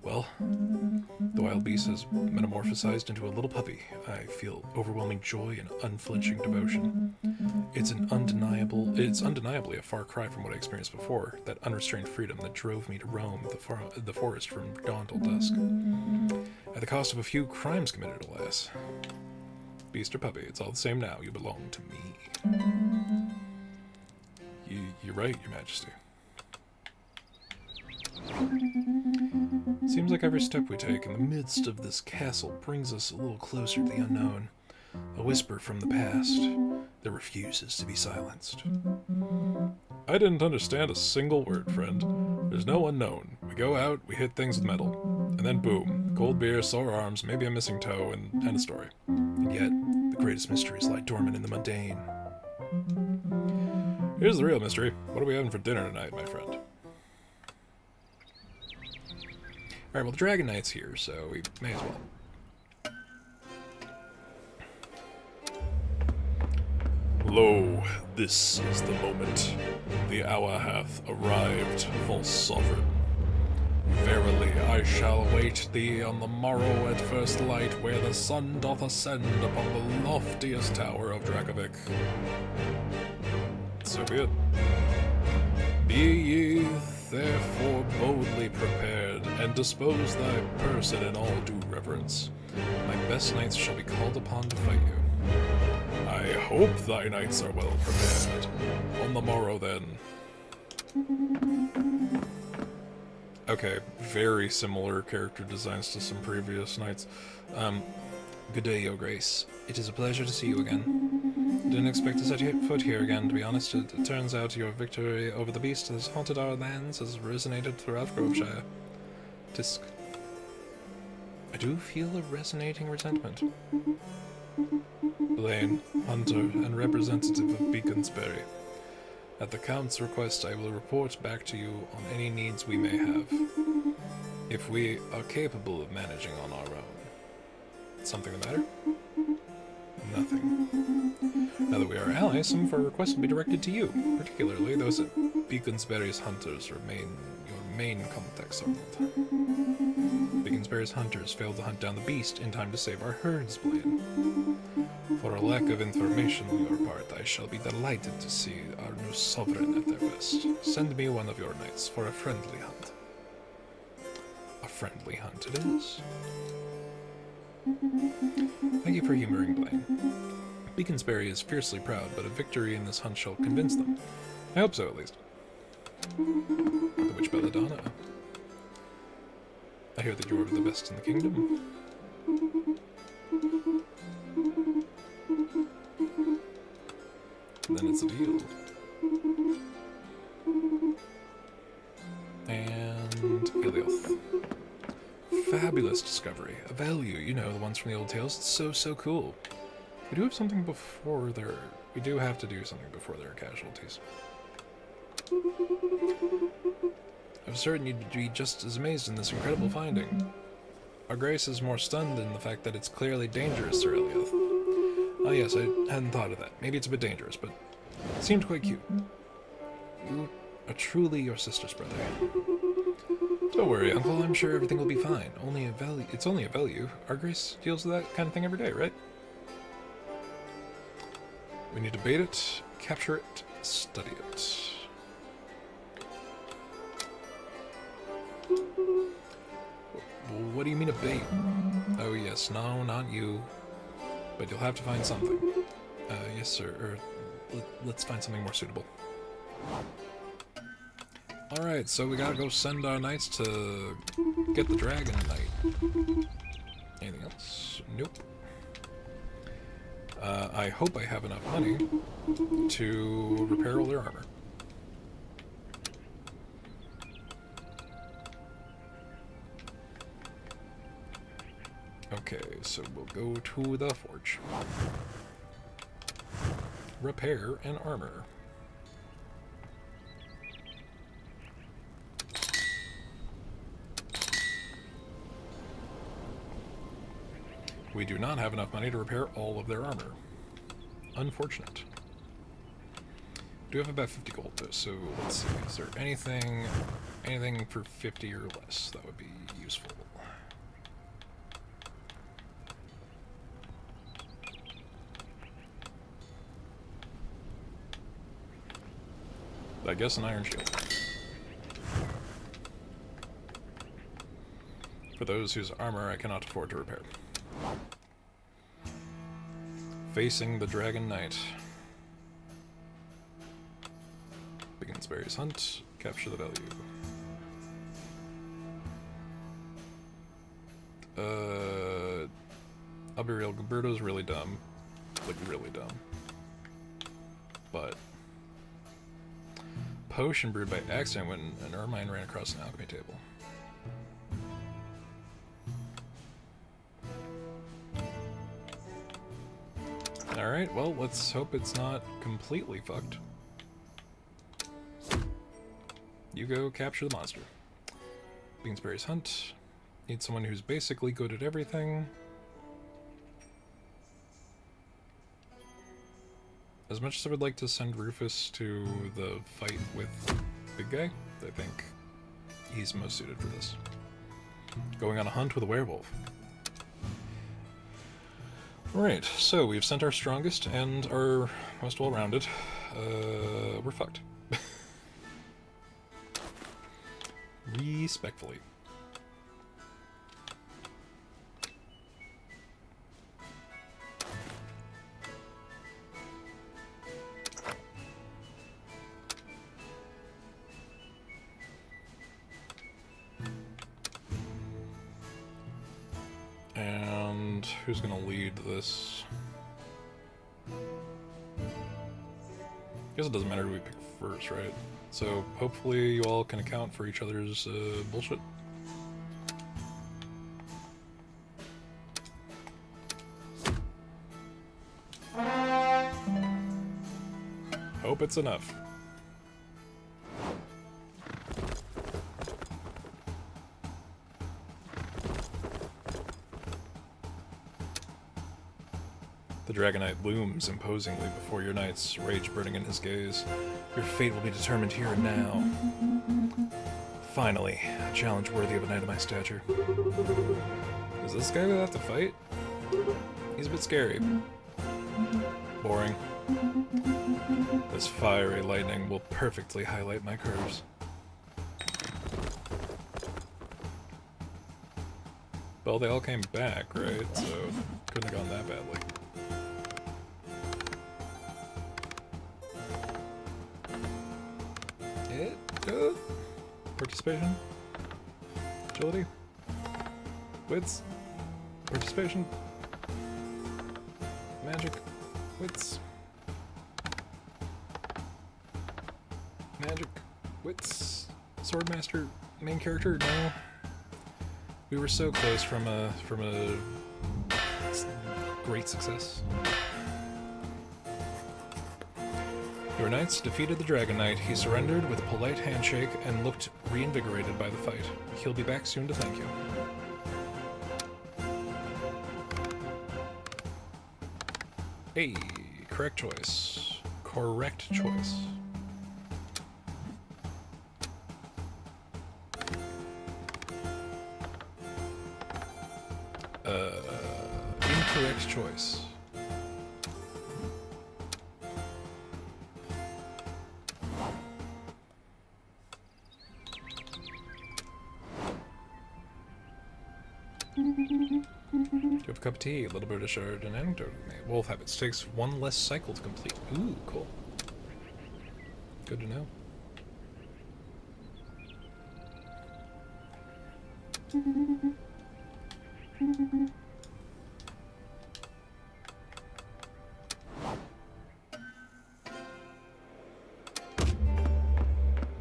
Well, the wild beast has metamorphosized into a little puppy. I feel overwhelming joy and unflinching devotion. It's undeniably a far cry from what I experienced before, that unrestrained freedom that drove me to roam the forest from dawn till dusk. At the cost of a few crimes committed, alas. Beast or puppy, it's all the same now. You belong to me. You're right, Your Majesty. Seems like every step we take in the midst of this castle brings us a little closer to the unknown. A whisper from the past that refuses to be silenced. I didn't understand a single word, friend. There's no unknown. We go out, we hit things with metal, and then boom, cold beer, sore arms, maybe a missing toe, and a story. And yet, the greatest mysteries lie dormant in the mundane. Here's the real mystery. What are we having for dinner tonight, my friend? Alright, well, the Dragon Knight's here, so we may as well. Lo, this is the moment. The hour hath arrived, false sovereign. Verily, I shall await thee on the morrow at first light, where the sun doth ascend upon the loftiest tower of Dracovic. So be it. Be ye therefore boldly prepared, and dispose thy person in all due reverence. My best knights shall be called upon to fight you. I hope thy knights are well prepared. On the morrow, then. Okay, very similar character designs to some previous knights. Good day, Your Grace. It is a pleasure to see you again. Didn't expect to set foot here again, to be honest. It turns out your victory over the beast has haunted our lands, has resonated throughout Groveshire. Tisk. I do feel a resonating resentment. Blaine, hunter, and representative of Beaconsbury. At the Count's request, I will report back to you on any needs we may have, if we are capable of managing on our own. Something the matter? Nothing. Now that we are allies, some of our requests will be directed to you, particularly those at Beaconsbury's hunters remain your main contact, Sergeant. Beaconsbury's hunters failed to hunt down the beast in time to save our herds, Blaine. For a lack of information on your part, I shall be delighted to see our new sovereign at their best. Send me one of your knights for a friendly hunt. A friendly hunt it is. Thank you for humoring Blaine. Beaconsbury is fiercely proud, but a victory in this hunt shall convince them. I hope so, at least. The witch Belladonna. I hear that you are the best in the kingdom. Then it's a deal. And Ilioth. Fabulous discovery. A value, you know, the ones from the old tales. It's so cool. We do have something before there. We do have to do something before there are casualties. I'm certain you'd be just as amazed in this incredible finding. Our Grace is more stunned in the fact that it's clearly dangerous, Sir Ilioth. Oh yes, I hadn't thought of that. Maybe it's a bit dangerous, but it seemed quite cute. You are truly your sister's brother. Don't worry, Uncle. I'm sure everything will be fine. Only a value. It's only a value. Our Grace deals with that kind of thing every day, right? We need to bait it, capture it, study it. What do you mean a bait? Oh yes, no, not you. But you'll have to find something. Yes, sir. Let's find something more suitable. Alright, so we gotta go send our knights to get the dragon knight. Anything else? Nope. I hope I have enough money to repair all their armor. Okay, so we'll go to the forge. Repair and armor. We do not have enough money to repair all of their armor. Unfortunate. Do have about 50 gold though, so let's see. Is there anything for 50 or less that would be useful? I guess an iron shield. For those whose armor I cannot afford to repair. Facing the Dragon Knight. Begins Barry's hunt. Capture the value. I'll be real, Gilberto's really dumb. Like, really dumb. But potion brewed by accident when an Ermine ran across an alchemy table. Alright, well, let's hope it's not completely fucked. You go capture the monster. Beansberry's hunt. Need someone who's basically good at everything. As much as I would like to send Rufus to the fight with Big Guy, I think he's most suited for this. Going on a hunt with a werewolf. Alright, so we've sent our strongest and our most well-rounded. We're fucked. Respectfully. And who's gonna lead this? Guess it doesn't matter who we pick first, right? So hopefully you all can account for each other's bullshit. Hope it's enough. The Dragon Knight looms imposingly before your knights, rage burning in his gaze. Your fate will be determined here and now. Finally, a challenge worthy of a knight of my stature. Is this guy without to fight? He's a bit scary. Boring. This fiery lightning will perfectly highlight my curves. Well, they all came back, right? So, couldn't have gone that badly. Participation, agility, wits, participation, magic, wits, magic, wits, swordmaster, main character. No, we were so close from a great success. Your knights defeated the Dragon Knight. He surrendered with a polite handshake and looked reinvigorated by the fight. He'll be back soon to thank you. Hey, correct choice. Correct choice. choice. Do you have a cup of tea? A little bit of shard and anecdote with me. Wolf habits takes one less cycle to complete. Ooh, cool. Good to know.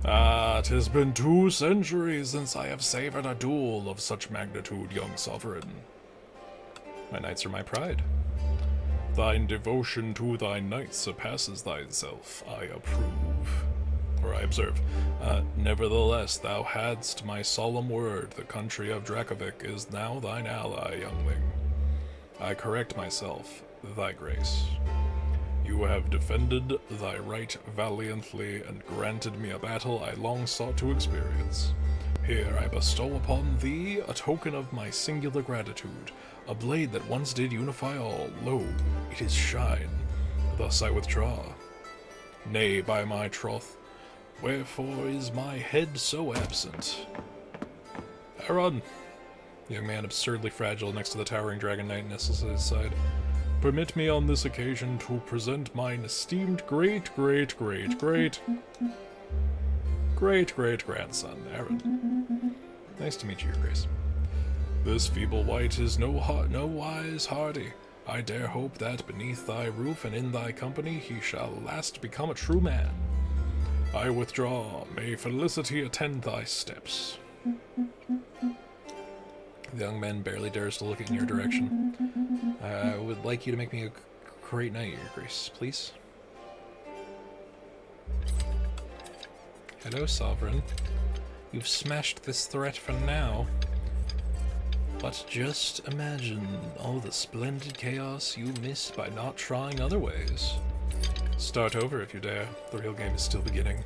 Ah, 'tis been 2 centuries since I have savored a duel of such magnitude, young sovereign. My knights are my pride. Thine devotion to thy knights surpasses thyself, I approve. Or I observe. Nevertheless, thou hadst my solemn word, the country of Dracovic is now thine ally, youngling. I correct myself, thy grace. You have defended thy right valiantly and granted me a battle I long sought to experience. Here I bestow upon thee a token of my singular gratitude, a blade that once did unify all. Lo, it is shine. Thus I withdraw. Nay, by my troth, wherefore is my head so absent? Aaron! The young man, absurdly fragile next to the towering dragon knight, nestles at his side. Permit me on this occasion to present mine esteemed great-great-grandson, Aaron. Nice to meet you, Your Grace. This feeble wight is no wise hardy. I dare hope that beneath thy roof and in thy company he shall last become a true man. I withdraw. May felicity attend thy steps. The young man barely dares to look in your direction. I would like you to make me a great knight, Your Grace, please. Hello, Sovereign. You've smashed this threat for now. But just imagine all the splendid chaos you missed by not trying other ways. Start over if you dare. The real game is still beginning.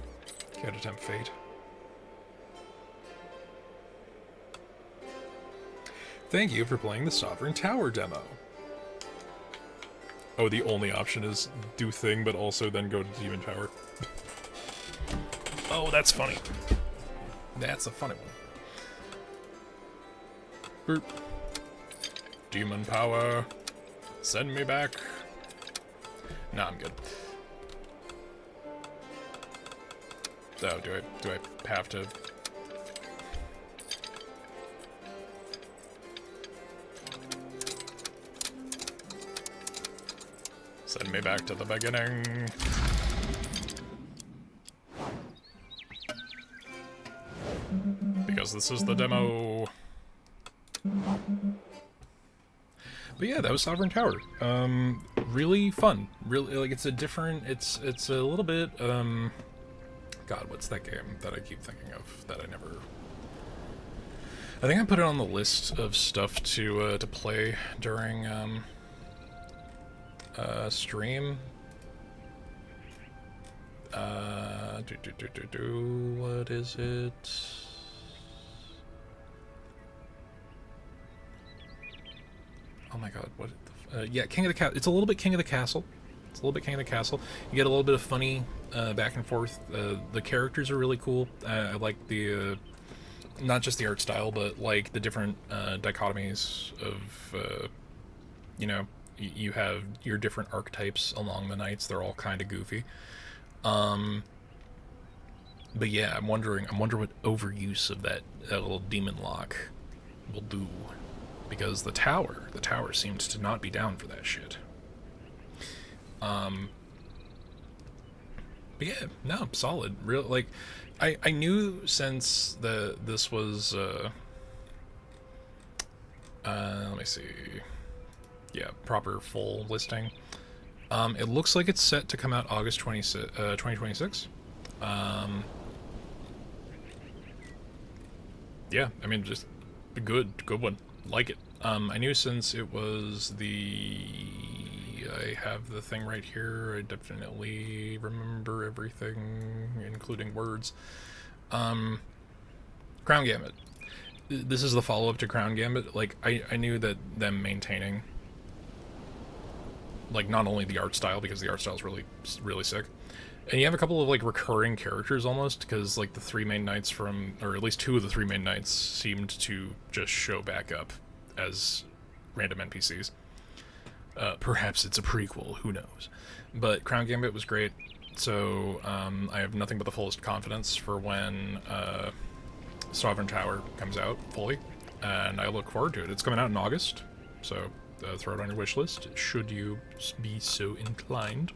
Care to tempt fate? Thank you for playing the Sovereign Tower demo. Oh, the only option is do thing, but also then go to Demon Tower. Oh, that's funny. That's a funny one. Boop. Demon power. Send me back. Nah, I'm good. Oh, do I have to? Send me back to the beginning. Because this is the demo. But yeah, that was Sovereign Tower. Really fun. Really, like, it's a different, it's a little bit, God, what's that game that I keep thinking of that I never... I think I put it on the list of stuff to play during, stream. What is it? Oh my god, what? Yeah, King of the Castle. It's a little bit King of the Castle. It's a little bit King of the Castle. You get a little bit of funny back and forth. The characters are really cool. I like the not just the art style, but like the different dichotomies of you know, you have your different archetypes along the knights. They're all kind of goofy. But yeah, I'm wondering what overuse of that little demon lock will do. Because the tower seemed to not be down for that shit. But yeah, no, solid. Real, like, I knew since this was, let me see. Yeah, proper full listing. It looks like it's set to come out August 2026. Yeah, I mean, just a good one. Like it. I knew since it was I have the thing right here. I definitely remember everything, including words. Crown Gambit. This is the follow-up to Crown Gambit. Like, I knew that them maintaining Like, not only the art style, because the art style is really, really sick, and you have a couple of, like, recurring characters almost, because, like, the three main knights from, or at least two of the three main knights seemed to just show back up as random NPCs. Perhaps it's a prequel, who knows. But Crown Gambit was great, so I have nothing but the fullest confidence for when Sovereign Tower comes out fully, and I look forward to it. It's coming out in August, so throw it on your wish list, should you be so inclined.